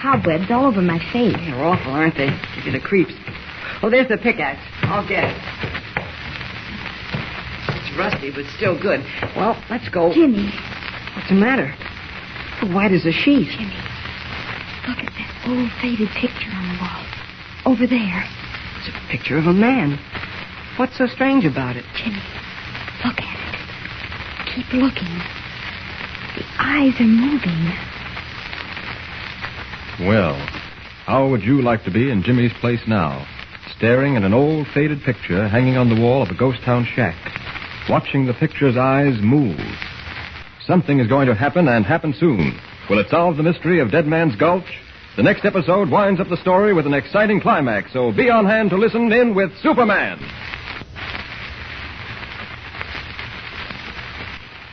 Cobwebs all over my face. They're awful, aren't they? Give you the creeps. Oh, there's the pickaxe. I'll get it. It's rusty, but still good. Well, let's go. Jimmy. What's the matter? So white as a sheet. Jimmy, look at that old faded picture on the wall. Over there. It's a picture of a man. What's so strange about it? Jimmy, look at it. Keep looking. The eyes are moving. Well, how would you like to be in Jimmy's place now? Staring at an old faded picture hanging on the wall of a ghost town shack. Watching the picture's eyes move. Something is going to happen, and happen soon. Will it solve the mystery of Dead Man's Gulch? The next episode winds up the story with an exciting climax, so be on hand to listen in with Superman.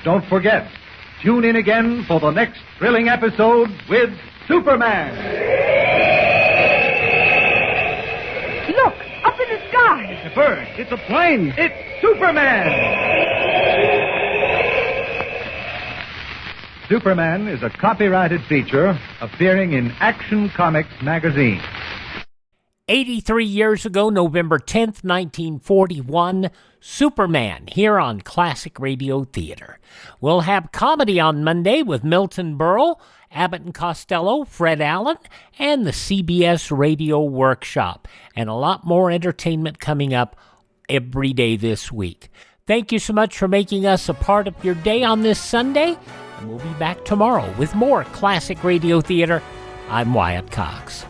Don't forget, tune in again for the next thrilling episode with Superman. Look, up in the sky. It's a bird. It's a plane. It's Superman. Superman is a copyrighted feature appearing in Action Comics magazine. 83 years ago, November 10th, 1941, Superman here on Classic Radio Theater. We'll have comedy on Monday with Milton Berle, Abbott and Costello, Fred Allen, and the CBS Radio Workshop, and a lot more entertainment coming up every day this week. Thank you so much for making us a part of your day on this Sunday, and we'll be back tomorrow with more Classic Radio Theater. I'm Wyatt Cox.